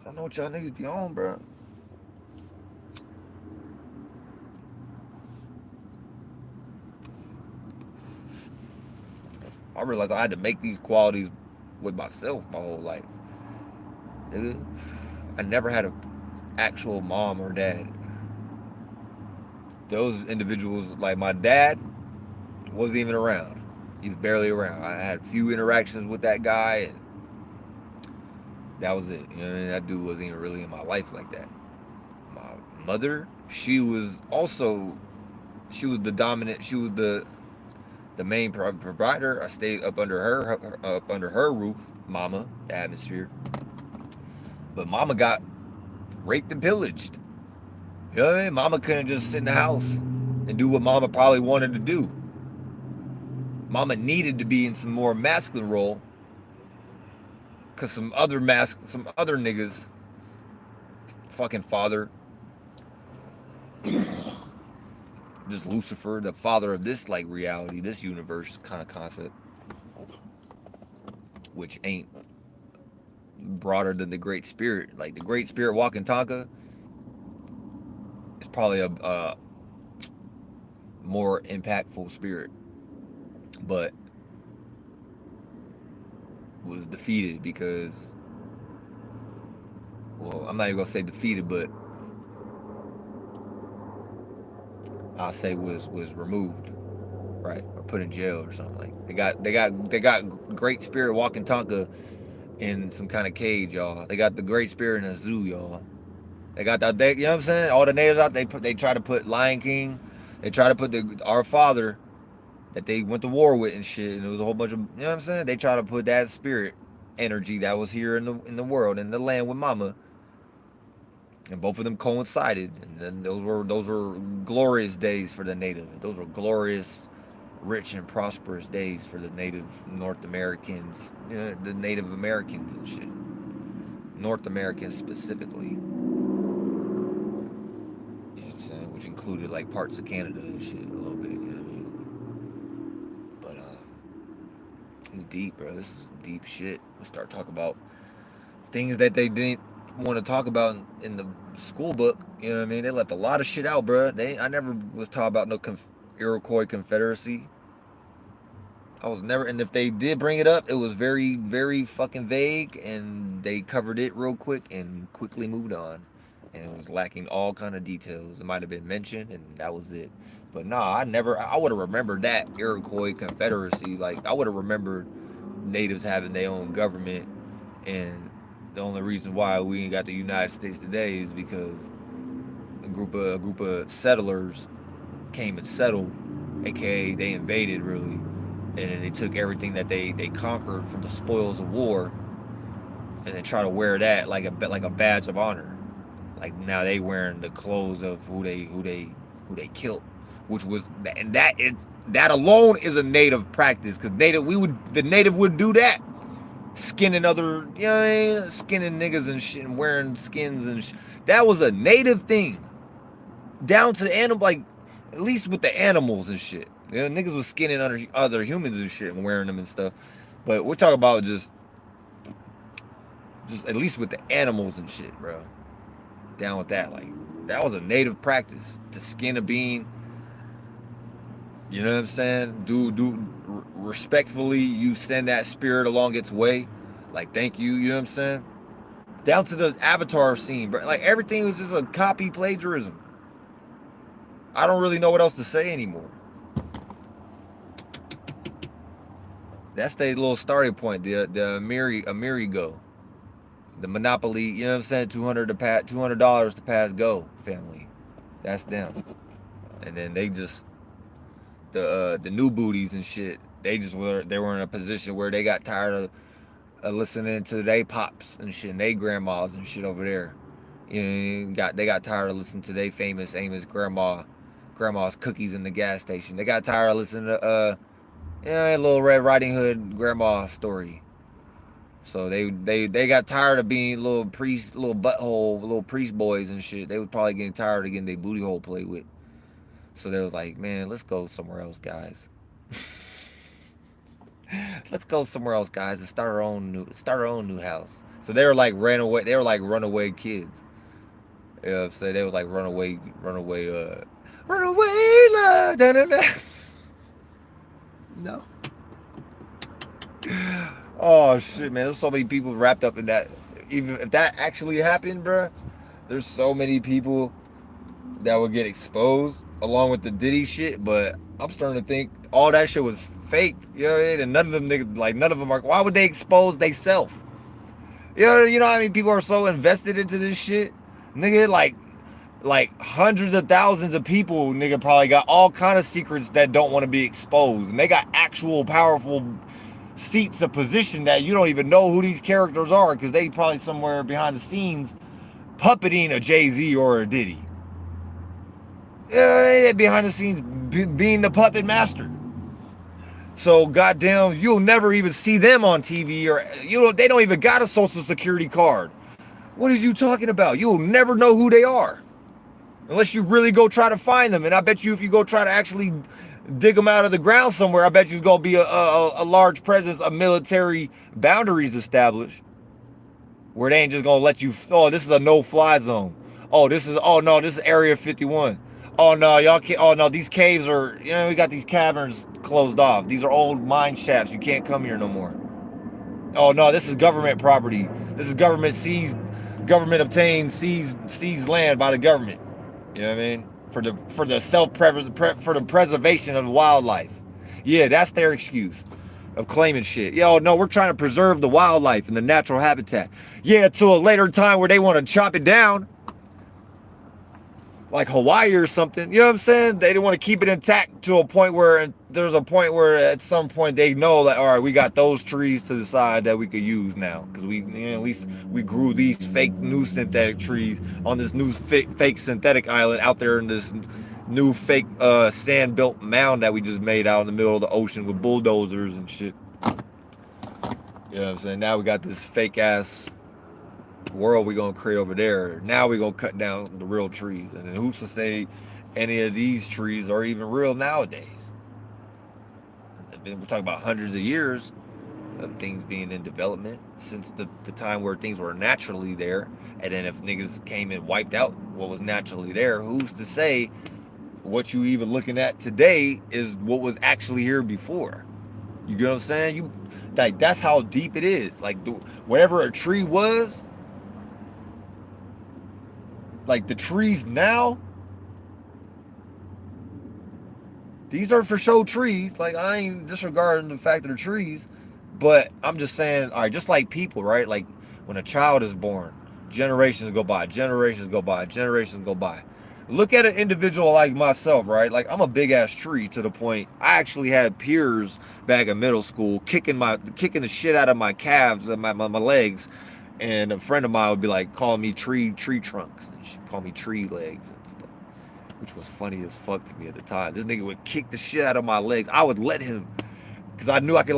S2: don't know what y'all niggas be on, bro. I realized I had to make these qualities with myself my whole life. I never had an actual mom or dad. Those individuals, like my dad, wasn't even around. He was barely around. I had a few interactions with that guy, and that was it. You know what I mean? That dude wasn't even really in my life like that. My mother, she was the dominant. She was the main provider. I stayed up under her roof, mama, the atmosphere. But mama got raped and pillaged. You know what I mean? Mama couldn't just sit in the house and do what mama probably wanted to do. Mama needed to be in some more masculine role because some other niggas, fucking father, just Lucifer, the father of this like reality, this universe kind of concept, which ain't broader than the Great Spirit. Like the Great Spirit walking Tonka is probably a more impactful spirit, but was defeated because, well, I'm not even gonna say defeated, but I'll say was removed, right, or put in jail or something. Like they got Great Spirit walking Tonka in some kind of cage, y'all. They got the Great Spirit in a zoo, y'all. They got that. You know what I'm saying? All the natives out, they try to put Lion King. They try to put our father that they went to war with and shit. And it was a whole bunch of, you know what I'm saying? They try to put that spirit energy that was here in the world, in the land with mama. And both of them coincided. And then those were glorious days for the native. Those were glorious, rich and prosperous days for the native North Americans, the Native Americans and shit. North Americans specifically. You know what I'm saying? Which included like parts of Canada and shit a little bit, you know what I mean? But it's deep, bro. This is deep shit. We'll start talking about things that they didn't want to talk about in the school book. You know what I mean? They left a lot of shit out, bro. I never was taught about no Iroquois Confederacy. I was never, and if they did bring it up, it was very, very fucking vague, and they covered it real quick and quickly moved on. And it was lacking all kind of details. It might have been mentioned, and that was it. But nah, I would have remembered that Iroquois Confederacy. Like, I would have remembered natives having their own government, and the only reason why we ain't got the United States today is because a group of settlers came and settled, aka they invaded really, and then they took everything that they conquered from the spoils of war, and then try to wear that like a badge of honor. Like now they wearing the clothes of who they killed, which was, and that alone is a native practice, because the native would do that. skinning other, you know what I mean? Skinning niggas and shit and wearing skins and shit. That was a native thing. Down to the animal, like, at least with the animals and shit. You know, niggas was skinning other humans and shit and wearing them and stuff. But we're talking about just at least with the animals and shit, bro. Down with that. Like, that was a native practice. To skin a bean. You know what I'm saying? Respectfully, you send that spirit along its way. Like, thank you, you know what I'm saying? Down to the Avatar scene, bro. Like, everything was just a copy plagiarism. I don't really know what else to say anymore. That's the little starting point, the Amerigo. The Monopoly, you know what I'm saying? $200 to pass go family. That's them. And then they just the new booties and shit. They were in a position where they got tired of listening to they pops and shit, and they grandmas and shit over there. You know, they got tired of listening to they famous Amos grandma's cookies in the gas station. They got tired of listening to Little Red Riding Hood grandma story. So they got tired of being little priest boys and shit. They was probably getting tired of getting their booty hole played with. So they was like, man, let's go somewhere else, guys. Let's go somewhere else, guys, and start our own new house. So they were like runaway. They were like runaway kids. You know what I'm saying? They was like runaway love. No. Oh shit, man! There's so many people wrapped up in that. Even if that actually happened, bruh, there's so many people that would get exposed along with the Diddy shit. But I'm starting to think all that shit was fake. You know what I mean? And none of them niggas, like none of them are. Why would they expose theyself? You know how many people are so invested into this shit, nigga? Like hundreds of thousands of people, nigga, probably got all kind of secrets that don't want to be exposed, and they got actual powerful seats of position that you don't even know who these characters are, because they probably somewhere behind the scenes puppeting a Jay-Z or a Diddy. They behind the scenes being the puppet master. So goddamn, you'll never even see them on TV, or they don't even got a social security card. What are you talking about? You'll never know who they are unless you really go try to find them. And I bet you if you go try to actually dig them out of the ground somewhere, I bet you it's gonna be a large presence of military boundaries established, where they ain't just gonna let you. Oh, this is a no-fly zone. Oh, this is Area 51. Oh no, y'all can't. Oh no, these caves are. We got these caverns closed off. These are old mine shafts. You can't come here no more. Oh no, this is government property. This is government obtained seized land by the government. You know what I mean? For the preservation of wildlife. Yeah, that's their excuse of claiming shit. Yo, no, we're trying to preserve the wildlife and the natural habitat. Yeah, to a later time where they want to chop it down, like Hawaii or something. You know what I'm saying? They want to keep it intact to a point where there's a point where at some point they know that, all right, we got those trees to the side that we could use now, because at least we grew these fake new synthetic trees on this new fake synthetic island out there in this new fake sand built mound that we just made out in the middle of the ocean with bulldozers and shit. You know what I'm saying? Now we got this fake ass world we're gonna create over there. Now we're gonna cut down the real trees, and then who's to say any of these trees are even real nowadays? We're talking about hundreds of years of things being in development since the time where things were naturally there, and then if niggas came and wiped out what was naturally there, who's to say what you even looking at today is what was actually here before? You get what I'm saying? That's how deep it is. Like whatever a tree was, like the trees now, these are for show trees. Like, I ain't disregarding the fact that they're trees, but I'm just saying, all right, just like people, right? Like when a child is born, generations go by. Look at an individual like myself, right? Like I'm a big ass tree to the point I actually had peers back in middle school kicking the shit out of my calves and my legs. And a friend of mine would be like calling me tree trunks, and she'd call me tree legs and stuff, which was funny as fuck to me at the time. This nigga would kick the shit out of my legs. I would let him, because I knew I could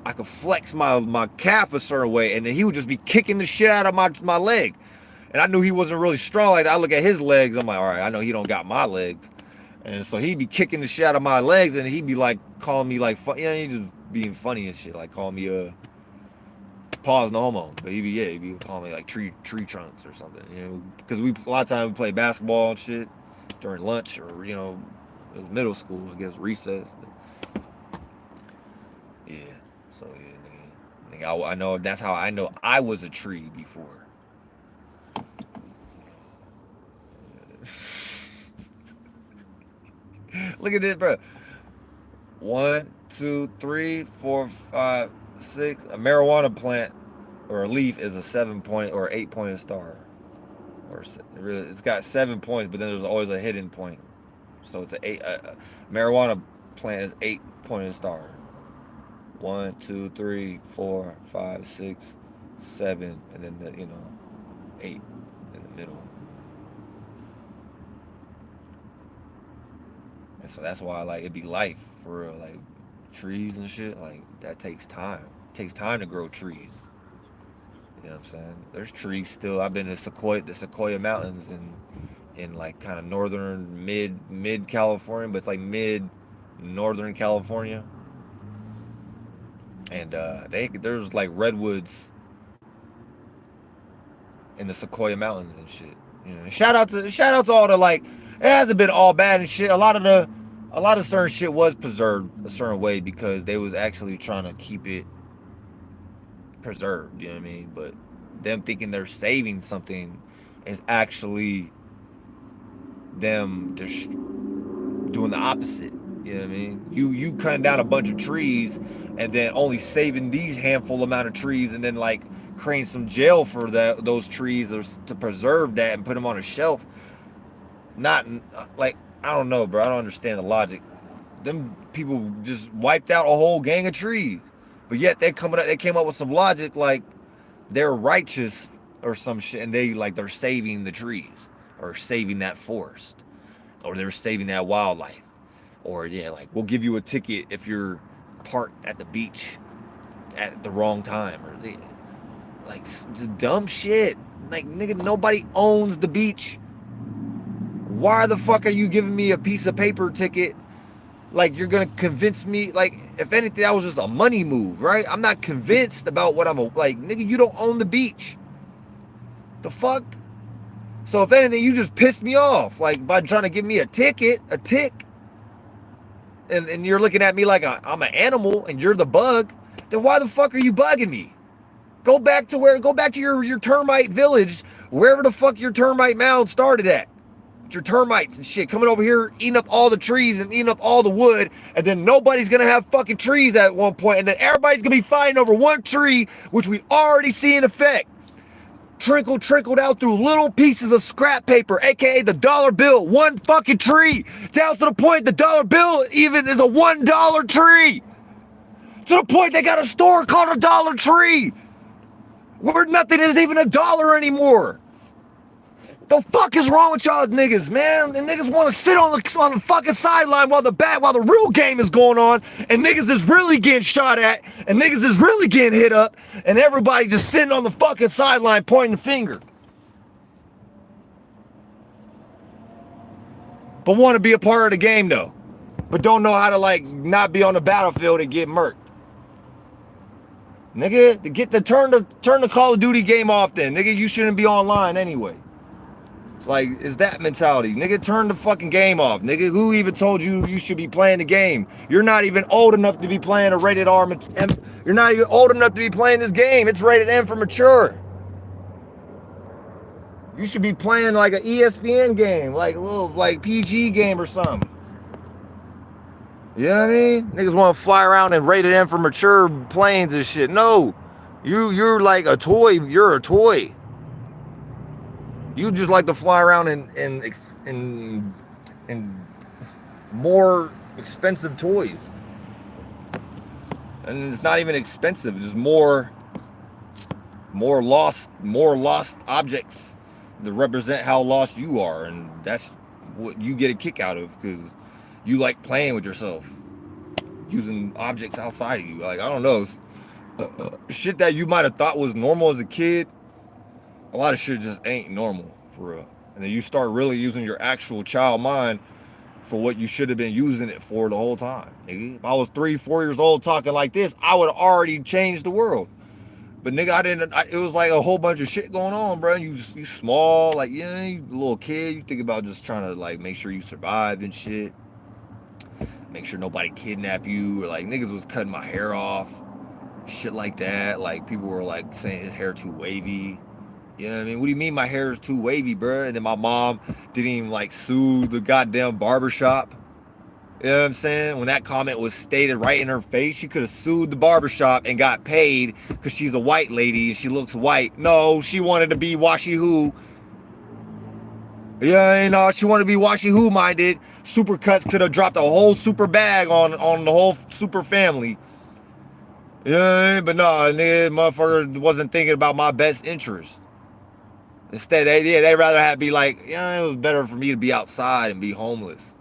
S2: I could flex my calf a certain way, and then he would just be kicking the shit out of my leg. And I knew he wasn't really strong. Like, I look at his legs, I'm like, all right, I know he don't got my legs. And so he'd be kicking the shit out of my legs, and he'd be like calling me like, he'd just being funny and shit, like calling me pause no homo. But he'd be calling me like tree trunks or something, you know, because a lot of times we play basketball and shit during lunch, or, you know, it was middle school, I guess, recess. Yeah, so yeah, nigga, I know, that's how I know I was a tree before. Look at this, bro. 1, 2, 3, 4, 5, 6. A marijuana plant or a leaf is a 7-point or 8-pointed star. Or it's got 7 points, but then there's always a hidden point. So it's a marijuana plant is 8-pointed star. 1, 2, 3, 4, 5, 6, 7, and then 8 in the middle. And so that's why, like, it'd be life for real, like trees and shit. Like, that takes time. It takes time to grow trees. You know what I'm saying? There's trees still. I've been to the Sequoia Mountains in like kind of northern mid California, but it's like mid northern California. And there's like redwoods in the Sequoia Mountains and shit. You know, shout out to all the, like, it hasn't been all bad and shit. A lot of certain shit was preserved a certain way because they was actually trying to keep it preserved, you know what I mean? But them thinking they're saving something is actually them just doing the opposite. You know what I mean? You cutting down a bunch of trees and then only saving these handful amount of trees, and then like creating some jail for those trees to preserve that and put them on a shelf. Not like, I don't know, bro. I don't understand the logic. Them people just wiped out a whole gang of trees, but yet they came up with some logic like they're righteous or some shit, and they're saving the trees or saving that forest, or they're saving that wildlife, or yeah, like, we'll give you a ticket if you're parked at the beach at the wrong time, or like just dumb shit. Like, nigga, nobody owns the beach. Why the fuck are you giving me a piece of paper ticket? Like, you're gonna convince me? Like, if anything, that was just a money move, right? I'm not convinced about what like, nigga, you don't own the beach. The fuck? So if anything, you just pissed me off, like, by trying to give me a tick. And you're looking at me like I'm an animal and you're the bug. Then why the fuck are you bugging me? Go back to your termite village, wherever the fuck your termite mound started at. Your termites and shit coming over here, eating up all the trees and eating up all the wood, and then nobody's gonna have fucking trees at one point, and then everybody's gonna be fighting over one tree, which we already see in effect. Trickled out through little pieces of scrap paper, aka the dollar bill. One fucking tree, down to the point the dollar bill even is a $1 tree. To the point they got a store called a Dollar Tree, where nothing is even $1 anymore. The fuck is wrong with y'all niggas, man? And niggas want to sit on the fucking sideline while the real game is going on, and niggas is really getting shot at, and niggas is really getting hit up, and everybody just sitting on the fucking sideline pointing the finger. But want to be a part of the game though, but don't know how to, like, not be on the battlefield and get murked. Nigga, turn the Call of Duty game off then. Nigga, you shouldn't be online anyway. Like, it's that mentality. Nigga, turn the fucking game off. Nigga, who even told you you should be playing the game? You're not even old enough to be playing a rated R. You're not even old enough to be playing this game. It's rated M for mature. You should be playing like an ESPN game, like a little, like, PG game or something. You know what I mean? Niggas want to fly around and rated M for mature planes and shit. No, you're like a toy. You're a toy. You just like to fly around in more expensive toys, and it's not even expensive. It's just more lost objects that represent how lost you are, and that's what you get a kick out of, because you like playing with yourself, using objects outside of you. Like, I don't know. Shit that you might have thought was normal as a kid, a lot of shit just ain't normal for real. And then you start really using your actual child mind for what you should have been using it for the whole time. Nigga, if I was 3, 4 years old talking like this, I would have already changed the world. But nigga, it was like a whole bunch of shit going on, bro. You small, like, yeah, you a little kid. You think about just trying to, like, make sure you survive and shit. Make sure nobody kidnap you. Or, like, niggas was cutting my hair off. Shit like that. Like, people were, like, saying his hair too wavy. You know what I mean? What do you mean my hair is too wavy, bro? And then my mom didn't even, like, sue the goddamn barbershop. You know what I'm saying? When that comment was stated right in her face, she could have sued the barbershop and got paid because she's a white lady and she looks white. No, she wanted to be washy-who. Yeah, you know, she wanted to be washy-who minded. Supercuts could have dropped a whole super bag on the whole super family. Yeah, but no, nigga, motherfucker wasn't thinking about my best interest. Instead, they'd rather have be like, yeah, it was better for me to be outside and be homeless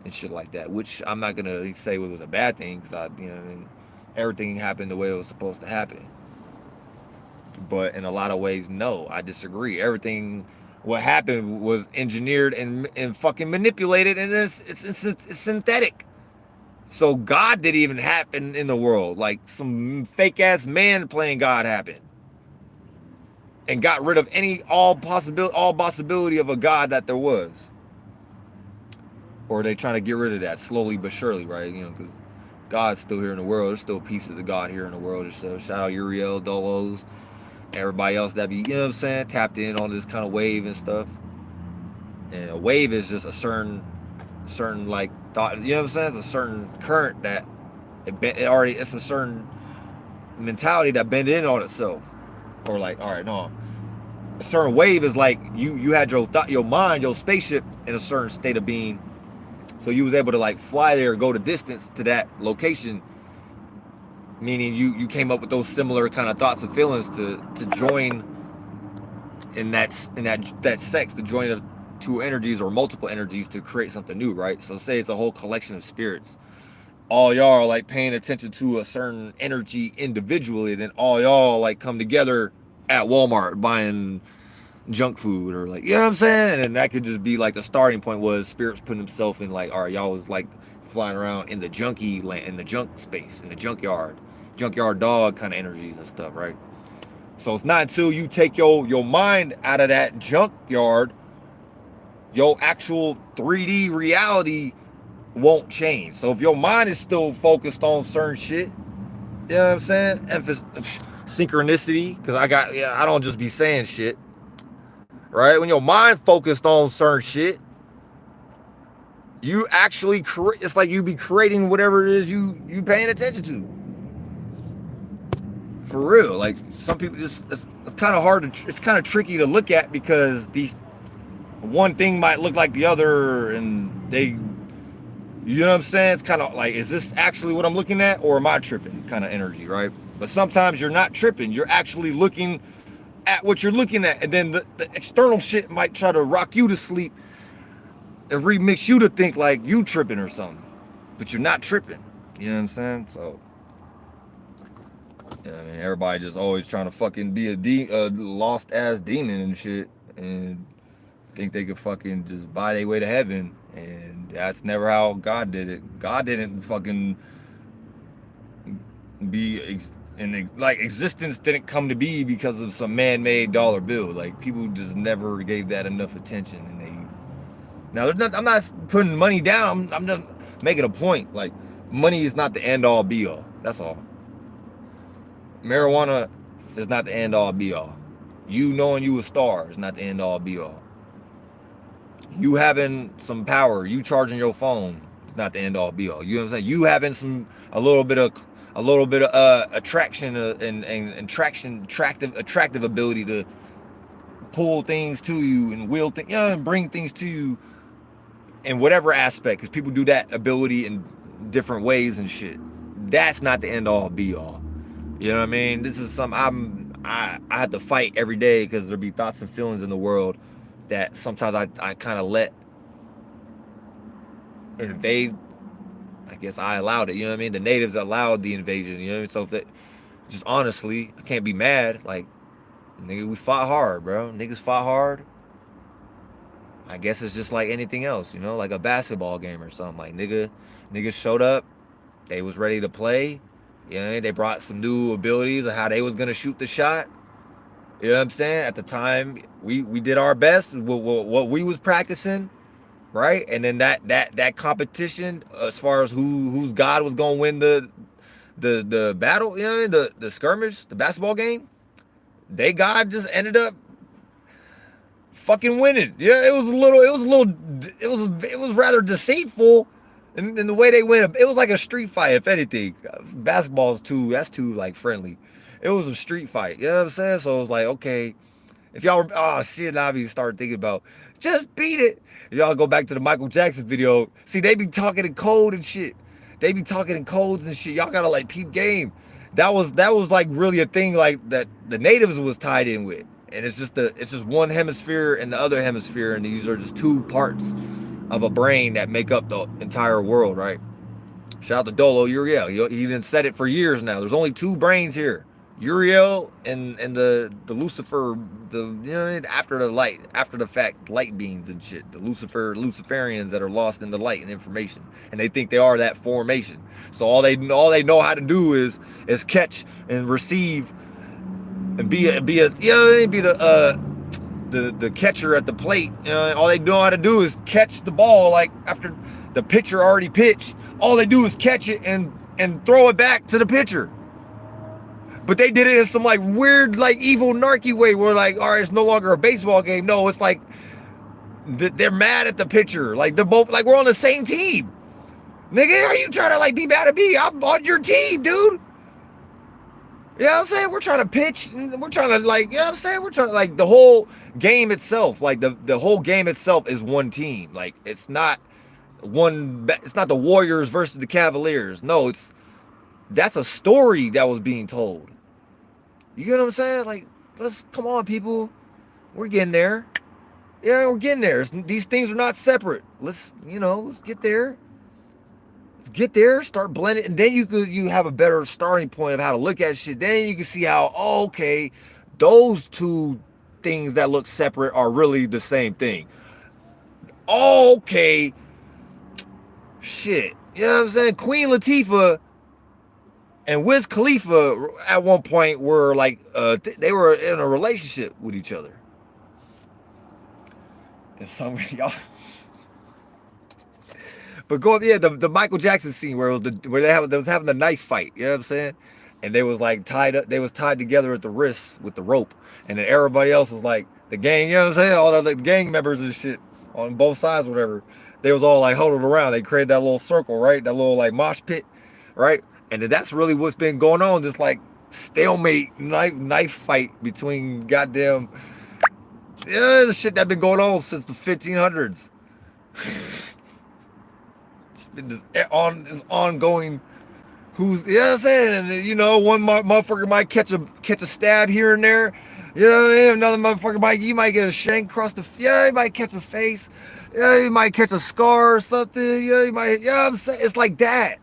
S2: and shit like that, which I'm not gonna say it was a bad thing, because you know what I mean, everything happened the way it was supposed to happen. But in a lot of ways, no, I disagree. Everything what happened was engineered and fucking manipulated, and it's synthetic. So God didn't even happen in the world. Like some fake ass man playing God happened, and got rid of all possibility of a God that there was. Or are they trying to get rid of that slowly but surely, right? You know, because God's still here in the world. There's still pieces of God here in the world. So shout out Uriel, Dolos, everybody else that be, you know what I'm saying, tapped in on this kind of wave and stuff. And a wave is just a certain like thought, you know what I'm saying? It's a certain current that it's a certain mentality that bend in on itself. Or like, all right, no. A certain wave is like you had your mind, your spaceship in a certain state of being. So you was able to like fly there, go the distance to that location, meaning you came up with those similar kind of thoughts and feelings to join in that sex, to join of two energies or multiple energies to create something new, right? So say it's a whole collection of spirits. All y'all are like paying attention to a certain energy individually, then all y'all like come together at Walmart buying junk food, or like, you know what I'm saying? And that could just be like the starting point was spirits putting himself in, like, all right, y'all was like flying around in the junkie land, in the junk space, in the junkyard dog kind of energies and stuff, right? So it's not until you take your mind out of that junkyard, your actual 3D reality won't change. So if your mind is still focused on certain shit, you know what I'm saying? Synchronicity, because I don't just be saying shit. Right? When your mind focused on certain shit, you actually it's like you be creating whatever it is you paying attention to. For real. Like some people just it's kind of hard to, it's kind of tricky to look at, because these one thing might look like the other, and they, you know what I'm saying? It's kind of like, is this actually what I'm looking at, or am I tripping kind of energy, right? But sometimes you're not tripping. You're actually looking at what you're looking at, and then the external shit might try to rock you to sleep and remix you to think like you tripping or something, but you're not tripping. You know what I'm saying? So yeah, I mean, everybody just always trying to fucking be a lost ass demon and shit, and think they could fucking just buy their way to heaven, and that's never how God did it. God didn't fucking be like, existence didn't come to be because of some man-made dollar bill. Like, people just never gave that enough attention, and I'm not putting money down. I'm just making a point. Like, money is not the end-all be-all. That's all. Marijuana is not the end-all be-all. You knowing you a star is not the end-all be-all. You having some power, you charging your phone, is not the end-all be-all. You know what I'm saying? You having a little bit of attraction and attractive ability to pull things to you and will things, and bring things to you in whatever aspect, because people do that ability in different ways and shit. That's not the end all be all. You know what I mean? This is something I have to fight every day, because there be thoughts and feelings in the world that sometimes I kind of let invade. I guess I allowed it, you know what I mean? The natives allowed the invasion, you know what I mean? So Just honestly, I can't be mad. Like, nigga, we fought hard, bro. Niggas fought hard. I guess it's just like anything else, you know, like a basketball game or something. Like, niggas showed up. They was ready to play. You know, they brought some new abilities of how they was gonna shoot the shot. You know what I'm saying? At the time, we did our best. What we was practicing, right? And then that competition, as far as whose God was gonna win the battle, you know what I mean? The skirmish, the basketball game. They God just ended up fucking winning. Yeah, it was rather deceitful in the way they win. It was like a street fight, if anything. Basketball's that's too like friendly. It was a street fight. You know what I'm saying? So it was like, okay, if y'all were, oh shit, now I started thinking about just beat it. If y'all go back to the Michael Jackson video, see, they be talking in code and shit. They be talking in codes and shit. Y'all gotta like peep game. That was like really a thing like that the natives was tied in with. And it's just one hemisphere and the other hemisphere, and these are just two parts of a brain that make up the entire world, right? Shout out to Dolo Uriel. He done said it for years now. There's only two brains here. Uriel and the Lucifer, after the fact light beings and shit. The Luciferians that are lost in the light and information, and they think they are that formation. So all they know how to do is catch and receive and be the catcher at the plate. All they know how to do is catch the ball. Like after the pitcher already pitched, all they do is catch it and throw it back to the pitcher. But they did it in some like weird, like evil narky way where like, all right, it's no longer a baseball game. No, it's like they're mad at the pitcher. Like they're both like, we're on the same team. Nigga, are you trying to like be mad at me? I'm on your team, dude. You know what I'm saying? We're trying to pitch. We're trying to like, you know what I'm saying? We're trying to like the whole game itself. Like the whole game itself is one team. Like it's not the Warriors versus the Cavaliers. No, that's a story that was being told. You get what I'm saying? Like, come on, people. We're getting there. Yeah, we're getting there. These things are not separate. Let's get there. Let's get there, start blending, and then you have a better starting point of how to look at shit. Then you can see how, okay, those two things that look separate are really the same thing. Okay, shit. You know what I'm saying? Queen Latifah and Wiz Khalifa at one point were like, they were in a relationship with each other. And some y'all. But the Michael Jackson scene where they was having the knife fight, you know what I'm saying? And they was like tied together at the wrists with the rope, and then everybody else was like the gang, you know what I'm saying? All the gang members and shit on both sides, whatever. They was all like huddled around. They created that little circle, right? That little like mosh pit, right? And then that's really what's been going on. This like stalemate knife fight between goddamn the shit that been going on since the 1500s. This ongoing, who's, you know what I'm saying? And one motherfucker might catch a stab here and there. You know what I mean? Another motherfucker you might get a shank across you might catch a face. Yeah, you might catch a scar or something. Yeah, you might, I'm saying? It's like that.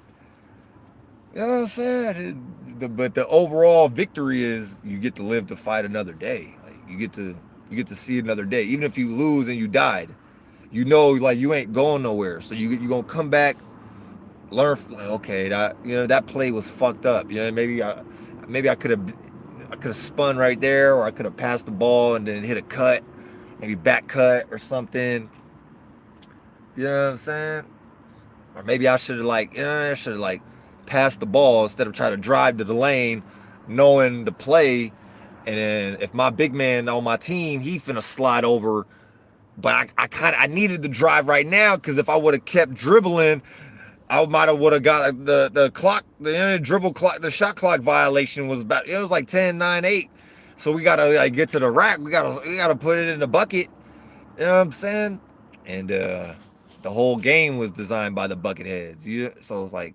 S2: You know what I'm saying? But the overall victory is you get to live to fight another day. Like you get to see another day. Even if you lose and you died, like you ain't going nowhere. So you gonna come back, learn, like, okay, that play was fucked up. Maybe I could have spun right there, or I could have passed the ball and then hit a cut, maybe back cut or something. You know what I'm saying? Or maybe I should have passed the ball instead of trying to drive to the lane, knowing the play. And then if my big man on my team, he finna slide over. But I needed to drive right now, because if I would have kept dribbling, I would have got the clock, the dribble clock, the shot clock violation was about, it was like 10, 9, 8. So we gotta like get to the rack. We gotta put it in the bucket. You know what I'm saying? And the whole game was designed by the bucket heads. So it's like,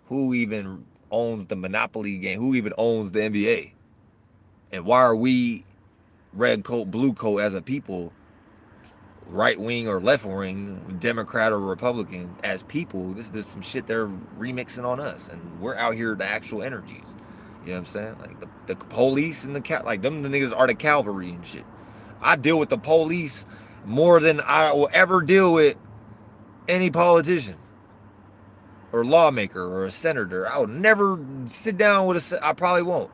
S2: who even owns the monopoly game? Who even owns the NBA? And why are we red coat, blue coat as a people, right wing or left wing, Democrat or Republican, as people? This is some shit they're remixing on us, and we're out here the actual energies. You know what I'm saying? Like the police and like them the niggas are the cavalry and shit. I deal with the police more than I will ever deal with any politician or lawmaker or a senator. I would never sit down with I probably won't.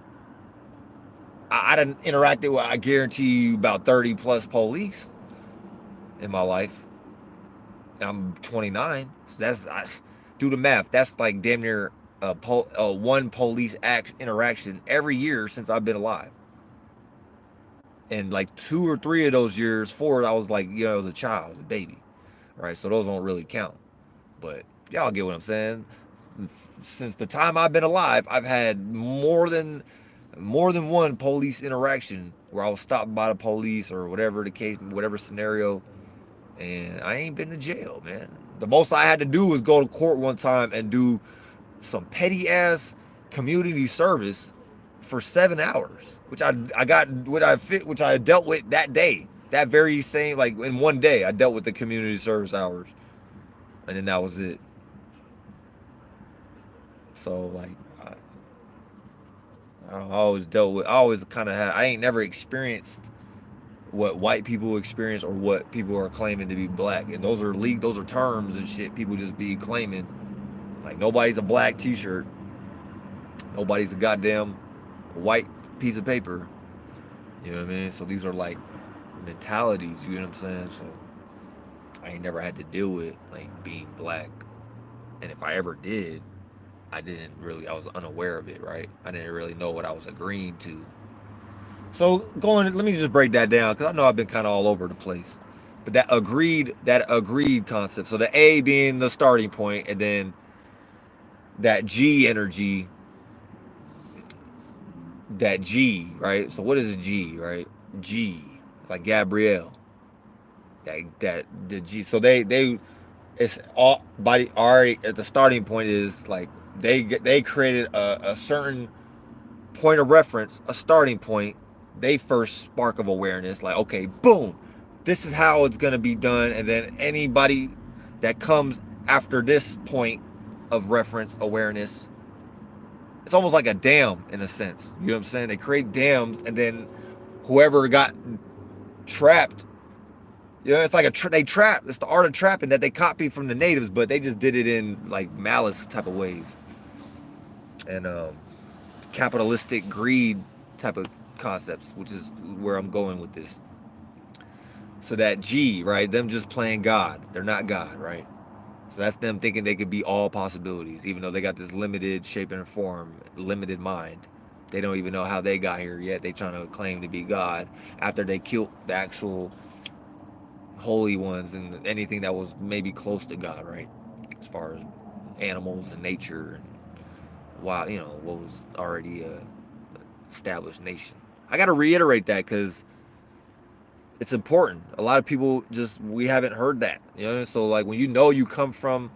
S2: I done interacted with, I guarantee you, about 30 plus police in my life. I'm 29, so do the math. That's like damn near one police interaction every year since I've been alive. And like 2 or 3 of those years forward, I was like, I was a child, a baby, right? So those don't really count. But y'all get what I'm saying. Since the time I've been alive, I've had more than one police interaction where I was stopped by the police or whatever the case, whatever scenario, and I ain't been to jail, man. The most I had to do was go to court one time and do some petty ass community service for 7 hours, which I dealt with that day. That very same, like in one day, I dealt with the community service hours, and then that was it. So like, I always dealt with. I always kind of had. I ain't never experienced what white people experience or what people are claiming to be black, and those are terms and shit people just be claiming. Like nobody's a black t-shirt, nobody's a goddamn white piece of paper, you know what I mean? So these are like mentalities, you know what I'm saying? So I ain't never had to deal with like being black, and if I ever did, I was unaware of it, right? I didn't really know what I was agreeing to. So let me just break that down, because I know I've been kind of all over the place. But that agreed concept. So the A being the starting point, and then that G energy, that G, right? So what is a G, right? G, it's like Gabrielle. That the G. So it's all body already at the starting point is like they created a certain point of reference, a starting point. They first spark of awareness, like, okay, boom, this is how it's gonna be done, and then anybody that comes after this point of reference awareness, it's almost like a dam in a sense. You know what I'm saying? They create dams, and then whoever got trapped, it's like they trap. It's the art of trapping that they copied from the natives, but they just did it in like malice type of ways, and capitalistic greed type of concepts, which is where I'm going with this. So that G, right? Them just playing God. They're not God, right? So that's them thinking they could be all possibilities, even though they got this limited shape and form, limited mind. They don't even know how they got here yet. They trying to claim to be God after they killed the actual holy ones and anything that was maybe close to God, right? As far as animals and nature and what was already a established nation. I got to reiterate that because it's important. A lot of people we haven't heard that, so like when you come from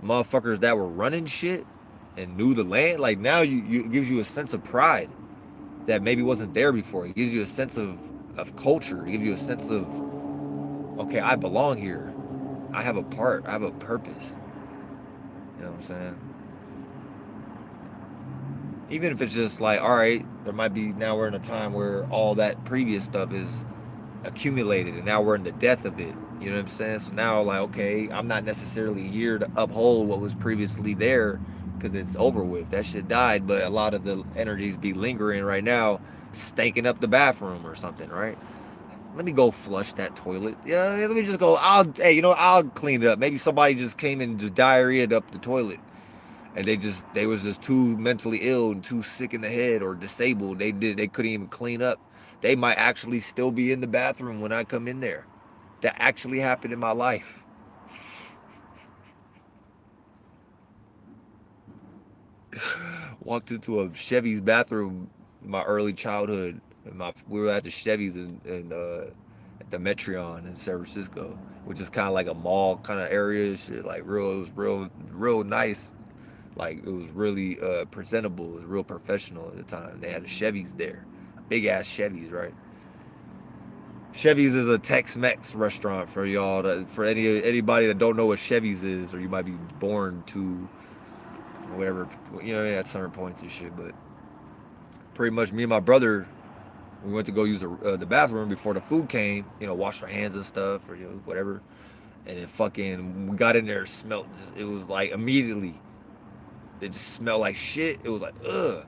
S2: motherfuckers that were running shit and knew the land, like now it gives you a sense of pride that maybe wasn't there before. It gives you a sense of culture. It gives you a sense of, okay, I belong here. I have a part. I have a purpose. You know what I'm saying? Even if it's just like, all right, there might be, now we're in a time where all that previous stuff is accumulated and now we're in the death of it. You know what I'm saying? So now, like, okay, I'm not necessarily here to uphold what was previously there because it's over with. That shit died, but a lot of the energies be lingering right now, stanking up the bathroom or something, right? Let me go flush that toilet. Yeah, let me just go. I'll clean it up. Maybe somebody just came and just diarrheaed up the toilet, and they was just too mentally ill and too sick in the head or disabled. They couldn't even clean up. They might actually still be in the bathroom when I come in there. That actually happened in my life. Walked into a Chevy's bathroom in my early childhood. We were at the Chevy's at the Metreon in San Francisco, which is kind of like a mall kind of area. Shit, like it was real nice. Like it was really presentable. It was real professional at the time. They had a Chevy's there, big ass Chevy's, right? Chevy's is a Tex-Mex restaurant for y'all. For anybody that don't know what Chevy's is, or you might be born too whatever, you know, at certain points and shit. But pretty much, me and my brother, we went to go use the bathroom before the food came. You know, wash our hands and stuff, or you know, whatever. And then fucking, we got in there, smelled. It was like immediately, it just smelled like shit. It was like ugh.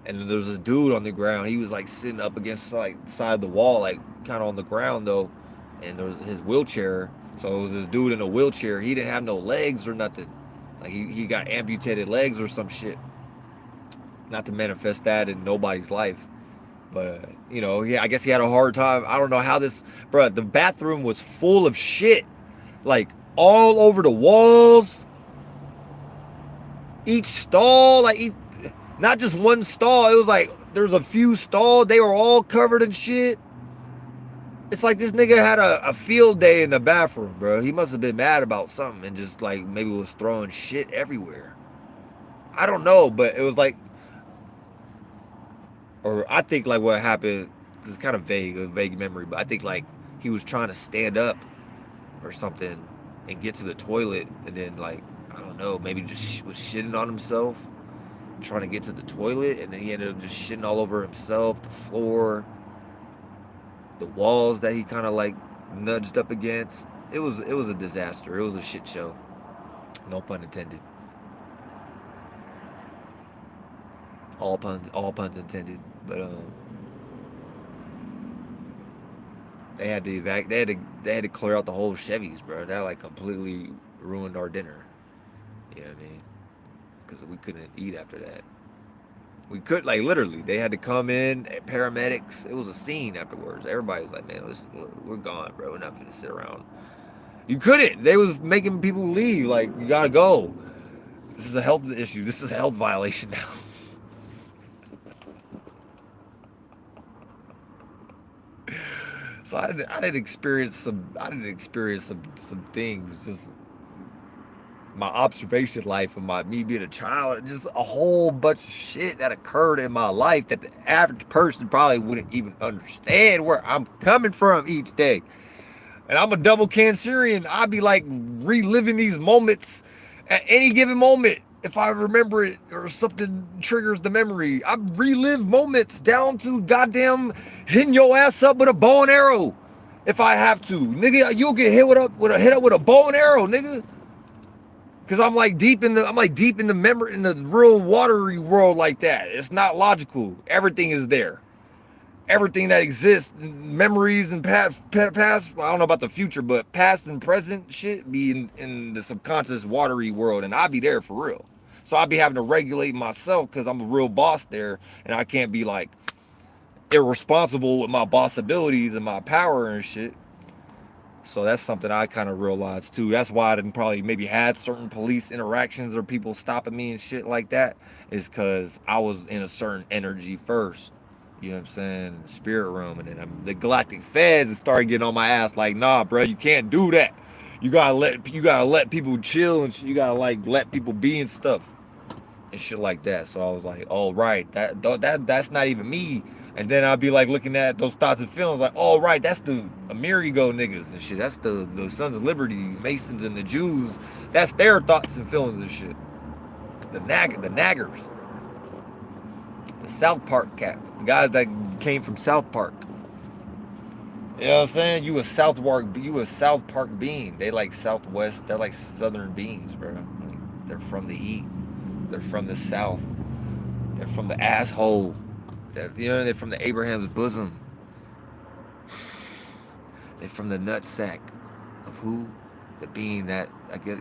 S2: And then there was this dude on the ground. He was like sitting up against like side of the wall, like kind of on the ground though. And there was his wheelchair. So it was this dude in a wheelchair. He didn't have no legs or nothing. Like he got amputated legs or some shit. Not to manifest that in nobody's life. But, you know, yeah, I guess he had a hard time. I don't know how this, bro, the bathroom was full of shit. Like, all over the walls. Each stall, like, not just one stall. It was like, there's a few stalls. They were all covered in shit. It's like this nigga had a field day in the bathroom, bro. He must have been mad about something and just, like, maybe was throwing shit everywhere. I don't know, but it was like, or I think like what happened, cause it's kind of vague, a vague memory, but I think like he was trying to stand up or something and get to the toilet, and then like, I don't know, maybe just was shitting on himself, trying to get to the toilet, and then he ended up just shitting all over himself, the floor, the walls that he kind of like nudged up against. It was a disaster. It was a shit show. No pun intended. All puns intended. But they had to clear out the whole Chevys, bro. That like completely ruined our dinner. You know what I mean? Because we couldn't eat after that. We could, like, literally, they had to come in, paramedics. It was a scene afterwards. Everybody was like, man, we're gone, bro. We're not finna sit around. You couldn't. They was making people leave. Like, you gotta go. This is a health issue. This is a health violation now. So I didn't experience some things. Just my observation life of me being a child, just a whole bunch of shit that occurred in my life that the average person probably wouldn't even understand where I'm coming from each day. And I'm a double Cancerian. I'd be like reliving these moments at any given moment. If I remember it or something triggers the memory, I relive moments down to goddamn hitting your ass up with a bow and arrow. If I have to, nigga, you'll get hit with a bow and arrow, nigga. Cause I'm like deep in the memory, in the real watery world like that. It's not logical. Everything is there. Everything that exists, memories and past, I don't know about the future, but past and present shit be in the subconscious watery world, and I'll be there for real. So I'll be having to regulate myself because I'm a real boss there, and I can't be like irresponsible with my boss abilities and my power and shit. So that's something I kind of realized too. That's why I didn't probably maybe had certain police interactions or people stopping me and shit like that, is because I was in a certain energy first. You know what I'm saying? Spirit room. And then the galactic feds started getting on my ass like, nah, bro, you can't do that. You gotta let people chill and shit. You gotta like let people be and stuff and shit like that. So I was like, oh right, that's not even me. And then I'd be like looking at those thoughts and feelings like, oh right, that's the Amerigo niggas and shit. That's the Sons of Liberty, Masons and the Jews. That's their thoughts and feelings and shit. The naggers. The South Park cats, the guys that came from South Park. You know what I'm saying? You a South Park being. They like Southwest. They're like Southern beings, bro. Like, they're from the heat. They're from the South. They're from the asshole. They're from the Abraham's bosom. They're from the nutsack of who? The being that, I guess,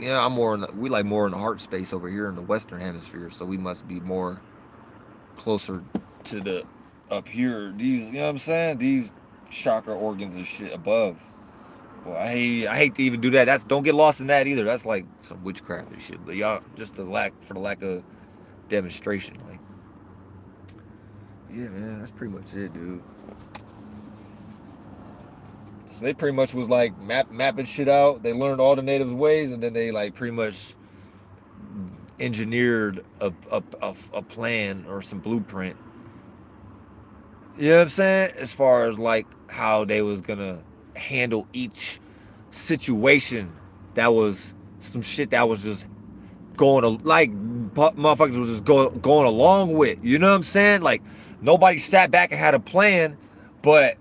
S2: we like more in the heart space over here in the Western Hemisphere, so we must be more closer to the up here, these, you know what I'm saying, these chakra organs and shit above. Well, I hate to even do that. Don't get lost in that either. That's like some witchcraft and shit. But y'all, just for the lack of demonstration, like, yeah, man, that's pretty much it, dude. So they pretty much was like mapping shit out. They learned all the natives' ways, and then they like pretty much engineered a plan or some blueprint. You know what I'm saying? As far as like how they was gonna handle each situation that was some shit that was just going to like motherfuckers was just going along with. You know what I'm saying? Like, nobody sat back and had a plan, but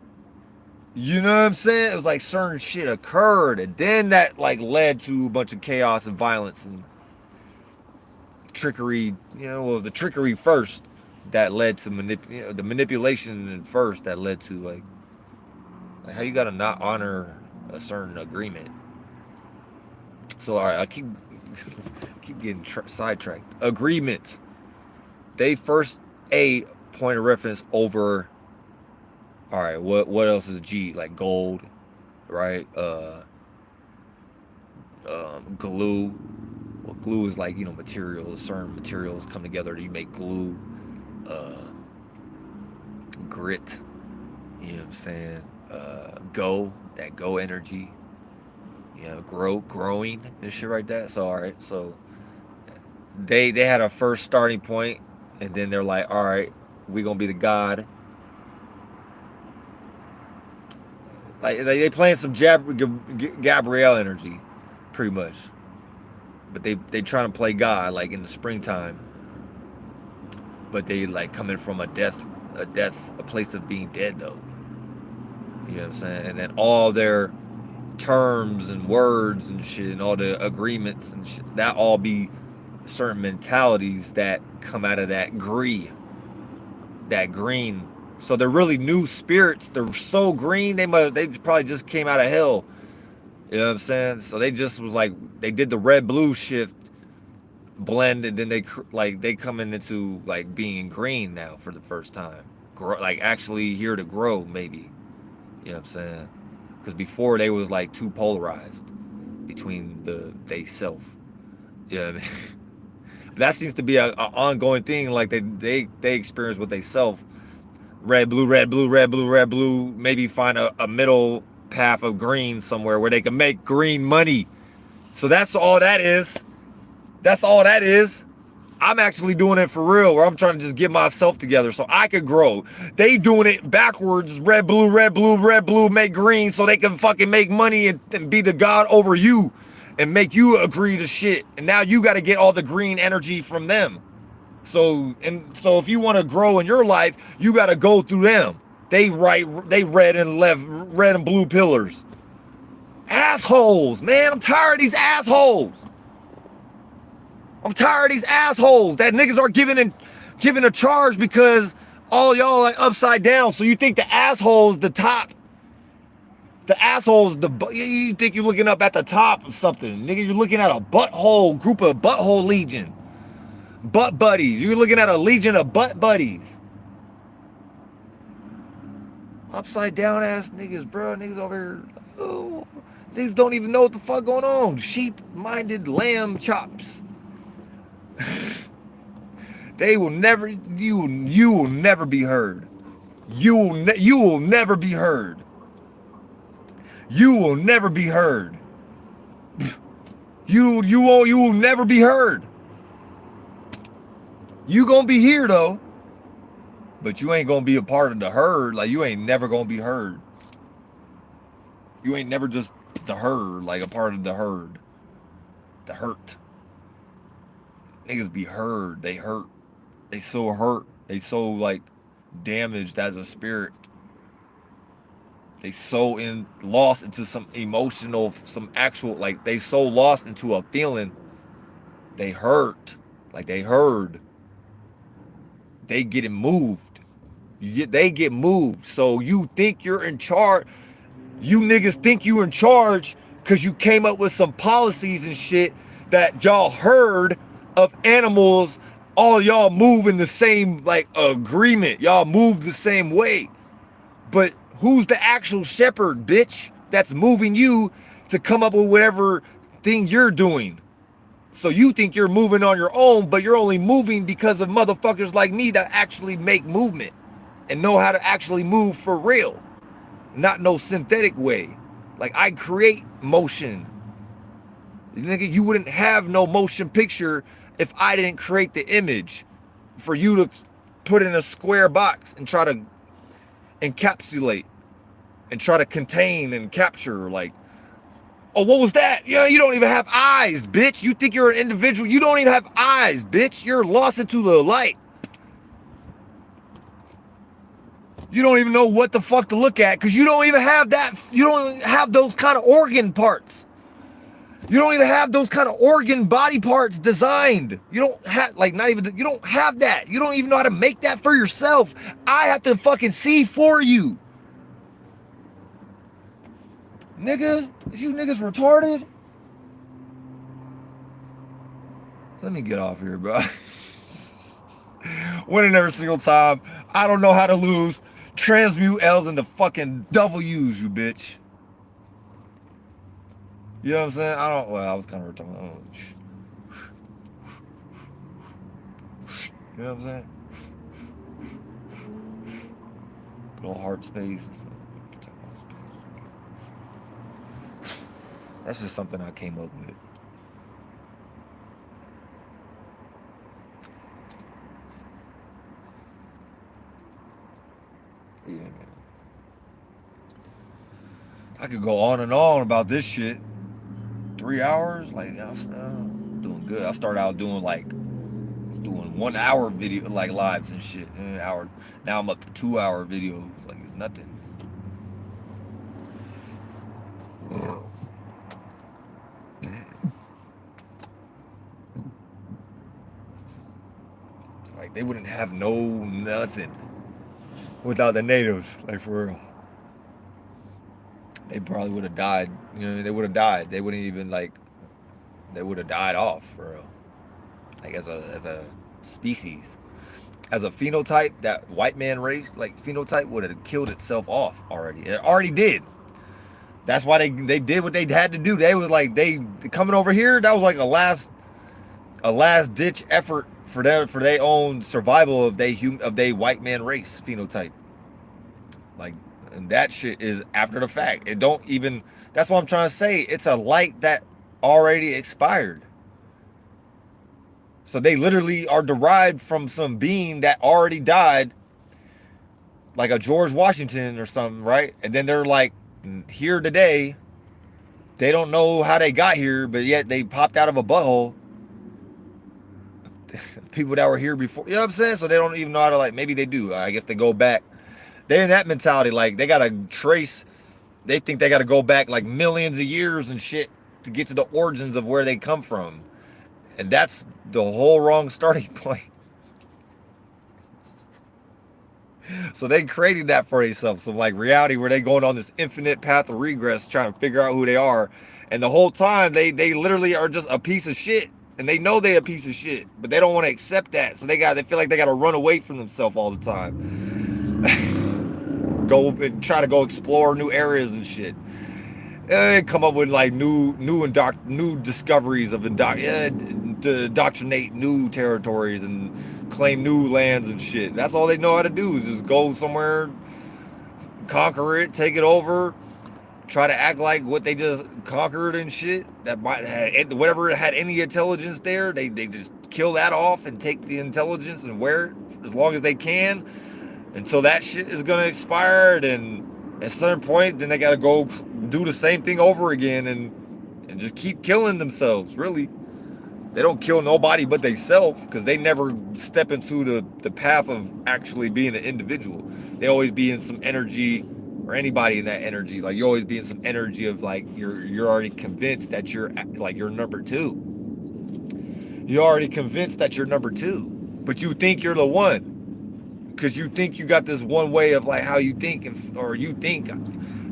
S2: you know what I'm saying? It was like certain shit occurred, and then that like led to a bunch of chaos and violence and trickery. You know, well, the trickery first that led to the manipulation first that led to like how you gotta not honor a certain agreement. So all right, I keep getting sidetracked. Agreement. They first a point of reference over. All right, what else is G? Like gold, right? Glue. Well, glue is like, you know, materials. Certain materials come together to make glue. Grit. You know what I'm saying? That go energy. You know, growing and shit like that. So all right, so they had a first starting point, and then they're like, all right, we gonna be the god. Like they playing some Gabrielle energy, pretty much. But they trying to play God like in the springtime. But they like coming from a place of being dead though. You know what I'm saying? And then all their terms and words and shit and all the agreements and shit, that all be certain mentalities that come out of that green. So they're really new spirits. They're so green. They probably just came out of hell. You know what I'm saying? So they just was like, they did the red blue shift blend, and then they coming into like being green now for the first time. Like actually here to grow, maybe. You know what I'm saying? Because before they was like too polarized between they self. You know what I mean? But that seems to be a ongoing thing. Like they experience what they self. Red, blue, red, blue, red, blue, red, blue. Maybe find a middle path of green somewhere where they can make green money. So that's all that is. That's all that is. I'm actually doing it for real, where I'm trying to just get myself together so I could grow. They doing it backwards. Red, blue, red, blue, red, blue, make green so they can fucking make money and be the god over you and make you agree to shit. And now you got to get all the green energy from them. So if you want to grow in your life, you got to go through them. They red and blue pillars. Assholes, man. I'm tired of these assholes. I'm tired of these assholes that niggas are giving a charge because all y'all like upside down. So you think the assholes, the top, the assholes, you think you're looking up at the top of something. Nigga, you're looking at a butthole group of butthole legion. Butt buddies. You're looking at a legion of butt buddies. Upside down ass niggas, bro. Niggas over here. Oh, niggas don't even know what the fuck going on. Sheep-minded lamb chops. They will never. You will never be heard. You will never be heard. You will never be heard. You will never be heard. You gonna be here though, but you ain't gonna be a part of the herd. Like you ain't never gonna be heard. You ain't never just the herd, like a part of the herd. The hurt. Niggas be heard. They hurt. They so hurt. They so like damaged as a spirit. They so lost into some emotional, some actual, like they so lost into a feeling. They hurt. Like they heard. They getting moved. They get moved. So you think you're in charge. You niggas think you in charge because you came up with some policies and shit that y'all heard of animals. All y'all move in the same like agreement. Y'all move the same way. But who's the actual shepherd, bitch, that's moving you to come up with whatever thing you're doing? So you think you're moving on your own, but you're only moving because of motherfuckers like me that actually make movement and know how to actually move for real. Not no synthetic way. Like I create motion. Nigga, you wouldn't have no motion picture if I didn't create the image for you to put in a square box and try to encapsulate and try to contain and capture like Oh, what was that? Yeah, you don't even have eyes, bitch. You think you're an individual. You don't even have eyes, bitch. You're lost into the light. You don't even know what the fuck to look at because you don't even have that. You don't have those kind of organ parts. You don't even have those kind of organ body parts designed. You don't have, like, not even, you don't have that. You don't even know how to make that for yourself. I have to fucking see for you. Nigga, is you niggas retarded? Let me get off here, bro. Winning every single time. I don't know how to lose. Transmute L's into fucking W's, you bitch. You know what I'm saying? I was kind of retarded. You know what I'm saying? Good old heart space. That's just something I came up with. Yeah, man. I could go on and on about this shit. 3 hours, like, I'm doing good. I started out doing 1 hour video, like lives and shit. An hour. Now I'm up to 2 hour videos. Like, it's nothing. Like, they wouldn't have nothing without the natives, like, for real. They probably would have died. You know, they would have died. They wouldn't even, like, they would have died off, for real. Like, as a species. As a phenotype, that white man race, like, phenotype would have killed itself off already. It already did. That's why they did what they had to do. They was like, they coming over here, that was like a last ditch effort for their own survival of they white man race phenotype. Like, and that shit is after the fact. It don't even, that's what I'm trying to say. It's a light that already expired. So they literally are derived from some being that already died, like a George Washington or something, right? And then they're like here today. They don't know how they got here, but yet they popped out of a butthole. People that were here before, you know what I'm saying? So they don't even know how to, like, maybe they do. I guess they go back. They're in that mentality, like they gotta trace. They think they gotta go back like millions of years and shit to get to the origins of where they come from. And that's the whole wrong starting point. So they created that for themselves. Some like reality where they going on this infinite path of regress trying to figure out who they are. And the whole time they literally are just a piece of shit. And they know they're a piece of shit, but they don't want to accept that. So they feel like they gotta run away from themselves all the time. Go and try to go explore new areas and shit. Come up with like new discoveries of indoctrinate new territories and claim new lands and shit. That's all they know how to do is just go somewhere, conquer it, take it over, try to act like what they just conquered and shit. That might have whatever had any intelligence there. They just kill that off and take the intelligence and wear it as long as they can. And so that shit is gonna expire, and at a certain point, then they gotta go do the same thing over again and just keep killing themselves, really. They don't kill nobody but themselves because they never step into the path of actually being an individual. They always be in some energy, or anybody in that energy, like you always be in some energy of like you're already convinced that you're number two. You're already convinced that you're number two, but you think you're the one. Because you think you got this one way of like how you think, or you think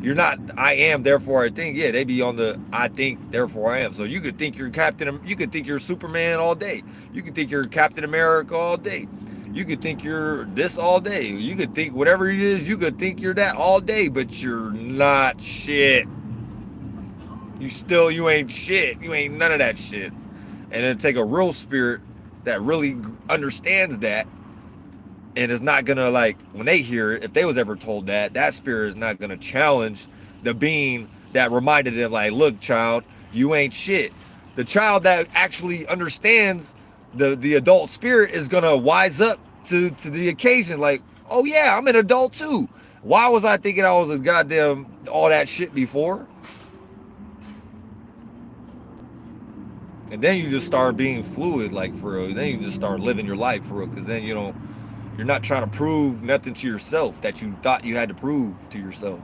S2: you're not. I am, therefore I think. Yeah, they be on the I think, therefore I am. So you could think you're Captain. You could think you're Superman all day. You could think you're Captain America all day. You could think you're this all day. You could think whatever it is. You could think you're that all day, but you're not shit. You ain't shit. You ain't none of that shit. And it'll take a real spirit that really understands that. And it's not gonna, like, when they hear it, if they was ever told that spirit is not gonna challenge the being that reminded them, like, look, child, you ain't shit. The child that actually understands the adult spirit is gonna wise up to the occasion, like, oh yeah, I'm an adult too. Why was I thinking I was a goddamn all that shit before? And then you just start being fluid, like for real. Then you just start living your life for real, because then you're not trying to prove nothing to yourself that you thought you had to prove to yourself.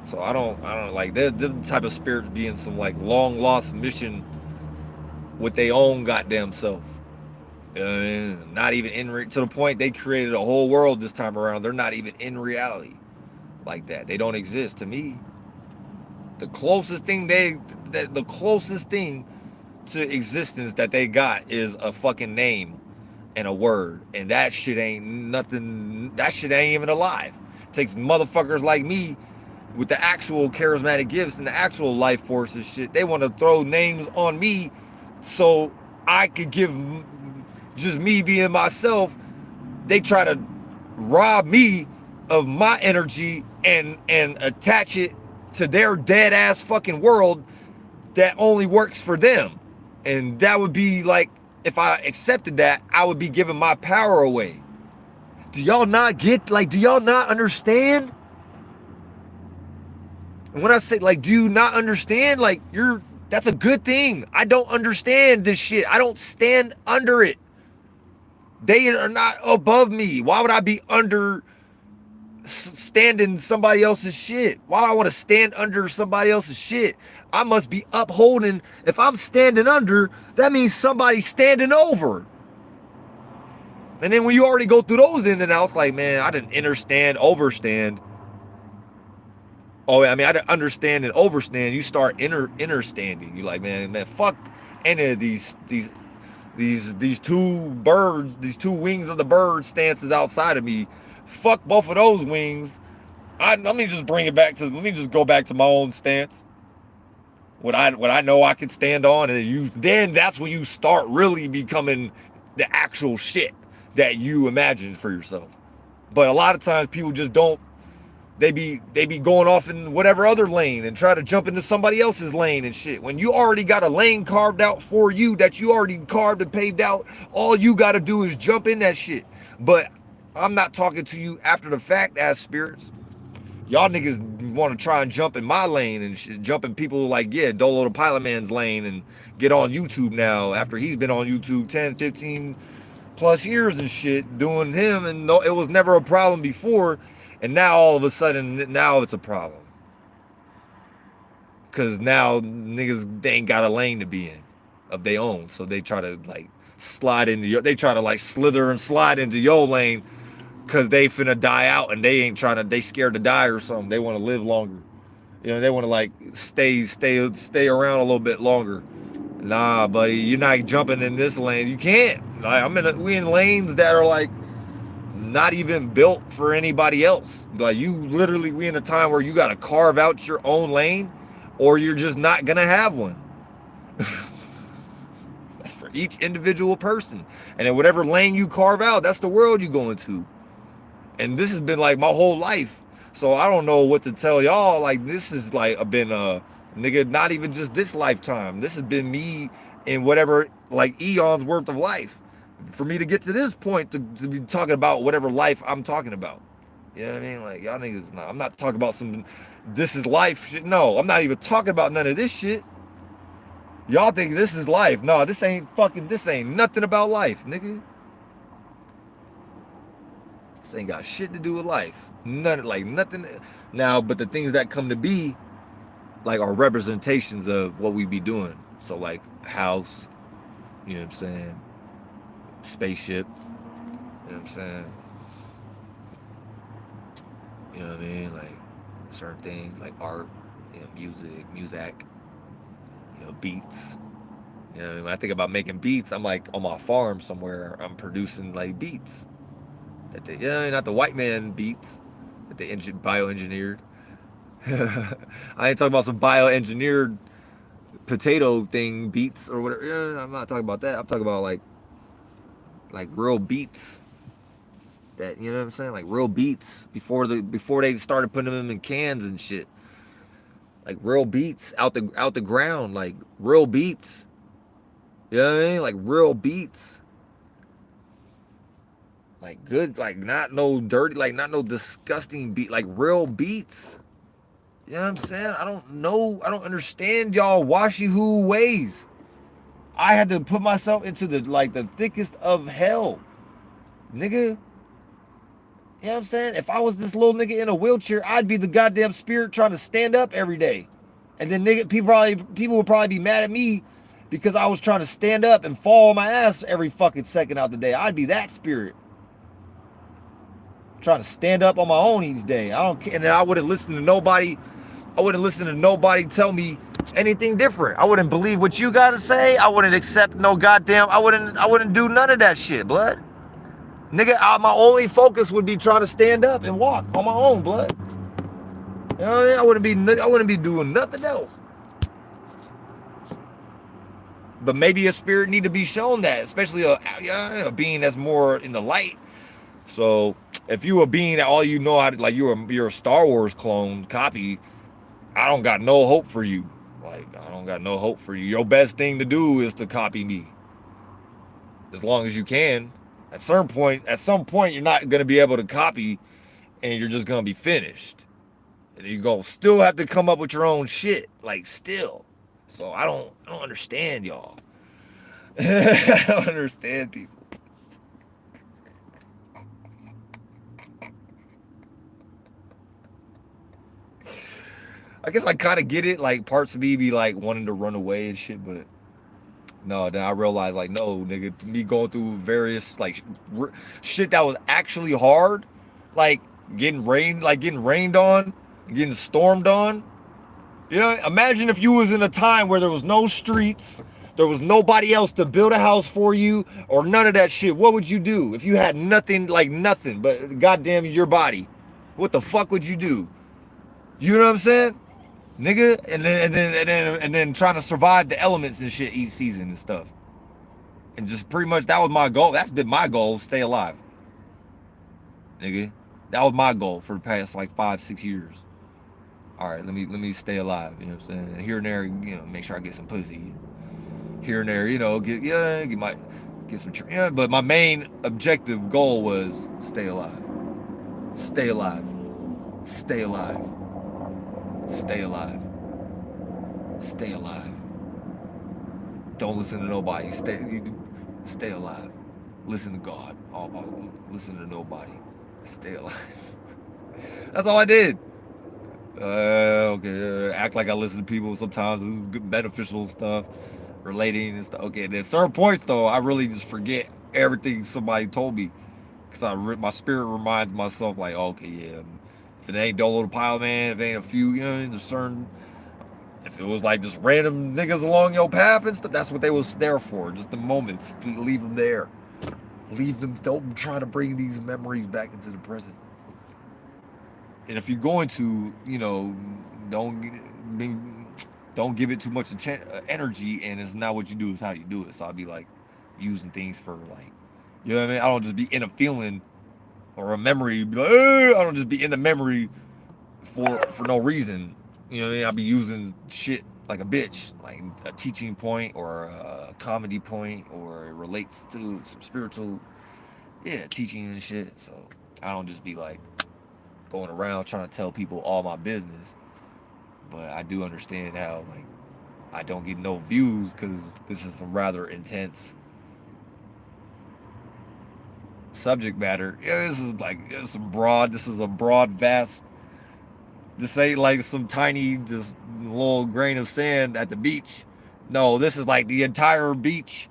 S2: So I don't like they're the type of spirits being some like long lost mission with their own goddamn self. You know what I mean? Not even to the point they created a whole world this time around. They're not even in reality like that. They don't exist to me. The closest thing to existence that they got is a fucking name and a word, and that shit ain't nothing. That shit ain't even alive. It takes motherfuckers like me with the actual charismatic gifts and the actual life forces shit. They want to throw names on me so I could give just me being myself. They try to rob me of my energy and attach it to their dead ass fucking world that only works for them. And that would be like, if I accepted that, I would be giving my power away. Do y'all not get, like, do y'all not understand? And when I say, like, do you not understand? Like, that's a good thing. I don't understand this shit. I don't stand under it. They are not above me. Why would I be standing somebody else's shit? Why do I want to stand under somebody else's shit? I must be upholding. If I'm standing under, that means somebody's standing over. And then when you already go through those in and outs, like, man, I didn't understand, overstand. Oh, I mean, I didn't understand and overstand. You start understanding. You like, man, fuck any of these two birds, these two wings of the bird stances outside of me. Fuck both of those wings. Let me just go back to my own stance. What I know I can stand on, and then that's when you start really becoming the actual shit that you imagined for yourself. But a lot of times people just don't. They be going off in whatever other lane and try to jump into somebody else's lane and shit. When you already got a lane carved out for you that you already carved and paved out, all you got to do is jump in that shit. But I'm not talking to you after the fact as spirits. Y'all niggas want to try and jump in my lane and shit, jump in people like, yeah, Dolo the Pilot Man's lane and get on YouTube now after he's been on YouTube 10, 15 plus years and shit doing him, and no, it was never a problem before, and now all of a sudden now it's a problem. Cause now niggas, they ain't got a lane to be in of their own. So they try to like slither and slide into your lane. Cause they finna die out and they scared to die or something. They want to live longer. You know, they want to like stay around a little bit longer. Nah, buddy, you're not jumping in this lane. You can't. Like, we in lanes that are like not even built for anybody else. Like we in a time where you gotta carve out your own lane, or you're just not gonna have one. That's for each individual person. And in whatever lane you carve out, that's the world you go into. And this has been like my whole life. So I don't know what to tell y'all. Like, this has like been nigga, not even just this lifetime. This has been me in whatever like eons worth of life for me to get to this point to be talking about whatever life I'm talking about. You know what I mean? Like, y'all niggas, nah, I'm not talking about some this is life shit. No, I'm not even talking about none of this shit. Y'all think this is life. No, this ain't nothing about life, nigga. This ain't got shit to do with life. Nothing. Now, but the things that come to be, like, are representations of what we be doing. So, like, house, you know what I'm saying? Spaceship, you know what I'm saying? You know what I mean? Like, certain things, like art, you know, music, you know, beats. You know what I mean? When I think about making beats, I'm like on my farm somewhere, I'm producing like beats. Not the white man beats that they bioengineered. I ain't talking about some bioengineered potato thing beats or whatever. Yeah, I'm not talking about that. I'm talking about like real beats. That, you know what I'm saying? Like real beats before they started putting them in cans and shit. Like real beats out the ground, like real beats. You know what I mean? Like real beats. Like good, like not no dirty, like not no disgusting beat, like real beats. You know what I'm saying? I don't understand y'all washy-who ways. I had to put myself into the thickest of hell, nigga. You know what I'm saying? If I was this little nigga in a wheelchair, I'd be the goddamn spirit trying to stand up every day. And then nigga, people would probably be mad at me because I was trying to stand up and fall on my ass every fucking second out the day. I'd be that spirit. Trying to stand up on my own each day. I don't care. And then I wouldn't listen to nobody. I wouldn't listen to nobody tell me anything different. I wouldn't believe what you gotta say. I wouldn't accept no goddamn, I wouldn't do none of that shit, blood. Nigga, my only focus would be trying to stand up and walk on my own, blood. You know what I mean? I wouldn't be doing nothing else. But maybe a spirit need to be shown that, especially a being that's more in the light. So if you a being that all you know how to, like you're a Star Wars clone copy, I don't got no hope for you. Like, I don't got no hope for you. Your best thing to do is to copy me. As long as you can. At some point, you're not gonna be able to copy, and you're just gonna be finished. And you're gonna still have to come up with your own shit, like still. So I don't understand y'all. I don't understand people. I guess I kind of get it. Like parts of me be like wanting to run away and shit, but no. Then I realized like, no, nigga, me going through various like shit that was actually hard, like getting rained on, getting stormed on. Yeah, imagine if you was in a time where there was no streets, there was nobody else to build a house for you, or none of that shit. What would you do if you had nothing, like nothing, but goddamn your body? What the fuck would you do? You know what I'm saying? Nigga, and then trying to survive the elements and shit each season and stuff. And just pretty much that was my goal. That's been my goal, stay alive. Nigga. That was my goal for the past like 5-6 years. Alright, let me stay alive, you know what I'm saying? And here and there, you know, make sure I get some pussy. Here and there, you know, get some, yeah, but my main objective goal was stay alive. Stay alive. Stay alive. Stay alive. Stay alive. Don't listen to nobody. Stay alive. Listen to God. All possible. Listen to nobody. Stay alive. That's all I did. Okay. Act like I listen to people sometimes. Good beneficial stuff, relating and stuff. Okay. And at certain points though, I really just forget everything somebody told me, because my spirit reminds myself like, okay, yeah. If it ain't Dolo the Pile Man, if it ain't a few, you know, there's certain, if it was like just random niggas along your path and stuff, that's what they was there for. Just the moments, to leave them there. Leave them, don't try to bring these memories back into the present. And if you're going to, you know, don't give it too much energy, and it's not what you do, it's how you do it. So I'd be like using things for like, you know what I mean? I don't just be in a feeling or a memory, be like, I don't just be in the memory for no reason. You know what I mean? I'll be using shit like a bitch, like a teaching point or a comedy point, or it relates to some spiritual, teaching and shit. So I don't just be like going around trying to tell people all my business. But I do understand how like I don't get no views, because this is some rather intense subject matter. Yeah, this is a broad, vast. This ain't like some tiny, just little grain of sand at the beach. No, this is like the entire beach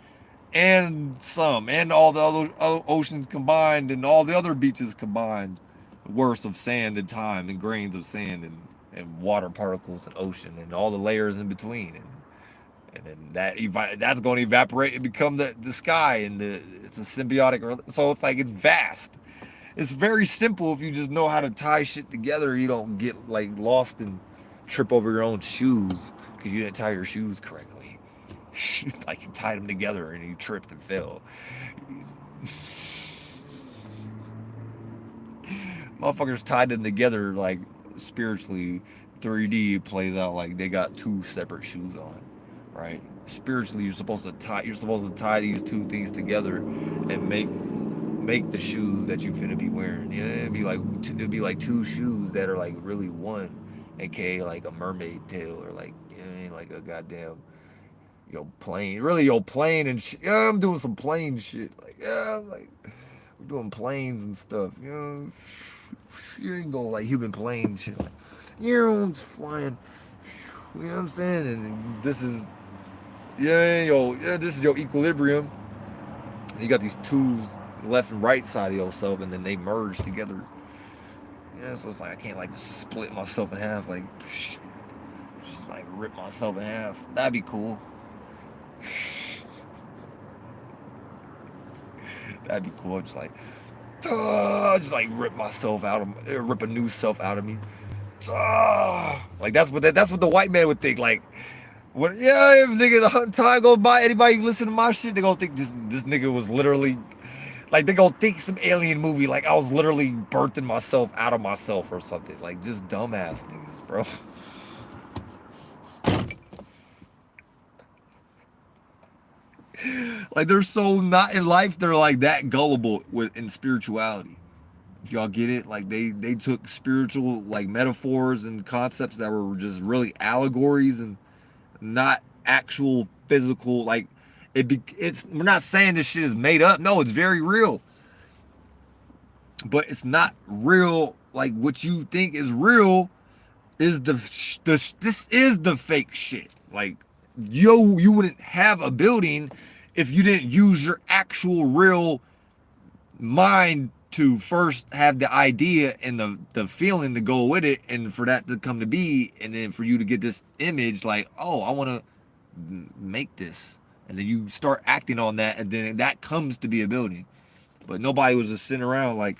S2: and all the other oceans combined, and all the other beaches combined, worth of sand and time and grains of sand and water particles and ocean and all the layers in between. And then that's going to evaporate and become the sky, and it's a symbiotic. So it's like, it's vast. It's very simple if you just know how to tie shit together. You don't get like lost and trip over your own shoes because you didn't tie your shoes correctly. Like you tied them together and you tripped and fell. Motherfuckers tied them together like spiritually. 3D plays out like they got two separate shoes on. Right? Spiritually, you're supposed to tie these two things together and make the shoes that you finna be wearing. Yeah, it'd be like two shoes that are like really one, aka like a mermaid tail, or like, you know what I mean, like a goddamn,
S1: yo, plane. Really, yo, plane and shit. Yeah, I'm doing some plane shit. Like, yeah, like, we're doing planes and stuff. You know, you ain't going like human plane shit. Like, you know, it's flying. You know what I'm saying? And this is, this is your equilibrium. And you got these tubes left and right side of yourself, and then they merge together. Yeah, so it's like I can't like just split myself in half, like just like rip myself in half. That'd be cool. That'd be cool. Just like rip myself out of, rip a new self out of me. Like that's what the white man would think. Like, what? Yeah, if nigga, the time goes by, anybody listen to my shit, they gonna think this nigga was literally, like, they gonna think some alien movie, like I was literally birthing myself out of myself or something. Like, just dumbass niggas, bro. Like, they're so not in life, they're like that gullible in spirituality. If y'all get it, like they took spiritual like metaphors and concepts that were just really allegories and not actual physical. Like it's we're not saying this shit is made up. No, it's very real, but it's not real. Like what you think is real is this is the fake shit. Like you wouldn't have a building if you didn't use your actual real mind to first have the idea and the feeling to go with it, and for that to come to be, and then for you to get this image like, oh, I want to make this, and then you start acting on that, and then that comes to be a building. But nobody was just sitting around like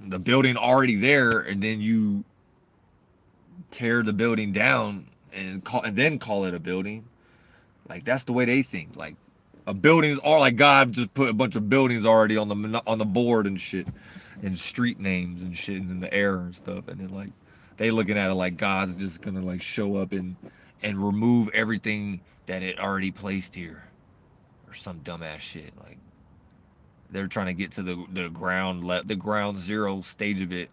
S1: the building already there, and then you tear the building down and then call it a building. Like that's the way they think. Like a buildings are like God just put a bunch of buildings already on the board and shit, and street names and shit in the air and stuff, and then like they looking at it like God's just gonna like show up and remove everything that it already placed here, or some dumbass shit. Like they're trying to get to the ground zero stage of it.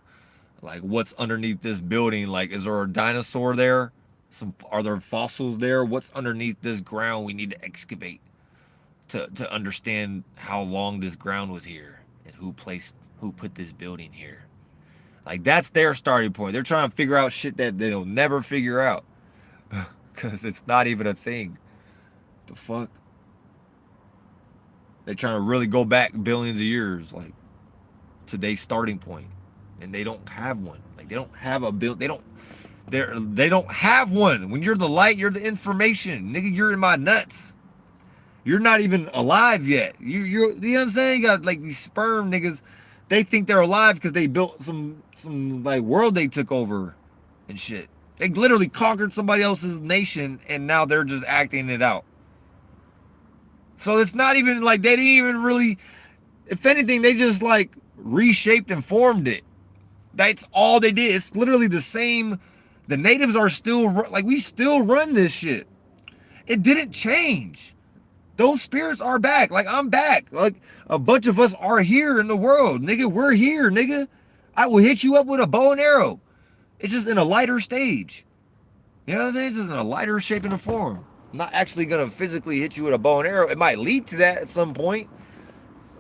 S1: Like what's underneath this building? Like is there a dinosaur there? Are there fossils there? What's underneath this ground we need to excavate to understand how long this ground was here and who put this building here. Like that's their starting point. They're trying to figure out shit that they'll never figure out because it's not even a thing. The fuck? They're trying to really go back billions of years, like to their starting point, and they don't have one. Like they don't have a build. They don't have one. When you're the light, you're the information, nigga. You're in my nuts. You're not even alive yet. You know what I'm saying? You got like these sperm niggas. They think they're alive because they built some like world they took over and shit. They literally conquered somebody else's nation and now they're just acting it out. So it's not even like they didn't even really, if anything, they just like reshaped and formed it. That's all they did. It's literally the same. The natives are still like, we still run this shit. It didn't change. Those spirits are back. Like I'm back. Like a bunch of us are here in the world, nigga. We're here, nigga. I will hit you up with a bow and arrow. It's just in a lighter stage. You know what I'm saying? It's just in a lighter shape and a form. I'm not actually gonna physically hit you with a bow and arrow. It might lead to that at some point,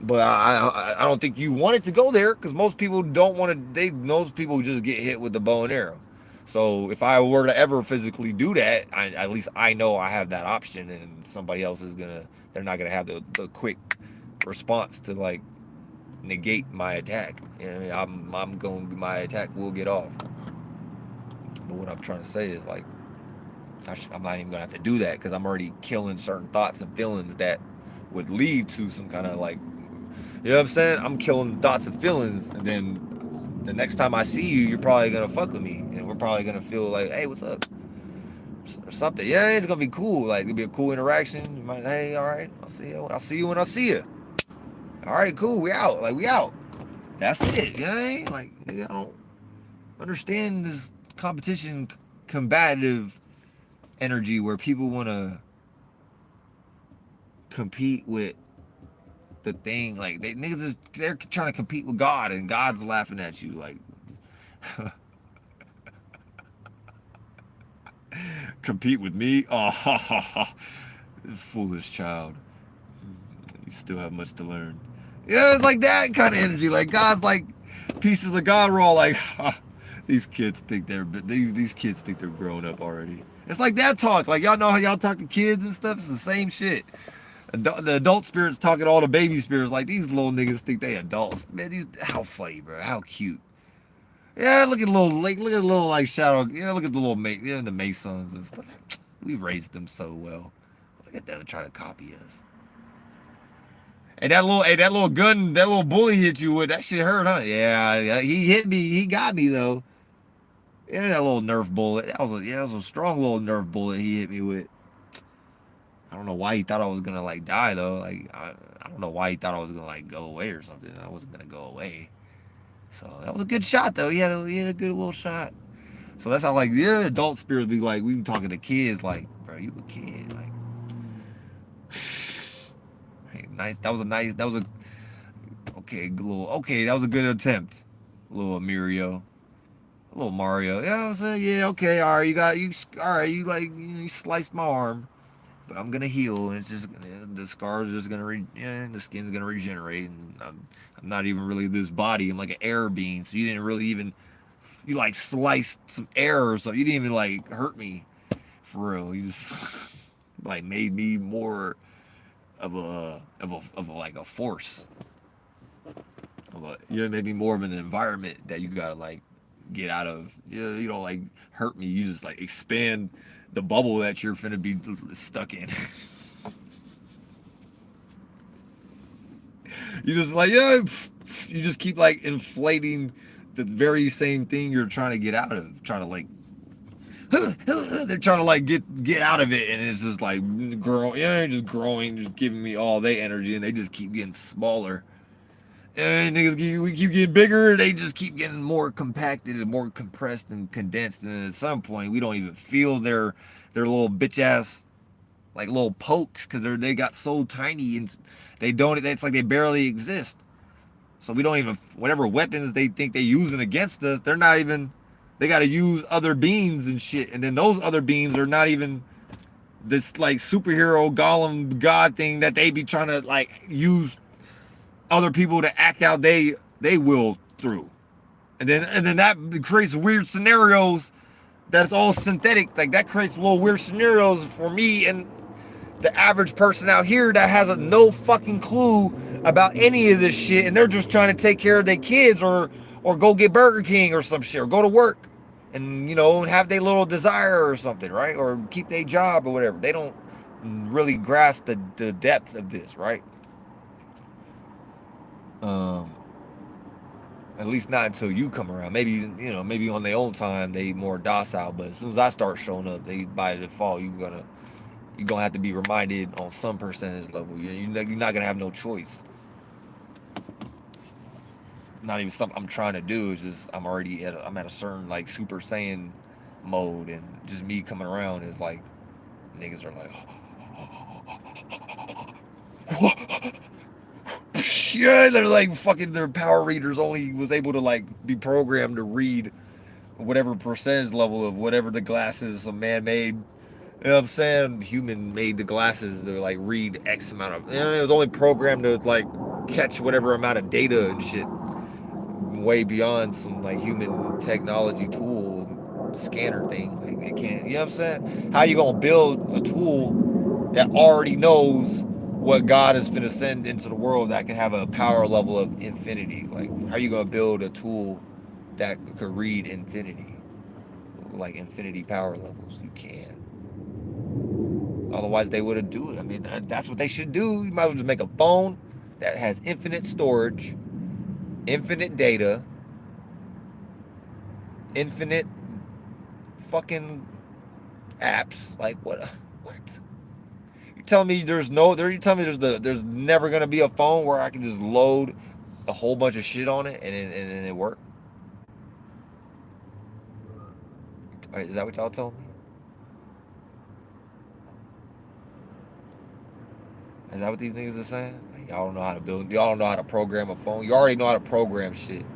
S1: but I don't think you want it to go there because most people don't want to. Most people just get hit with the bow and arrow. So if I were to ever physically do that, at least I know I have that option, and somebody else is they're not gonna have the quick response to like negate my attack. You know, my attack will get off. But what I'm trying to say is like, I'm not even gonna have to do that because I'm already killing certain thoughts and feelings that would lead to some kind of like, you know what I'm saying? I'm killing thoughts and feelings, and then the next time I see you, you're probably gonna fuck with me, and we're probably gonna feel like, hey, what's up, or something. Yeah, it's gonna be cool. Like it's gonna be a cool interaction. You might, hey, all right, I'll see you. I'll see you when I see you. All right, cool. We out. Like we out. That's it. You know, like I don't understand this competition, combative energy where people want to compete with the thing. Like they're trying to compete with God, and God's laughing at you. Like
S2: Compete with me? Oh, ha, ha, ha. Foolish child. You still have much to learn. Yeah, it's like that kind of energy. Like God's like pieces of God. We're all like, ha, these kids think these kids think they're grown up already. It's like that talk. Like y'all know how y'all talk to kids and stuff. It's the same shit. The adult spirits talking to all the baby spirits. Like these little niggas think they adults. Man, how funny, bro. How cute. Yeah, look at the little like shadow. Yeah, look at the little the Masons and stuff. We raised them so well. Look at them trying to copy us. And that little gun, that little bully hit you with, that shit hurt, huh? Yeah, he hit me. He got me though. Yeah, that little Nerf bullet. That was a strong little Nerf bullet he hit me with. I don't know why he thought I was gonna like die though. Like I don't know why he thought I was gonna like go away or something. I wasn't gonna go away. So that was a good shot though. He had a good little shot. So that's how like the adult spirits be like, we be talking to kids like, bro, you a kid. Like hey, nice. That was a okay, that was a good attempt. A little Mario. A little Mario. Yeah, I was saying, yeah, okay, all right, you sliced my arm. But I'm gonna heal, and it's just the scars are just gonna the skin's gonna regenerate, and I'm not even really this body. I'm like an air being, so you didn't really even like sliced some air or something. You didn't even like hurt me for real. You just like made me more of a like a force. You made me more of an environment that you gotta like get out of. You don't like hurt me. You just like expand the bubble that you're finna be stuck in. You just like, you just keep like inflating the very same thing you're trying to get out of. Trying to like, they're trying to like get out of it, and it's just like just growing, just giving me all their energy, and they just keep getting smaller. And we keep getting bigger, they just keep getting more compacted and more compressed and condensed, and at some point we don't even feel their little bitch ass like little pokes, because they got so tiny and it's like they barely exist. So we don't even, whatever weapons they think they're using against us, they're not even, they got to use other beings and shit, and then those other beings are not even this like superhero golem god thing that they be trying to like use other people to act out they will through, and then that creates weird scenarios that's all synthetic. Like that creates little weird scenarios for me and the average person out here that has no fucking clue about any of this shit, and they're just trying to take care of their kids or go get Burger King or some shit, or go to work and have their little desire or something, right? Or keep their job or whatever. They don't really grasp the depth of this, right? At least not until you come around. Maybe maybe on their own time they more docile, but as soon as I start showing up, they by default you're gonna have to be reminded on some percentage level. You're not gonna have no choice. Not even something I'm trying to do. It's just I'm at a certain like Super Saiyan mode, and just me coming around is like niggas are like yeah, they're like fucking, their power readers only was able to like be programmed to read whatever percentage level of whatever the glasses a man made. You know what I'm saying? Human made the glasses to like read X amount of, it was only programmed to like catch whatever amount of data and shit. Way beyond some like human technology tool scanner thing. Like they can't, you know what I'm saying? How you gonna build a tool that already knows what God is finna send into the world that can have a power level of infinity? Like, how are you gonna build a tool that could read infinity? Like infinity power levels? You can't. Otherwise, they wouldn't do it. I mean, that's what they should do. You might as well just make a phone that has infinite storage, infinite data, infinite fucking apps. Like, what? You telling me there's never gonna be a phone where I can just load a whole bunch of shit on it and it work? Is that what y'all telling me? Is that what these niggas are saying? Like, y'all don't know how to build, y'all don't know how to program a phone. You already know how to program shit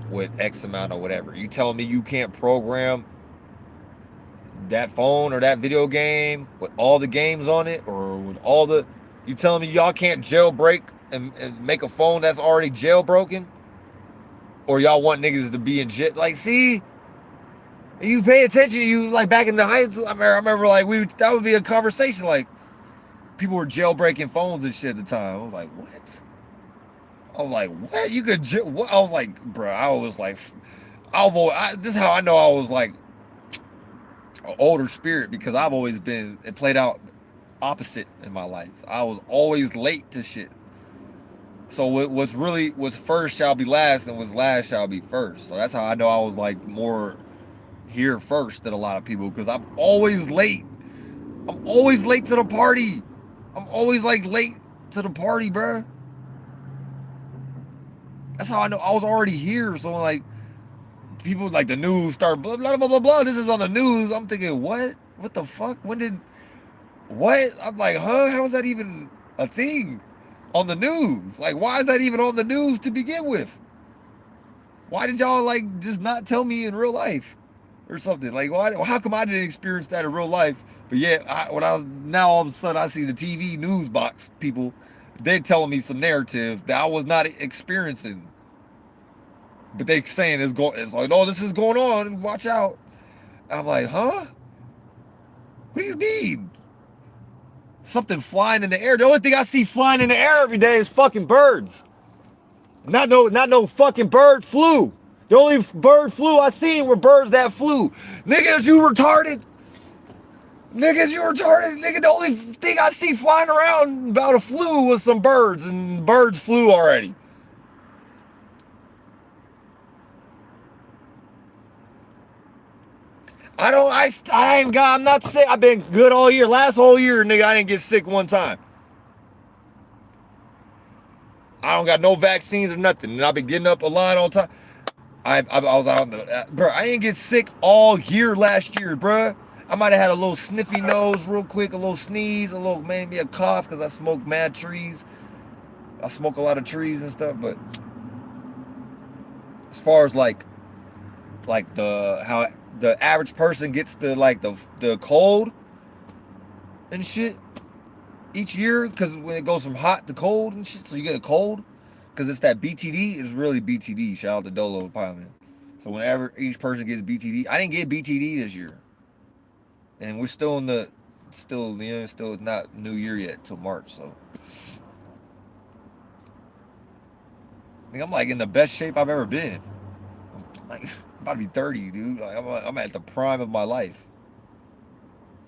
S2: with X amount or whatever. You telling me you can't program that phone or that video game with all the games on it, or with all the, you telling me y'all can't jailbreak and make a phone that's already jailbroken? Or y'all want niggas to be in jail? Like, see, you pay attention. You like back in the high school. I remember like that would be a conversation. Like people were jailbreaking phones and shit at the time. I was like, what? I was like, what? You could what? I was like, bro. I was like, this is how I know I was like an older spirit, because I've always been, it played out opposite in my life. I was always late to shit. So what's first shall be last, and what's last shall be first. So that's how I know I was like more here first than a lot of people, because I'm always late. I'm always late to the party. I'm always like late to the party, bro. That's how I know I was already here. So like people like the news start blah blah blah blah blah. This is on the news. I'm thinking, what? What the fuck? When did what? I'm like, huh? How is that even a thing on the news? Like, why is that even on the news to begin with? Why did y'all like just not tell me in real life or something? Like, why? How come I didn't experience that in real life? But yeah, now all of a sudden I see the TV news box people, they're telling me some narrative that I was not experiencing. But they saying it's like, oh, this is going on, watch out. And I'm like, huh? What do you mean? Something flying in the air. The only thing I see flying in the air every day is fucking birds. Not no fucking bird flu. The only bird flu I seen were birds that flew. Niggas, you retarded. Niggas, you retarded. Nigga, the only thing I see flying around about a flu was some birds, and birds flew already. I'm not sick. I've been good all year. Last whole year, nigga, I didn't get sick one time. I don't got no vaccines or nothing, and I've been getting up a line all time. I was out on the, bro, I didn't get sick all year last year, bro. I might have had a little sniffy nose real quick, a little sneeze, a little, maybe a cough, because I smoke mad trees. I smoke a lot of trees and stuff, but as far as like how the average person gets the cold and shit each year, because when it goes from hot to cold and shit, so you get a cold, because it's that BTD. It's really BTD. Shout out to Dolo Pilot. So whenever each person gets BTD, I didn't get BTD this year, and we're still it's not New Year yet till March. So I think I'm like in the best shape I've ever been. I'm like about to be 30, dude. Like, I'm at the prime of my life.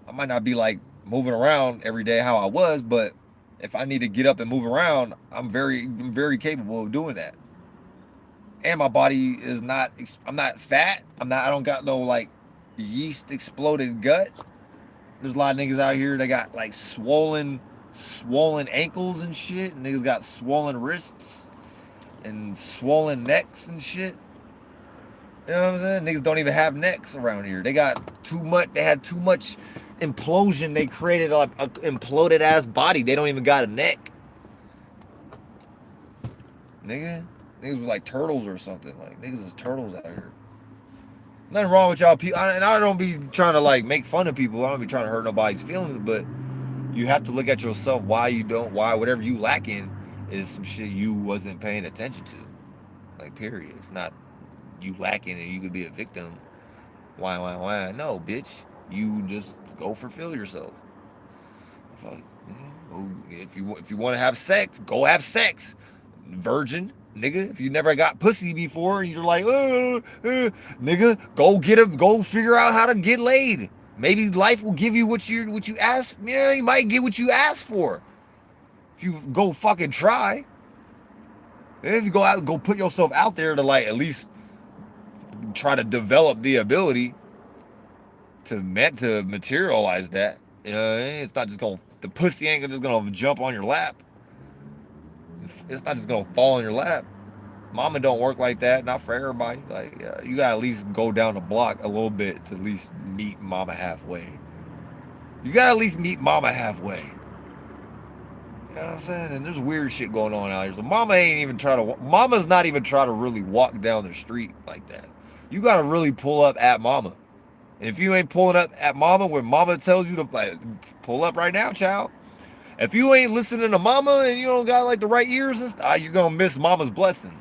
S2: I might not be like moving around every day how I was, but if I need to get up and move around, I'm very capable of doing that. And my body is not, I'm not fat. I don't got no like yeast exploded gut. There's a lot of niggas out here that got like swollen ankles and shit. And niggas got swollen wrists and swollen necks and shit. You know what I'm saying? Niggas don't even have necks around here. They had too much implosion. They created like a imploded ass body. They don't even got a neck. Niggas was like turtles or something. Like niggas is turtles out here. Nothing wrong with y'all people. And I don't be trying to like make fun of people. I don't be trying to hurt nobody's feelings, but you have to look at yourself why whatever you lacking is some shit you wasn't paying attention to. Like period. It's not you lacking and you could be a victim. Why? No, bitch. You just go fulfill yourself. If you want to have sex, go have sex. Virgin, nigga. If you never got pussy before and you're like, nigga, go figure out how to get laid. Maybe life will give you what you asked. Yeah, you might get what you asked for. If you go fucking try. If you go put yourself out there to like at least try to develop the ability to materialize that. It's not just the pussy ain't just gonna jump on your lap. It's not just gonna fall on your lap. Mama don't work like that, not for everybody. Like you gotta at least go down the block a little bit to at least meet mama halfway. You gotta at least meet mama halfway. You know what I'm saying? And there's weird shit going on out here. So mama's not even trying to really walk down the street like that. You gotta really pull up at mama. And if you ain't pulling up at mama when mama tells you to like, pull up right now, child. If you ain't listening to mama and you don't got like the right ears and stuff, you're gonna miss mama's blessing.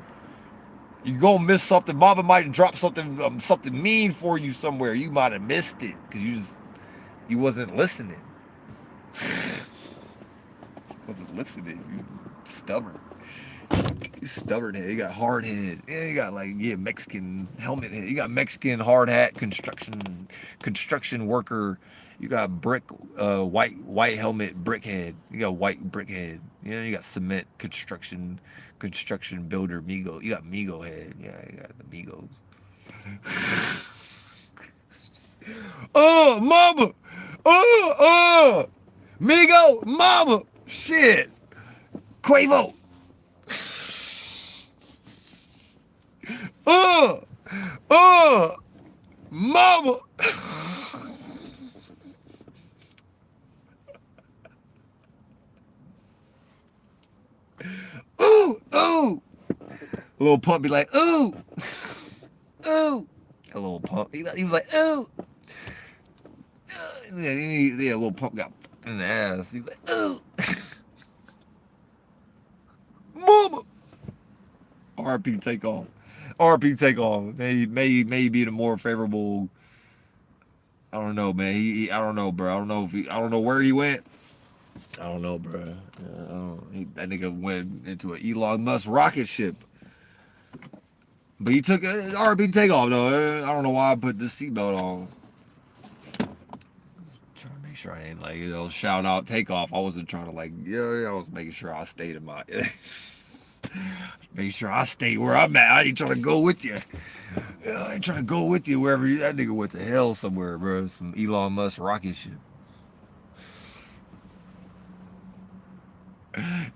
S2: You're gonna miss something. Mama might drop something something mean for you somewhere. You might have missed it because you wasn't listening. Wasn't listening. You stubborn. You stubborn head. You got hard head. Yeah, you got like Mexican helmet head. You got Mexican hard hat construction worker. You got brick white helmet brick head. You got white brick head. Yeah, you got cement construction builder Migo. You got Migo head. Yeah, you got the Migos. Oh, mama. Oh, Migo, mama. Shit. Quavo. Mama. Ooh. Little pump be like, ooh. A little pump. He was like, ooh. Yeah, a little pump got in the ass. He was like, ooh. Mama. RP take off. May be the more favorable. I don't know, man. I don't know, bro. I don't know where he went. I don't know, bro. That nigga went into an Elon Musk rocket ship. But he took an RP takeoff though. I don't know why I put this seatbelt on. Trying to make sure I ain't like shout out takeoff. I wasn't trying to I was making sure I stayed in my. Make sure I stay where I'm at. I ain't trying to go with you. I ain't trying to go with you wherever that nigga went to hell somewhere, bro. Some Elon Musk rocket ship.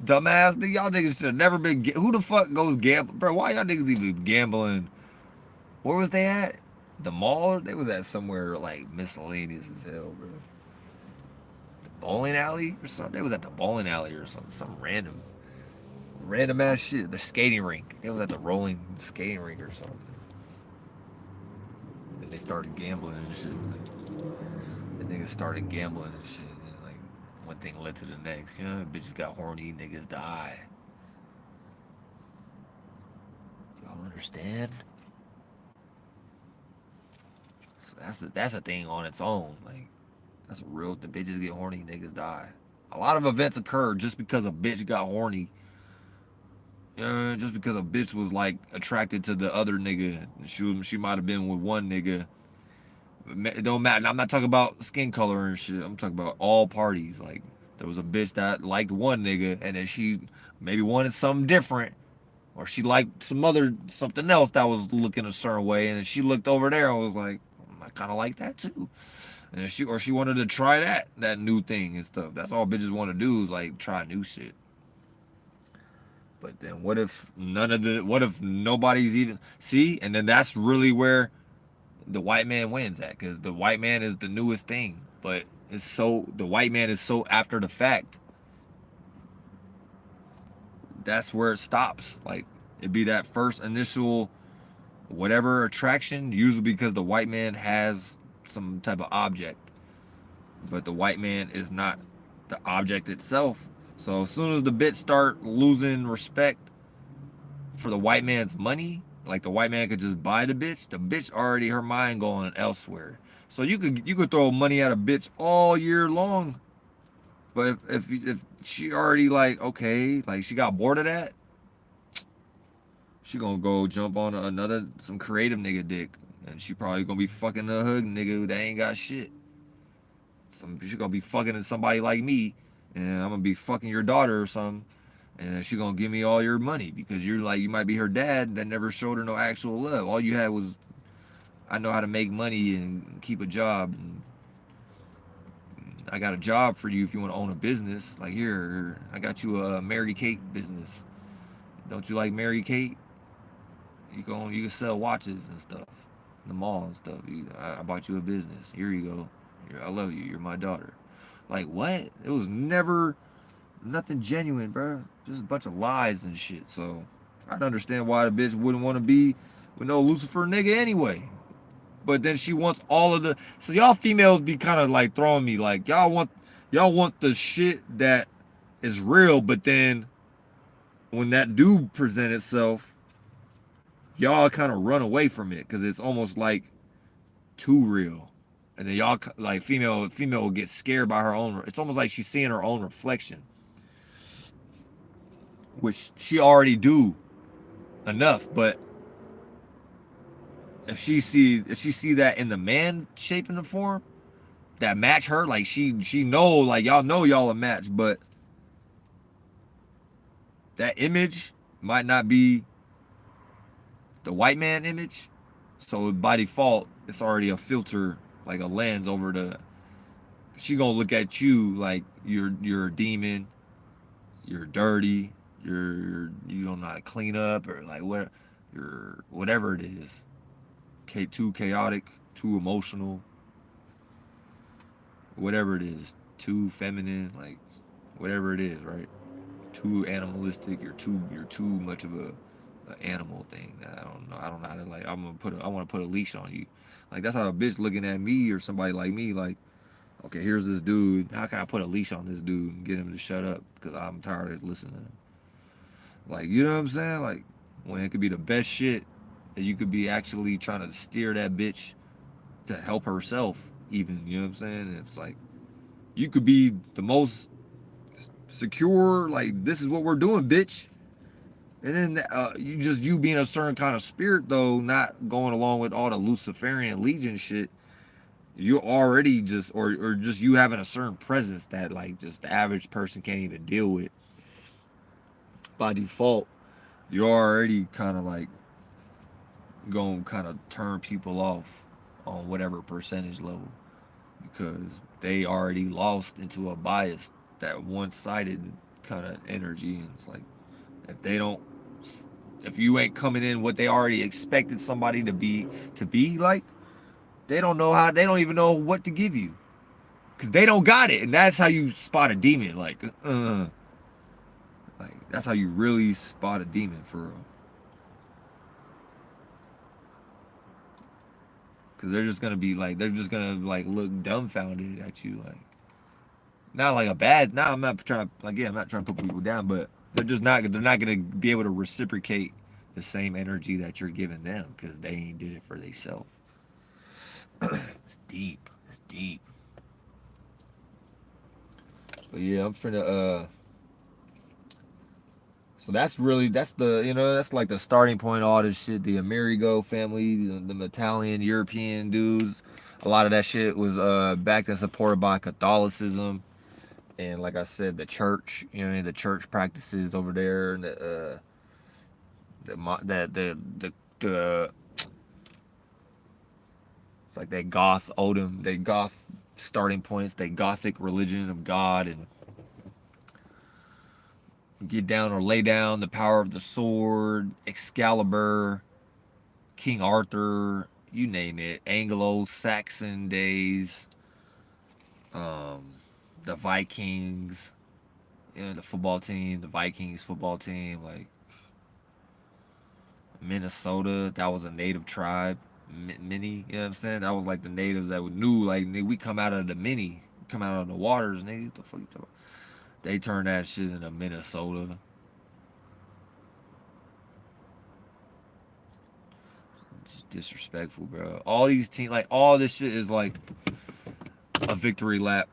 S2: Dumbass nigga, y'all niggas should have never been. Who the fuck goes gambling, bro? Why y'all niggas even gambling? Where was they at? The mall? They was at somewhere like miscellaneous as hell, bro. The bowling alley or something. They was at the bowling alley or something. Some random ass shit. The skating rink. They was at the rolling skating rink or something. Then they started gambling and shit. The niggas started gambling and shit. One thing led to the next. You know, bitches got horny, niggas die. Y'all understand? So that's a thing on its own. Like, that's a real. The bitches get horny, niggas die. A lot of events occur just because a bitch got horny. Just because a bitch was like attracted to the other nigga. She might have been with one nigga. It don't matter. I'm not talking about skin color and shit. I'm talking about all parties. Like, there was a bitch that liked one nigga, and then she maybe wanted something different, or she liked something else that was looking a certain way, and then she looked over there and was like, I kind of like that too. And she wanted to try that new thing and stuff. That's all bitches want to do is like try new shit. But then what if nobody's even see? And then that's really where the white man wins at, because the white man is the newest thing, but the white man is so after the fact. That's where it stops. Like, it'd be that first initial whatever attraction, usually because the white man has some type of object, but the white man is not the object itself. So as soon as the bitch start losing respect for the white man's money, like the white man could just buy the bitch already, her mind going elsewhere. So you could throw money at a bitch all year long, but if she already like, okay, like she got bored of that, she gonna go jump on some creative nigga dick, and she probably gonna be fucking a hood nigga that ain't got shit. She gonna be fucking somebody like me, and I'm gonna be fucking your daughter or something. And she gonna give me all your money because you might be her dad that never showed her no actual love. All you had was, I know how to make money and keep a job. And I got a job for you if you want to own a business. Like, here, I got you a Mary Kate business. Don't you like Mary Kate? You can sell watches and stuff in the mall and stuff. I bought you a business. Here you go. I love you. You're my daughter. Like, what? It was never nothing genuine, bro. Just a bunch of lies and shit. So I'd understand why the bitch wouldn't want to be with no Lucifer nigga anyway. but then she wants all of the. So y'all females be kind of like throwing me like y'all want the shit that is real, but then when that do present itself, y'all kind of run away from it because it's almost like too real. And then y'all like female will get scared by her own. It's almost like she's seeing her own reflection, which she already do enough. But if she see that in the man shape and the form that match her, like she know, like y'all know y'all a match, but that image might not be the white man image. So by default, it's already a filter, like a lens over the. She gonna look at you like you're a demon, you're dirty, you don't know how to clean up, or like what, you're whatever it is. Too chaotic, too emotional, whatever it is, too feminine, like whatever it is, right? Too animalistic, you're too much of a animal thing. I don't know how to like. I want to put a leash on you. Like that's how a bitch looking at me or somebody like me. Like, okay, here's this dude. How can I put a leash on this dude and get him to shut up? Because I'm tired of listening. Like, you know what I'm saying? Like, when it could be the best shit that you could be actually trying to steer that bitch to help herself. Even, you know what I'm saying? And it's like you could be the most secure. Like, this is what we're doing, bitch. And then you being a certain kind of spirit, though, not going along with all the Luciferian Legion shit. You're already just, or just you having a certain presence that, like, just the average person can't even deal with. By default, you're already kind of like going to kind of turn people off on whatever percentage level because they already lost into a bias, that one-sided kind of energy. And it's like, if you ain't coming in what they already expected somebody to be like, they don't even know what to give you because they don't got it. And that's how you spot a demon. Like that's how you really spot a demon for real. Because they're just gonna look dumbfounded at you, like, not like a bad. I'm not trying to put people down, but they're not gonna be able to reciprocate the same energy that you're giving them because they ain't did it for themselves. It's deep. But yeah, I'm trying to so that's like the starting point of all this shit. The Amerigo family, the Italian, European dudes, a lot of that shit was backed and supported by Catholicism. And like I said, the church, the church practices over there, and the it's like they goth starting points, they gothic religion of God, and get down or lay down, the power of the sword, Excalibur, King Arthur, you name it, Anglo-Saxon days, the Vikings, the football team, the Vikings football team, like Minnesota, that was a native tribe, mini, you know what I'm saying? That was like the natives that knew, like, we come out of the waters, nigga, what the fuck you talking about? They turned that shit into Minnesota. Just disrespectful, bro. All these teams, like, all this shit is like a victory lap.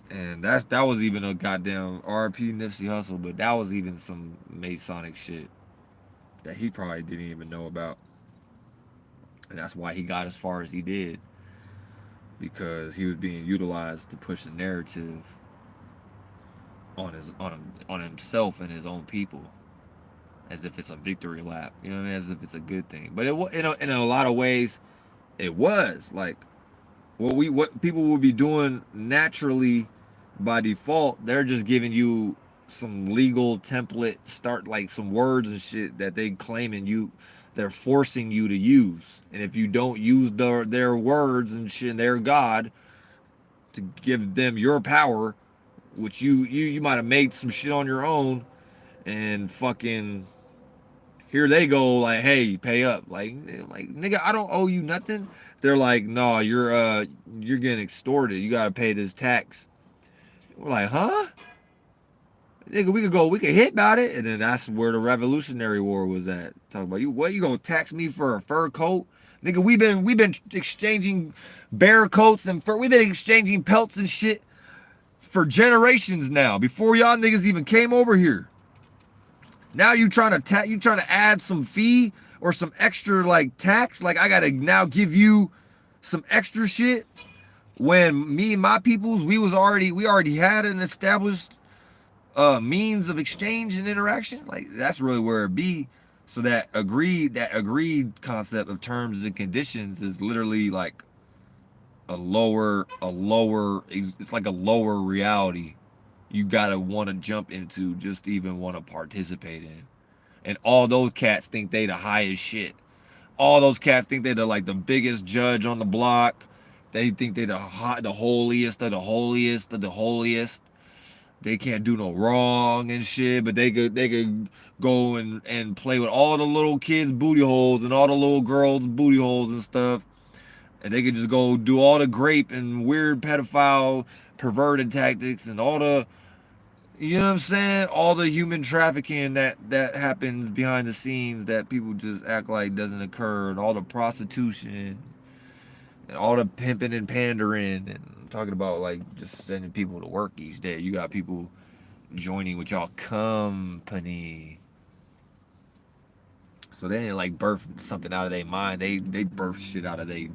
S2: And that was even a goddamn RP Nipsey Hussle, but that was even some Masonic shit that he probably didn't even know about. And that's why he got as far as he did. Because he was being utilized to push the narrative on himself and his own people, as if it's a victory lap, you know what I mean? As if it's a good thing. But in a lot of ways, it was like what people will be doing naturally by default. They're just giving you some legal template, start like some words and shit that they claiming they're forcing you to use. And if you don't use their words and shit, and their God, to give them your power, which you might have made some shit on your own and fucking Here they go like, hey, pay up. Like nigga, I don't owe you nothing. They're like, no, you're getting extorted. You gotta pay this tax. We're like, huh? Nigga, we could hit about it. And then that's where the Revolutionary War was at. Talk about you gonna tax me for a fur coat? Nigga, we've been exchanging bear coats and we've been exchanging pelts and shit for generations now. Before y'all niggas even came over here. Now you trying to add some fee or some extra like tax? Like I gotta now give you some extra shit when me and my peoples we already had an established means of exchange and interaction. Like that's really where it be. So that agreed concept of terms and conditions is literally like it's like a lower reality you gotta want to jump into just to even want to participate in. And all those cats think they the highest shit. All those cats think they're the biggest judge on the block. They think they the holiest of the holiest of the holiest. They can't do no wrong and shit, but they could go and play with all the little kids' booty holes and all the little girls' booty holes and stuff. And they could just go do all the grape and weird pedophile perverted tactics and all the, you know what I'm saying, all the human trafficking that happens behind the scenes that people just act like doesn't occur, and all the prostitution and all the pimping and pandering. And I'm talking about like just sending people to work each day. You got people joining with y'all company. So they didn't like birth something out of their mind. They birth shit out of they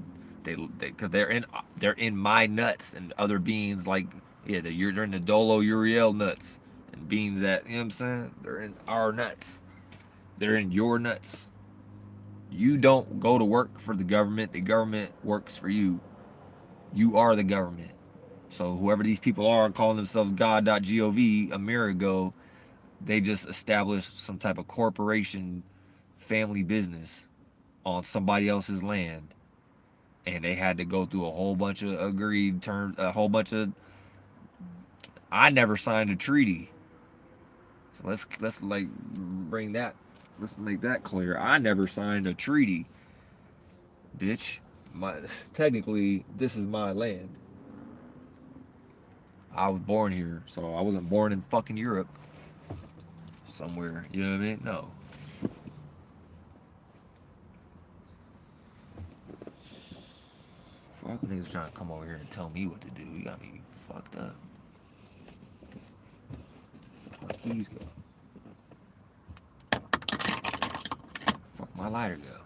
S2: because they're in my nuts, and other beings like, yeah, they're in the Dolo Uriel nuts, and beings that, you know what I'm saying, they're in our nuts. They're in your nuts. You don't go to work for the government works for you. You are the government. So whoever these people are calling themselves God.gov, Amerigo, they just established some type of corporation family business on somebody else's land. And they had to go through a whole bunch of agreed terms, I never signed a treaty. So let's like bring that, let's make that clear. I never signed a treaty, bitch. Technically, this is my land. I was born here, so I wasn't born in fucking Europe somewhere. You know what I mean? No. Fuck niggas trying to come over here and tell me what to do. You got me fucked up. Where'd these go? Fuck my lighter go?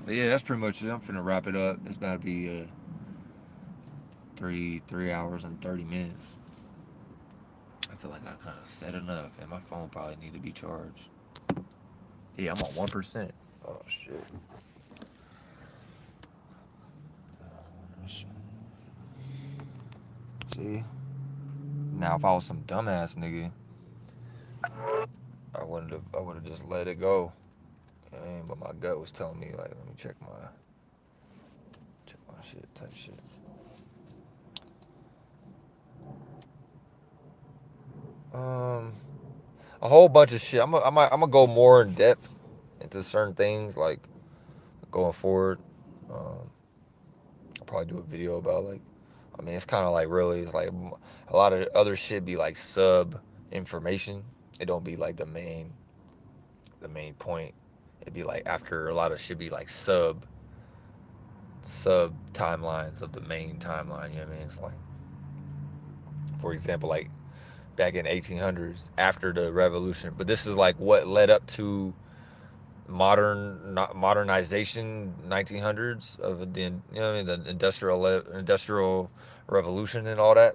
S2: But yeah, that's pretty much it. I'm finna wrap it up. It's about to be 3 hours and 30 minutes. I feel like I kind of said enough, and my phone probably need to be charged. Yeah, I'm on 1%. Oh shit. See? Now if I was some dumbass nigga, I would have just let it go. But my gut was telling me, like, let me check my shit, type shit. A whole bunch of shit. I'm gonna go more in depth into certain things, like going forward. I'll probably do a video about, like, I mean, it's kind of like, really, it's like a lot of other shit be like sub information. It don't be like the main point. It'd be like after a lot of shit be like sub timelines of the main timeline. You know what I mean? It's like, for example, like back in 1800s after the revolution, but this is like what led up to modernization 1900s of the, you know what I mean, the industrial revolution and all that.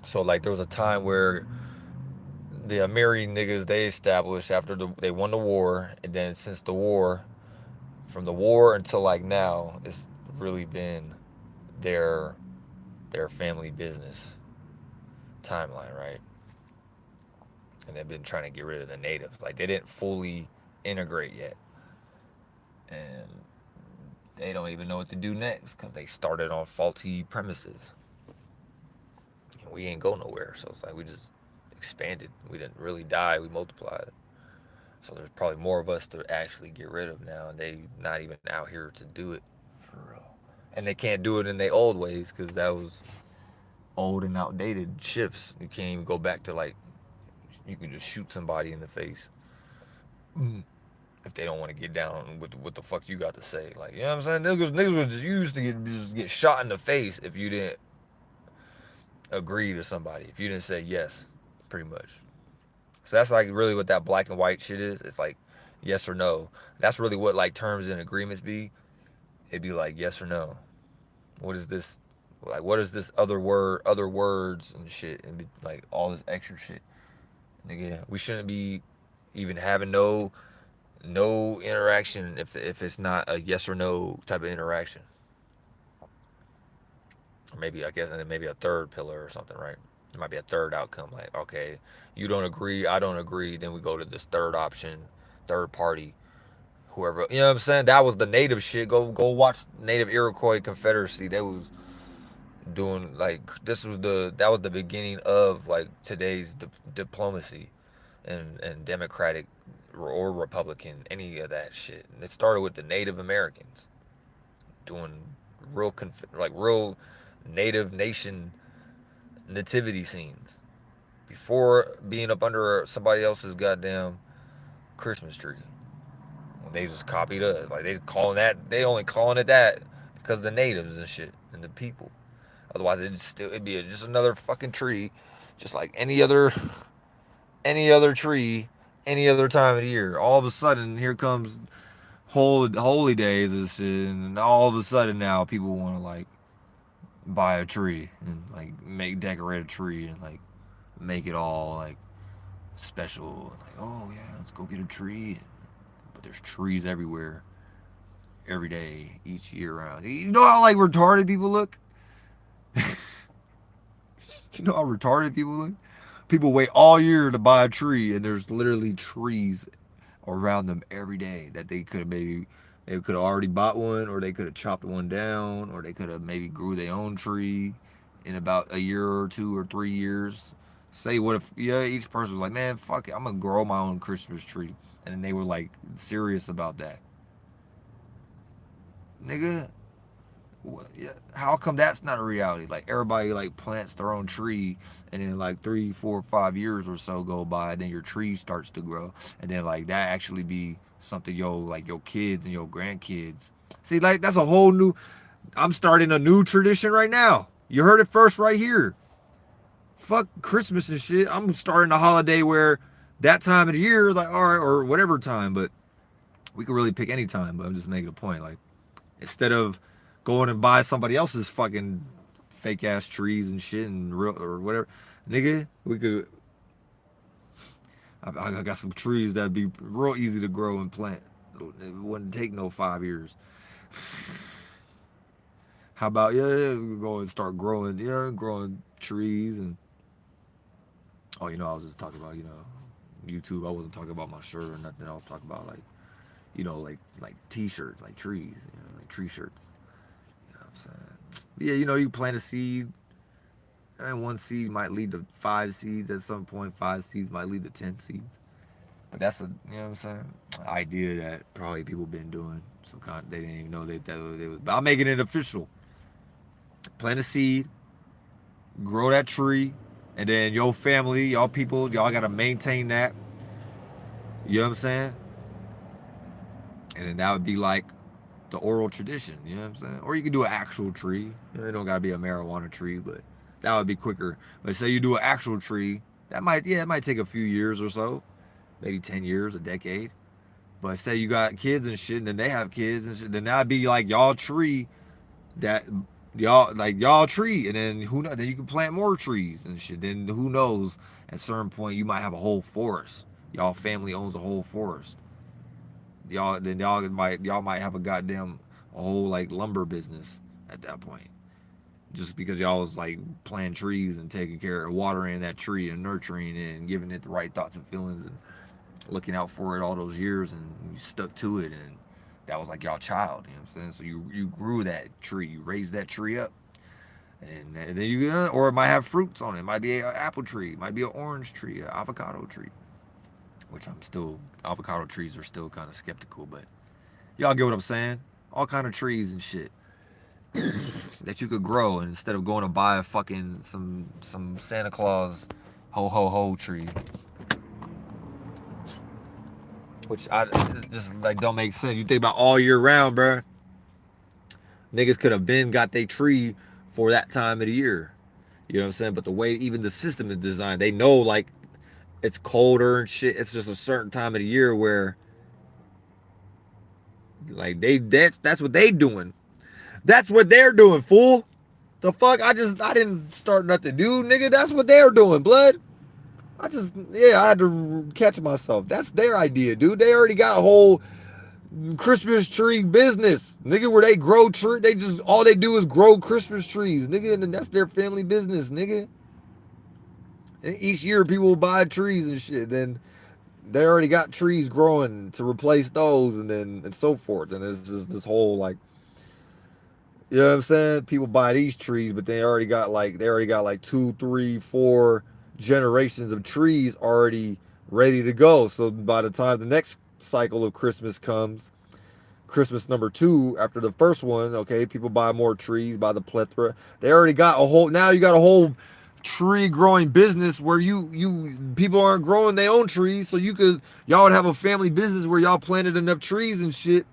S2: So like there was a time where the Amiri niggas, they established after they won the war, and then since the war, from the war until like now, it's really been their family business timeline, right? And they've been trying to get rid of the natives. Like they didn't fully integrate yet, and they don't even know what to do next because they started on faulty premises. And we ain't go nowhere, so it's like we just expanded. We didn't really die. We multiplied. So there's probably more of us to actually get rid of now, and they not even out here to do it for real. And they can't do it in their old ways because that was old and outdated shifts. You can't even go back to like you can just shoot somebody in the face if they don't want to get down with what the fuck you got to say. Like, you know what I'm saying? Niggas was just used to just get shot in the face if you didn't agree to somebody, if you didn't say yes, pretty much. So that's like really what that black and white shit is. It's like yes or no. That's really what like terms and agreements be. It'd be like yes or no. What is this? Like what is this other words and shit, and be like all this extra shit. Nigga, we shouldn't be even having no interaction if it's not a yes or no type of interaction. Or maybe I guess and then maybe a third pillar or something, right? There might be a third outcome, like okay, you don't agree, I don't agree, then we go to this third option, third party, whoever, you know what I'm saying? That was the native shit. Go watch Native Iroquois Confederacy. They was doing like this was that was the beginning of like today's diplomacy and democratic or republican, any of that shit. And it started with the Native Americans doing real native nation nativity scenes before being up under somebody else's goddamn Christmas tree. They just copied us. Like they only calling it that because the natives and shit and the people. Otherwise it'd be just another fucking tree, just like any other tree, any other time of the year. All of a sudden here comes holy days and shit, and all of a sudden now people want to like buy a tree and like decorate a tree and like make it all like special. Like, oh yeah, let's go get a tree. But there's trees everywhere, every day, each year round. You know how like retarded people look? You know how retarded people look? People wait all year to buy a tree, and there's literally trees around them every day that they could have already bought one, or they could have chopped one down, or they could have maybe grew their own tree in about a year or 2 or 3 years. Say what if each person was like, man, fuck it, I'm gonna grow my own Christmas tree, and then they were like serious about that. Nigga, how come that's not a reality? Like everybody like plants their own tree, and then like 3, 4, 5 years or so go by, and then your tree starts to grow, and then like that actually be something your kids and your grandkids. See, like that's a whole new. I'm starting a new tradition right now. You heard it first right here. Fuck Christmas and shit. I'm starting a holiday where that time of the year, like all right, or whatever time, but we can really pick any time. But I'm just making a point, like instead of going and buy somebody else's fucking fake ass trees and shit and real or whatever, nigga, we could. I got some trees that'd be real easy to grow and plant. It wouldn't take no 5 years. How about we go and start growing trees and I was just talking about YouTube. I wasn't talking about my shirt or nothing. I was talking about like t-shirts, like trees, like tree shirts. You know what I'm saying? Yeah, you plant a seed, and one seed might lead to 5 seeds at some point. 5 seeds might lead to 10 seeds. But that's what I'm saying? Idea that probably people been doing. They didn't even know that was. But I'm making it official. Plant a seed, grow that tree, and then your family, y'all people, y'all gotta maintain that. You know what I'm saying? And then that would be like the oral tradition, you know what I'm saying? Or you could do an actual tree. It don't gotta be a marijuana tree, but that would be quicker. But say you do an actual tree, it might take a few years or so, maybe 10 years, a decade. But say you got kids and shit, and then they have kids and shit, then that'd be like y'all tree, that y'all tree, and then who knows? Then you can plant more trees and shit. Then who knows? At a certain point, you might have a whole forest. Y'all family owns a whole forest. Y'all might have a whole like lumber business at that point. Just because y'all was like planting trees and taking care of watering that tree and nurturing it and giving it the right thoughts and feelings and looking out for it all those years, and you stuck to it, and that was like y'all child, you know what I'm saying? So you grew that tree, you raised that tree up, And then you, or it might have fruits on it. It might be an apple tree, it might be an orange tree, an avocado tree. Which I'm still, avocado trees are still kind of skeptical, but y'all get what I'm saying? All kind of trees and shit that you could grow, and instead of going to buy a fucking some Santa Claus ho ho ho tree, which I just like don't make sense. You think about all year round, bruh. Niggas could have been got their tree for that time of the year. You know what I'm saying? But the way even the system is designed, they know like it's colder and shit. It's just a certain time of the year where like that's what they doing. That's what they're doing, fool. The fuck? I didn't start nothing new, nigga. That's what they're doing, blood. I had to catch myself. That's their idea, dude. They already got a whole Christmas tree business, nigga, where they grow tree. They just, all they do is grow Christmas trees, nigga, and that's their family business, nigga. And each year people will buy trees and shit. Then they already got trees growing to replace those, and then and so forth. And it's just this whole like, you know what I'm saying? People buy these trees, but they already got like 2, 3, 4 generations of trees already ready to go. So by the time the next cycle of Christmas comes, Christmas number 2 after the first one, okay, people buy more trees by the plethora. They already got a whole, now you got a whole tree growing business where you people aren't growing their own trees, so y'all would have a family business where y'all planted enough trees and shit.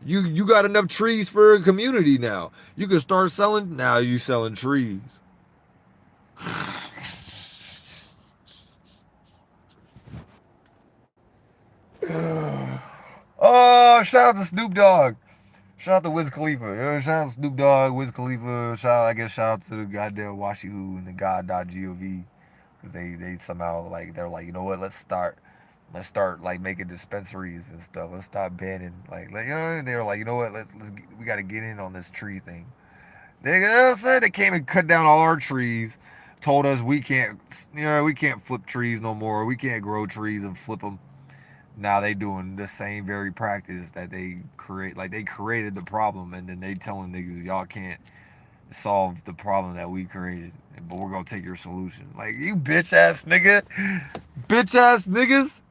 S2: You got enough trees for a community now. You can start selling. Now you selling trees. Oh, shout out to Snoop Dogg. Shout out to Wiz Khalifa. Shout out to Snoop Dogg, Wiz Khalifa. Shout out to the goddamn Washi Who and the God.gov. Because they somehow like, they're like, you know what, let's start like making dispensaries and stuff. Let's stop banning you know, they were like, you know what, we got to get in on this tree thing. They, you know what I'm saying? They came and cut down all our trees, told us we can't, you know, we can't flip trees no more. We can't grow trees and flip them. Now they doing the same very practice that they create. Like they created the problem, and then they telling niggas y'all can't solve the problem that we created, but we're gonna take your solution. Like, you bitch ass nigga, bitch ass niggas.